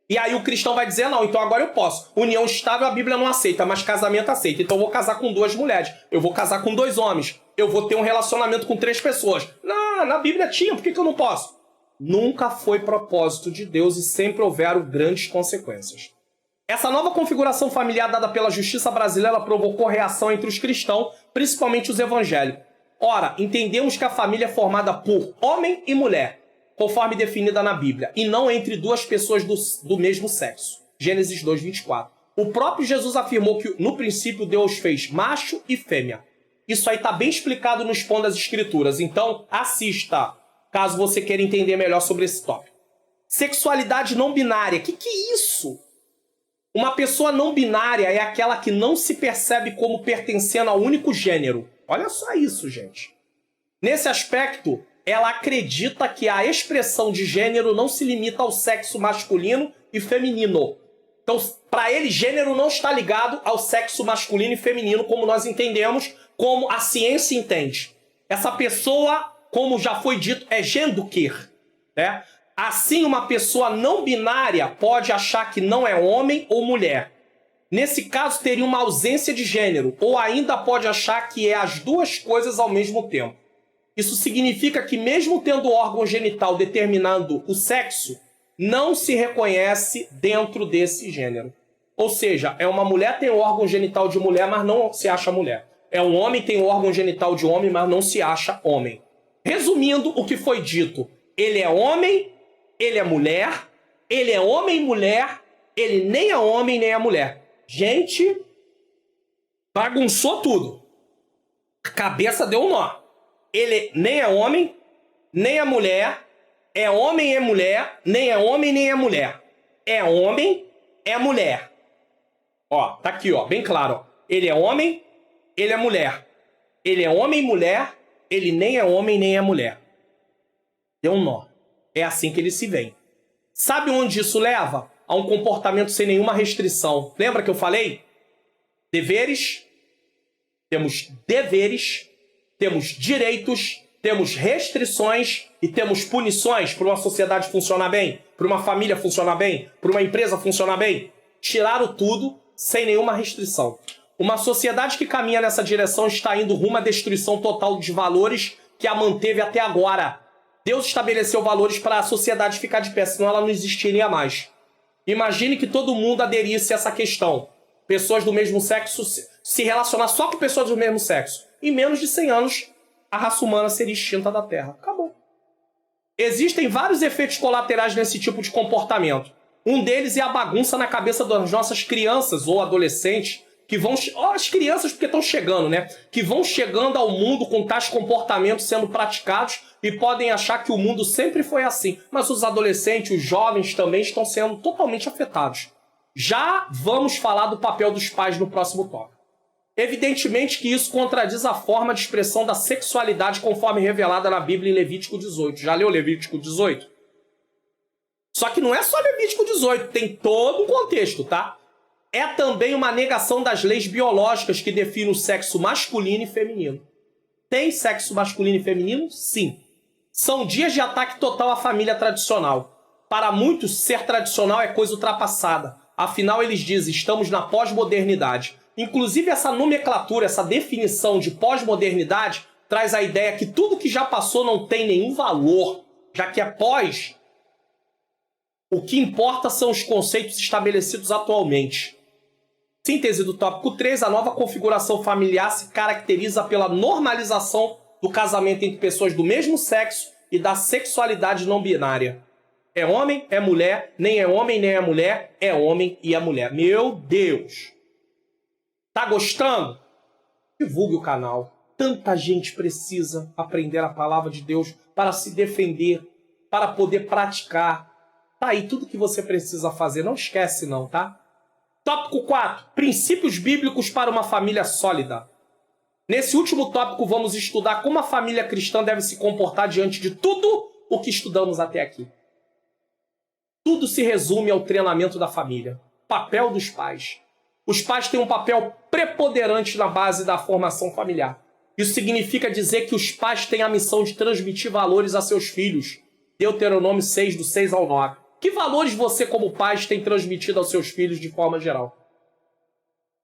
E aí o cristão vai dizer, não, então agora eu posso. União estável a Bíblia não aceita, mas casamento aceita. Então eu vou casar com 2 mulheres. Eu vou casar com 2 homens. Eu vou ter um relacionamento com 3 pessoas. Não, na Bíblia tinha, por que eu não posso? Nunca foi propósito de Deus e sempre houveram grandes consequências. Essa nova configuração familiar dada pela justiça brasileira provocou reação entre os cristãos, principalmente os evangélicos. Ora, entendemos que a família é formada por homem e mulher, conforme definida na Bíblia, e não entre 2 pessoas do mesmo sexo. Gênesis 2, 24. O próprio Jesus afirmou que, no princípio, Deus fez macho e fêmea. Isso aí está bem explicado nos Pão das Escrituras. Então, assista, caso você queira entender melhor sobre esse tópico. Sexualidade não binária. O que é isso? Uma pessoa não binária é aquela que não se percebe como pertencendo ao único gênero. Olha só isso, gente. Nesse aspecto, ela acredita que a expressão de gênero não se limita ao sexo masculino e feminino. Então, para ele, gênero não está ligado ao sexo masculino e feminino, como nós entendemos, como a ciência entende. Essa pessoa, como já foi dito, é genduquer, né? Assim, uma pessoa não binária pode achar que não é homem ou mulher. Nesse caso, teria uma ausência de gênero, ou ainda pode achar que é as duas coisas ao mesmo tempo. Isso significa que, mesmo tendo o órgão genital determinando o sexo, não se reconhece dentro desse gênero. Ou seja, é uma mulher, tem o órgão genital de mulher, mas não se acha mulher. É um homem, tem o órgão genital de homem, mas não se acha homem. Resumindo o que foi dito, ele é homem, ele é mulher, ele é homem e mulher, ele nem é homem nem é mulher. Gente, bagunçou tudo. A cabeça deu um nó. Ele nem é homem, nem é mulher, é homem e é mulher, nem é homem nem é mulher. É homem, é mulher. Ó, tá aqui, ó, bem claro. Ó. Ele é homem, ele é mulher. Ele é homem e mulher, ele nem é homem nem é mulher. Deu um nó. É assim que ele se vê. Sabe onde isso leva? A um comportamento sem nenhuma restrição. Lembra que eu falei? Deveres, temos direitos, temos restrições e temos punições para uma sociedade funcionar bem, para uma família funcionar bem, para uma empresa funcionar bem. Tiraram tudo sem nenhuma restrição. Uma sociedade que caminha nessa direção está indo rumo à destruição total de valores que a manteve até agora. Deus estabeleceu valores para a sociedade ficar de pé, senão ela não existiria mais. Imagine que todo mundo aderisse a essa questão. Pessoas do mesmo sexo se relacionar só com pessoas do mesmo sexo. Em menos de 100 anos, a raça humana seria extinta da Terra. Acabou. Existem vários efeitos colaterais nesse tipo de comportamento. Um deles é a bagunça na cabeça das nossas crianças ou adolescentes, que vão... as crianças porque estão chegando, né? Que vão chegando ao mundo com tais comportamentos sendo praticados e podem achar que o mundo sempre foi assim. Mas os adolescentes, os jovens também estão sendo totalmente afetados. Já vamos falar do papel dos pais no próximo tópico. Evidentemente que isso contradiz a forma de expressão da sexualidade conforme revelada na Bíblia em Levítico 18. Já leu Levítico 18? Só que não é só Levítico 18, tem todo um contexto, tá? É também uma negação das leis biológicas que definem o sexo masculino e feminino. Tem sexo masculino e feminino? Sim. São dias de ataque total à família tradicional. Para muitos, ser tradicional é coisa ultrapassada. Afinal, eles dizem, estamos na pós-modernidade. Inclusive, essa nomenclatura, essa definição de pós-modernidade traz a ideia que tudo que já passou não tem nenhum valor, já que é pós. O que importa são os conceitos estabelecidos atualmente. Síntese do tópico 3, a nova configuração familiar se caracteriza pela normalização do casamento entre pessoas do mesmo sexo e da sexualidade não binária. É homem, é mulher, nem é homem, nem é mulher, é homem e é mulher. Meu Deus! Tá gostando? Divulgue o canal. Tanta gente precisa aprender a palavra de Deus para se defender, para poder praticar. Tá aí tudo que você precisa fazer. Não esquece não, tá? Tópico 4. Princípios bíblicos para uma família sólida. Nesse último tópico vamos estudar como a família cristã deve se comportar diante de tudo o que estudamos até aqui. Tudo se resume ao treinamento da família. Papel dos pais. Os pais têm um papel preponderante na base da formação familiar. Isso significa dizer que os pais têm a missão de transmitir valores a seus filhos. Deuteronômio 6, do 6 ao 9. Que valores você, como pai, tem transmitido aos seus filhos de forma geral?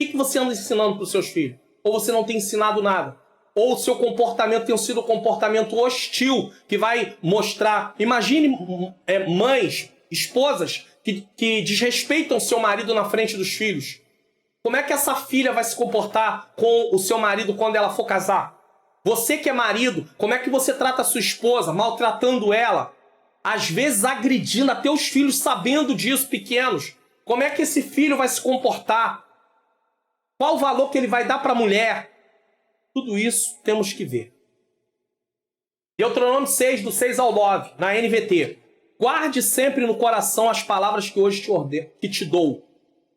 O que você anda ensinando para os seus filhos? Ou você não tem ensinado nada? Ou o seu comportamento tem sido um comportamento hostil, que vai mostrar... Imagine mães, esposas, que desrespeitam seu marido na frente dos filhos. Como é que essa filha vai se comportar com o seu marido quando ela for casar? Você que é marido, como é que você trata a sua esposa, maltratando ela? Às vezes agredindo até os filhos sabendo disso, pequenos. Como é que esse filho vai se comportar? Qual o valor que ele vai dar para a mulher? Tudo isso temos que ver. Deuteronômio 6, do 6 ao 9, na NVT. Guarde sempre no coração as palavras que hoje te dou.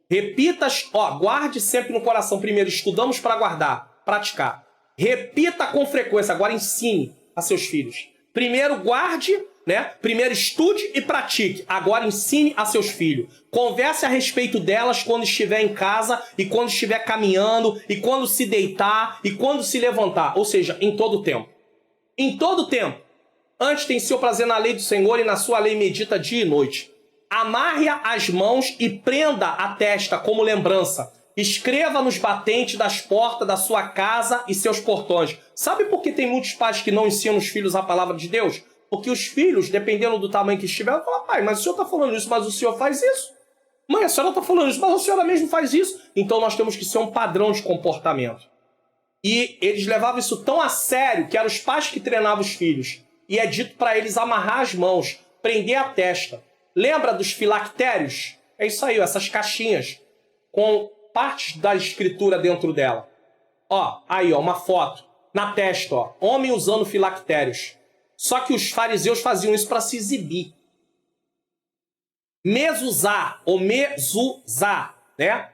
Repita-as, guarde sempre no coração. Primeiro, estudamos para guardar, praticar. Repita com frequência, agora ensine a seus filhos. Primeiro, guarde, né? Primeiro, estude e pratique. Agora, ensine a seus filhos. Converse a respeito delas quando estiver em casa e quando estiver caminhando e quando se deitar e quando se levantar. Ou seja, em todo o tempo. Em todo o tempo. Antes tem seu prazer na lei do Senhor e na sua lei medita dia e noite. Amarre-a às mãos e prenda a testa como lembrança. Escreva nos batentes das portas da sua casa e seus portões. Sabe por que tem muitos pais que não ensinam os filhos a palavra de Deus? Porque os filhos, dependendo do tamanho que estiver, vão falar, pai, mas o senhor está falando isso, mas o senhor faz isso. Mãe, a senhora está falando isso, mas a senhora mesmo faz isso. Então nós temos que ser um padrão de comportamento. E eles levavam isso tão a sério que eram os pais que treinavam os filhos. E é dito para eles amarrar as mãos, prender a testa. Lembra dos filactérios? É isso aí, ó, essas caixinhas com partes da escritura dentro dela. Ó, aí, ó, uma foto. Na testa, ó, homem usando filactérios. Só que os fariseus faziam isso para se exibir. Mezuzá, ou mezuzá, né?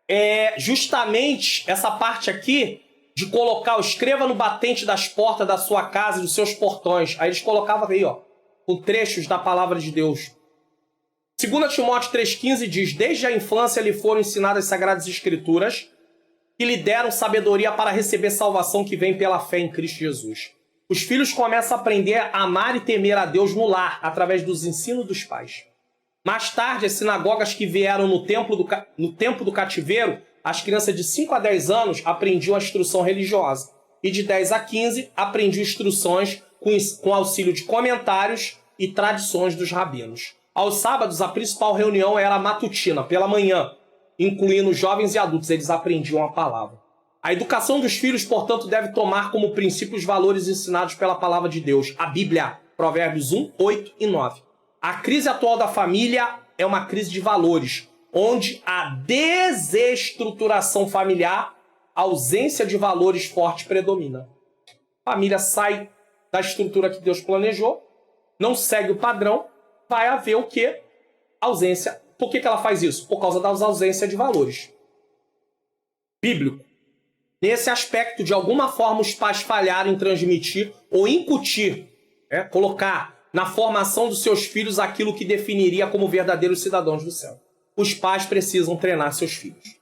É justamente essa parte aqui de colocar, escreva no batente das portas da sua casa e dos seus portões. Aí eles colocavam aí, ó, com trechos da palavra de Deus. 2 Timóteo 3,15 diz: desde a infância lhe foram ensinadas as Sagradas Escrituras, que lhe deram sabedoria para receber salvação que vem pela fé em Cristo Jesus. Os filhos começam a aprender a amar e temer a Deus no lar, através dos ensinos dos pais. Mais tarde, as sinagogas que vieram no tempo do cativeiro, as crianças de 5 a 10 anos aprendiam a instrução religiosa. E de 10 a 15 aprendiam instruções com auxílio de comentários e tradições dos rabinos. Aos sábados, a principal reunião era a matutina, pela manhã, incluindo jovens e adultos. Eles aprendiam a palavra. A educação dos filhos, portanto, deve tomar como princípio os valores ensinados pela palavra de Deus, a Bíblia, Provérbios 1, 8 e 9. A crise atual da família é uma crise de valores, onde a desestruturação familiar, a ausência de valores fortes predomina. A família sai da estrutura que Deus planejou, não segue o padrão, vai haver o quê? Ausência. Por que ela faz isso? Por causa das ausências de valores. Bíblico. Nesse aspecto, de alguma forma, os pais falharam em transmitir ou incutir, colocar na formação dos seus filhos aquilo que definiria como verdadeiros cidadãos do céu. Os pais precisam treinar seus filhos.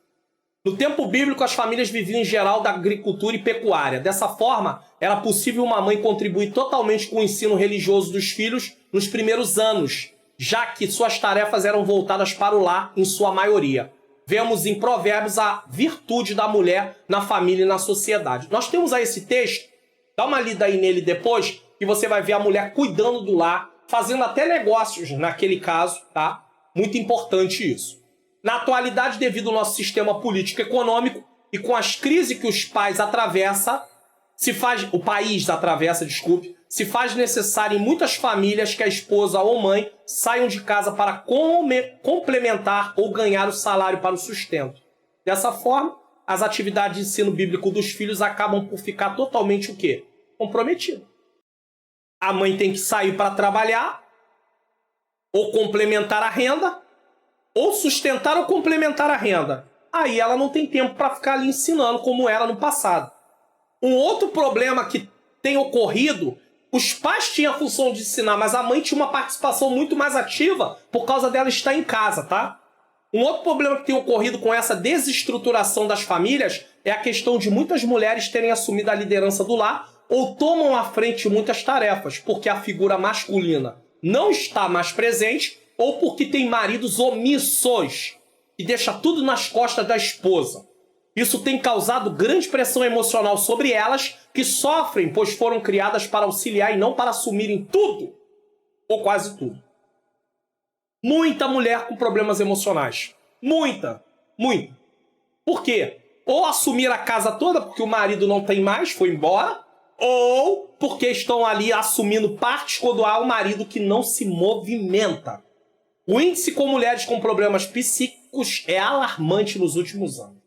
No tempo bíblico, as famílias viviam em geral da agricultura e pecuária. Dessa forma, era possível uma mãe contribuir totalmente com o ensino religioso dos filhos nos primeiros anos, já que suas tarefas eram voltadas para o lar em sua maioria. Vemos em Provérbios a virtude da mulher na família e na sociedade. Nós temos aí esse texto, dá uma lida aí nele depois, que você vai ver a mulher cuidando do lar, fazendo até negócios naquele caso, tá? Muito importante isso. Na atualidade, devido ao nosso sistema político-econômico e com as crises que os pais atravessam, o país atravessa, se faz necessário em muitas famílias que a esposa ou mãe saiam de casa para complementar ou ganhar o salário para o sustento. Dessa forma, as atividades de ensino bíblico dos filhos acabam por ficar totalmente o quê? Comprometidas. A mãe tem que sair para trabalhar, ou complementar a renda, ou sustentar ou complementar a renda. Aí ela não tem tempo para ficar ali ensinando como era no passado. Um outro problema que tem ocorrido, os pais tinham a função de ensinar, mas a mãe tinha uma participação muito mais ativa por causa dela estar em casa, tá? Um outro problema que tem ocorrido com essa desestruturação das famílias é a questão de muitas mulheres terem assumido a liderança do lar ou tomam à frente muitas tarefas, porque a figura masculina não está mais presente ou porque tem maridos omissos, que deixa tudo nas costas da esposa. Isso tem causado grande pressão emocional sobre elas, que sofrem, pois foram criadas para auxiliar e não para assumirem tudo, ou quase tudo. Muita mulher com problemas emocionais. Muita. Por quê? Ou assumir a casa toda porque o marido não tem mais, foi embora, ou porque estão ali assumindo partes quando há um marido que não se movimenta. O índice com mulheres com problemas psíquicos é alarmante nos últimos anos.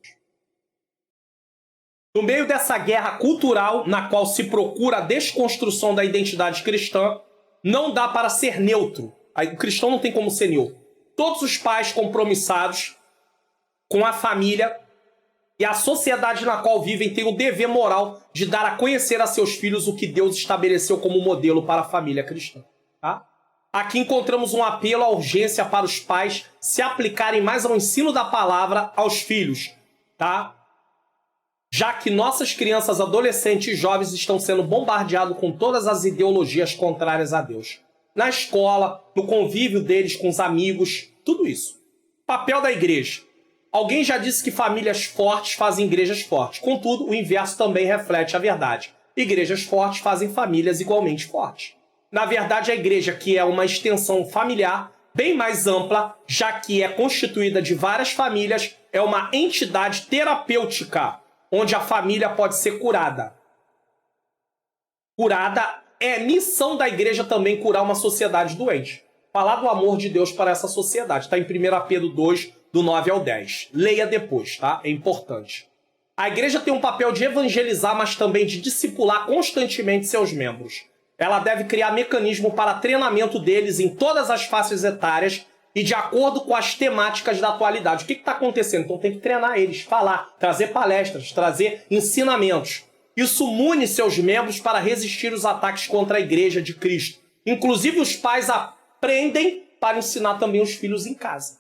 No meio dessa guerra cultural, na qual se procura a desconstrução da identidade cristã, não dá para ser neutro. O cristão não tem como ser neutro. Todos os pais compromissados com a família e a sociedade na qual vivem têm o dever moral de dar a conhecer a seus filhos o que Deus estabeleceu como modelo para a família cristã. Tá? Aqui encontramos um apelo à urgência para os pais se aplicarem mais ao ensino da palavra aos filhos, tá? Já que nossas crianças, adolescentes e jovens estão sendo bombardeados com todas as ideologias contrárias a Deus. Na escola, no convívio deles com os amigos, tudo isso. Papel da igreja. Alguém já disse que famílias fortes fazem igrejas fortes. Contudo, o inverso também reflete a verdade. Igrejas fortes fazem famílias igualmente fortes. Na verdade, a igreja, que é uma extensão familiar bem mais ampla, já que é constituída de várias famílias, é uma entidade terapêutica, onde a família pode ser curada. Curada é missão da igreja também curar uma sociedade doente. Falar do amor de Deus para essa sociedade. Está em 1 Pedro 2, do 9 ao 10. Leia depois, tá? É importante. A igreja tem um papel de evangelizar, mas também de discipular constantemente seus membros. Ela deve criar mecanismo para treinamento deles em todas as faces etárias e de acordo com as temáticas da atualidade. O que está acontecendo? Então tem que treinar eles, falar, trazer palestras, trazer ensinamentos. Isso mune seus membros para resistir os ataques contra a igreja de Cristo. Inclusive os pais aprendem para ensinar também os filhos em casa.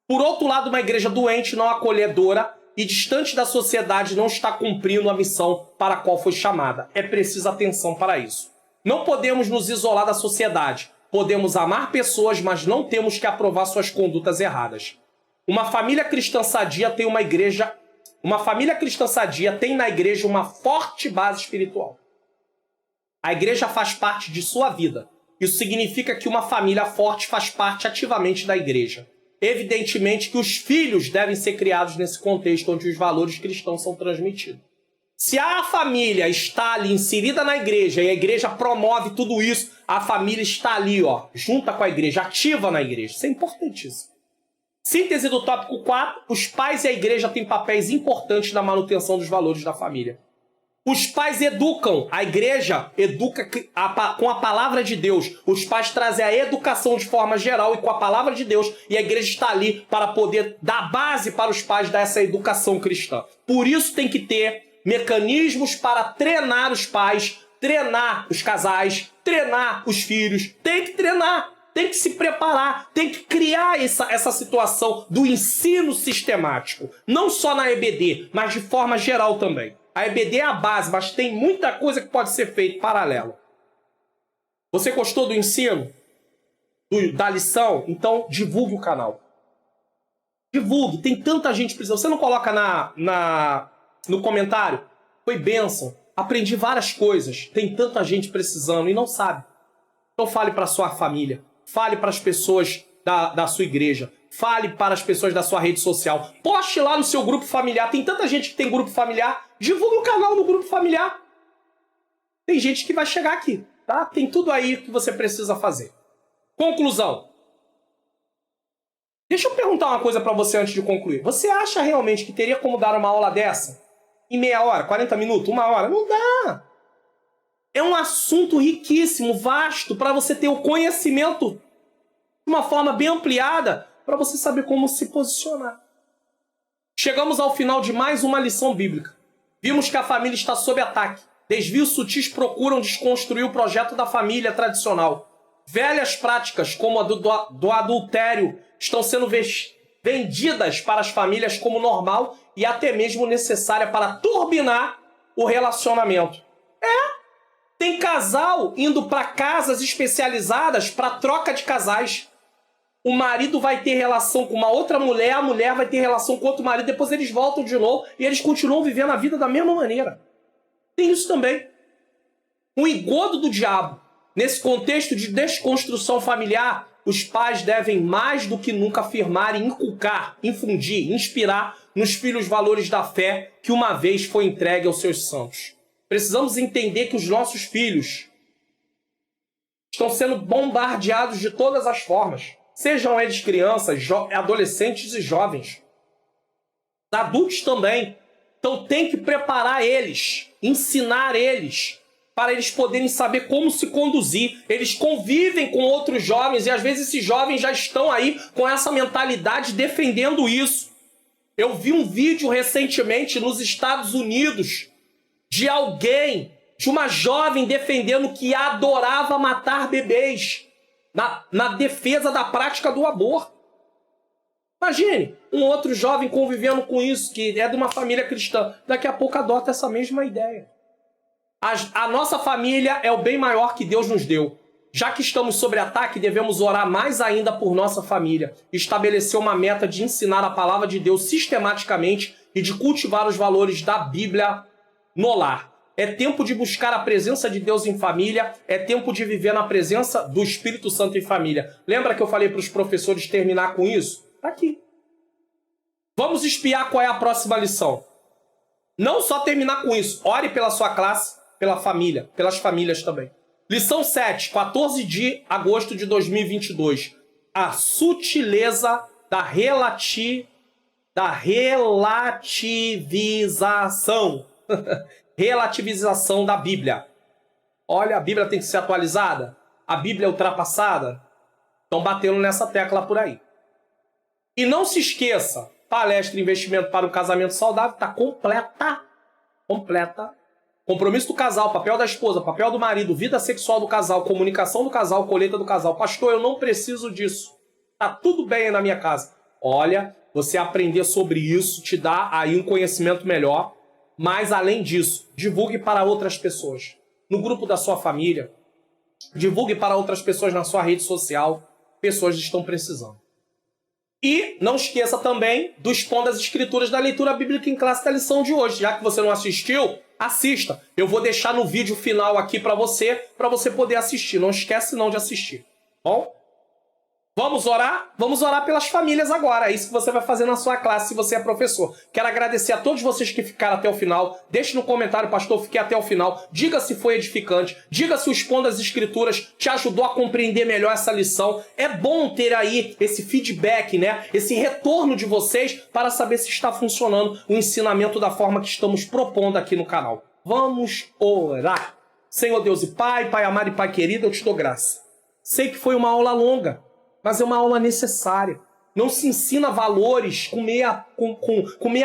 Por outro lado, uma igreja doente, não acolhedora e distante da sociedade não está cumprindo a missão para a qual foi chamada. É preciso atenção para isso. Não podemos nos isolar da sociedade. Podemos amar pessoas, mas não temos que aprovar suas condutas erradas. Uma família cristã sadia tem na igreja uma forte base espiritual. A igreja faz parte de sua vida. Isso significa que uma família forte faz parte ativamente da igreja. Evidentemente que os filhos devem ser criados nesse contexto onde os valores cristãos são transmitidos. Se a família está ali inserida na igreja e a igreja promove tudo isso, a família está ali, junta com a igreja, ativa na igreja. Isso é importantíssimo. Síntese do tópico 4, os pais e a igreja têm papéis importantes na manutenção dos valores da família. Os pais educam, a igreja educa com a palavra de Deus. Os pais trazem a educação de forma geral e com a palavra de Deus. E a igreja está ali para poder dar base para os pais dessa educação cristã. Por isso tem que ter mecanismos para treinar os pais, treinar os casais, treinar os filhos. Tem que treinar, tem que se preparar, tem que criar essa situação do ensino sistemático. Não só na EBD, mas de forma geral também. A EBD é a base, mas tem muita coisa que pode ser feita paralelo. Você gostou do ensino? Da lição? Então divulgue o canal. Divulgue, tem tanta gente precisando. Você não coloca no comentário? Foi bênção. Aprendi várias coisas. Tem tanta gente precisando e não sabe. Então fale para a sua família. Fale para as pessoas da sua igreja. Fale para as pessoas da sua rede social. Poste lá no seu grupo familiar. Tem tanta gente que tem grupo familiar. Divulgue o canal no grupo familiar. Tem gente que vai chegar aqui, tá? Tem tudo aí que você precisa fazer. Conclusão. Deixa eu perguntar uma coisa para você antes de concluir. Você acha realmente que teria como dar uma aula dessa? Em meia hora, 40 minutos, 1 hora? Não dá. É um assunto riquíssimo, vasto, para você ter o conhecimento de uma forma bem ampliada, para você saber como se posicionar. Chegamos ao final de mais uma lição bíblica. Vimos que a família está sob ataque. Desvios sutis procuram desconstruir o projeto da família tradicional. Velhas práticas, como a do adultério, estão sendo vendidas para as famílias como normal e até mesmo necessária para turbinar o relacionamento. Tem casal indo para casas especializadas para troca de casais. O marido vai ter relação com uma outra mulher, a mulher vai ter relação com outro marido, depois eles voltam de novo e eles continuam vivendo a vida da mesma maneira. Tem isso também. Um engodo do diabo. Nesse contexto de desconstrução familiar, os pais devem mais do que nunca afirmar e inculcar, infundir, inspirar nos filhos valores da fé que uma vez foi entregue aos seus santos. Precisamos entender que os nossos filhos estão sendo bombardeados de todas as formas. Sejam eles crianças, adolescentes e jovens. Adultos também. Então tem que preparar eles, ensinar eles, para eles poderem saber como se conduzir. Eles convivem com outros jovens e às vezes esses jovens já estão aí com essa mentalidade defendendo isso. Eu vi um vídeo recentemente nos Estados Unidos de uma jovem defendendo que adorava matar bebês na defesa da prática do aborto. Imagine, um outro jovem convivendo com isso, que é de uma família cristã. Daqui a pouco adota essa mesma ideia. A nossa família é o bem maior que Deus nos deu. Já que estamos sob ataque, devemos orar mais ainda por nossa família. Estabelecer uma meta de ensinar a palavra de Deus sistematicamente e de cultivar os valores da Bíblia no lar. É tempo de buscar a presença de Deus em família. É tempo de viver na presença do Espírito Santo em família. Lembra que eu falei para os professores terminar com isso? Está aqui. Vamos espiar qual é a próxima lição. Não só terminar com isso. Ore pela sua classe, pela família, pelas famílias também. Lição 7, 14 de agosto de 2022. A sutileza da relativização. Relativização da Bíblia. Olha, a Bíblia tem que ser atualizada. A Bíblia é ultrapassada. Estão batendo nessa tecla por aí. E não se esqueça, palestra Investimento para um Casamento Saudável está completa. Completa. Compromisso do casal, papel da esposa, papel do marido, vida sexual do casal, comunicação do casal, colheita do casal. Pastor, eu não preciso disso. Tá tudo bem na minha casa. Olha, você aprender sobre isso te dá aí um conhecimento melhor. Mas, além disso, divulgue para outras pessoas. No grupo da sua família. Divulgue para outras pessoas na sua rede social. Pessoas estão precisando. E não esqueça também do Expondo as Escrituras da leitura bíblica em classe da lição de hoje. Já que você não assistiu, assista. Eu vou deixar no vídeo final aqui para você poder assistir. Não esquece não de assistir. Bom? Vamos orar? Vamos orar pelas famílias agora. É isso que você vai fazer na sua classe se você é professor. Quero agradecer a todos vocês que ficaram até o final. Deixe no comentário, pastor, fiquei até o final. Diga se foi edificante. Diga se o Expondo as Escrituras te ajudou a compreender melhor essa lição. É bom ter aí esse feedback, né? Esse retorno de vocês para saber se está funcionando o ensinamento da forma que estamos propondo aqui no canal. Vamos orar. Senhor Deus e Pai, Pai amado e Pai querido, eu te dou graça. Sei que foi uma aula longa, mas é uma aula necessária. Não se ensina valores com meia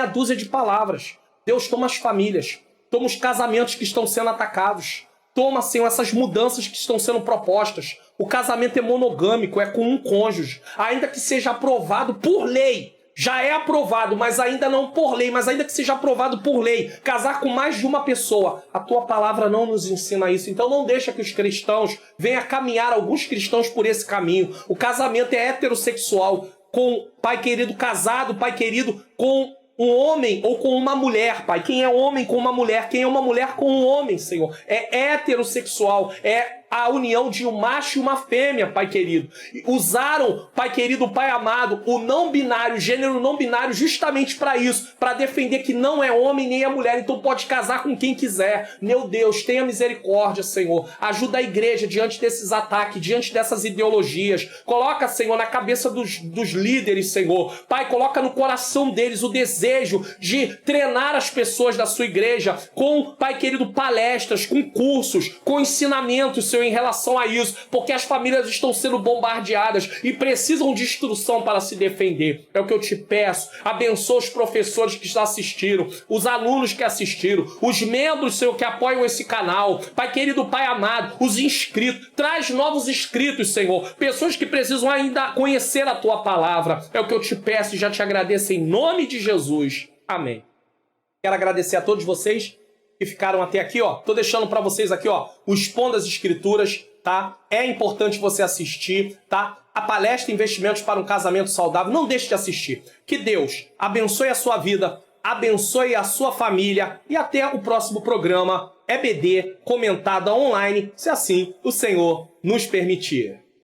dúzia de palavras. Deus, toma as famílias, toma os casamentos que estão sendo atacados, toma, Senhor, essas mudanças que estão sendo propostas. O casamento é monogâmico, é com um cônjuge, ainda que seja aprovado por lei. Já é aprovado, mas ainda não por lei, mas ainda que seja aprovado por lei, casar com mais de uma pessoa, a tua palavra não nos ensina isso. Então não deixa que os cristãos venham caminhar, alguns cristãos, por esse caminho. O casamento é heterossexual, com pai querido casado, pai querido com um homem ou com uma mulher, Pai. Quem é homem com uma mulher, quem é uma mulher com um homem, Senhor. É heterossexual, é a união de um macho e uma fêmea, Pai querido. Usaram, Pai querido, Pai amado, o não binário, o gênero não binário, justamente para isso, para defender que não é homem nem é mulher, então pode casar com quem quiser. Meu Deus, tenha misericórdia, Senhor. Ajuda a igreja diante desses ataques, diante dessas ideologias. Coloca, Senhor, na cabeça dos líderes, Senhor. Pai, coloca no coração deles o desejo de treinar as pessoas da sua igreja com, Pai querido, palestras, com cursos, com ensinamentos, Senhor, em relação a isso, porque as famílias estão sendo bombardeadas e precisam de instrução para se defender. É o que eu te peço. Abençoa os professores que já assistiram, os alunos que assistiram, os membros, Senhor, que apoiam esse canal. Pai querido, Pai amado, os inscritos. Traz novos inscritos, Senhor. Pessoas que precisam ainda conhecer a Tua palavra. É o que eu te peço e já te agradeço em nome de Jesus. Amém. Quero agradecer a todos vocês que ficaram até aqui, ó. Tô deixando para vocês aqui, ó, o Expondo as Escrituras, tá? É importante você assistir, tá? A palestra Investimentos para um Casamento Saudável, não deixe de assistir. Que Deus abençoe a sua vida, abençoe a sua família e até o próximo programa EBD Comentada Online, se assim o Senhor nos permitir.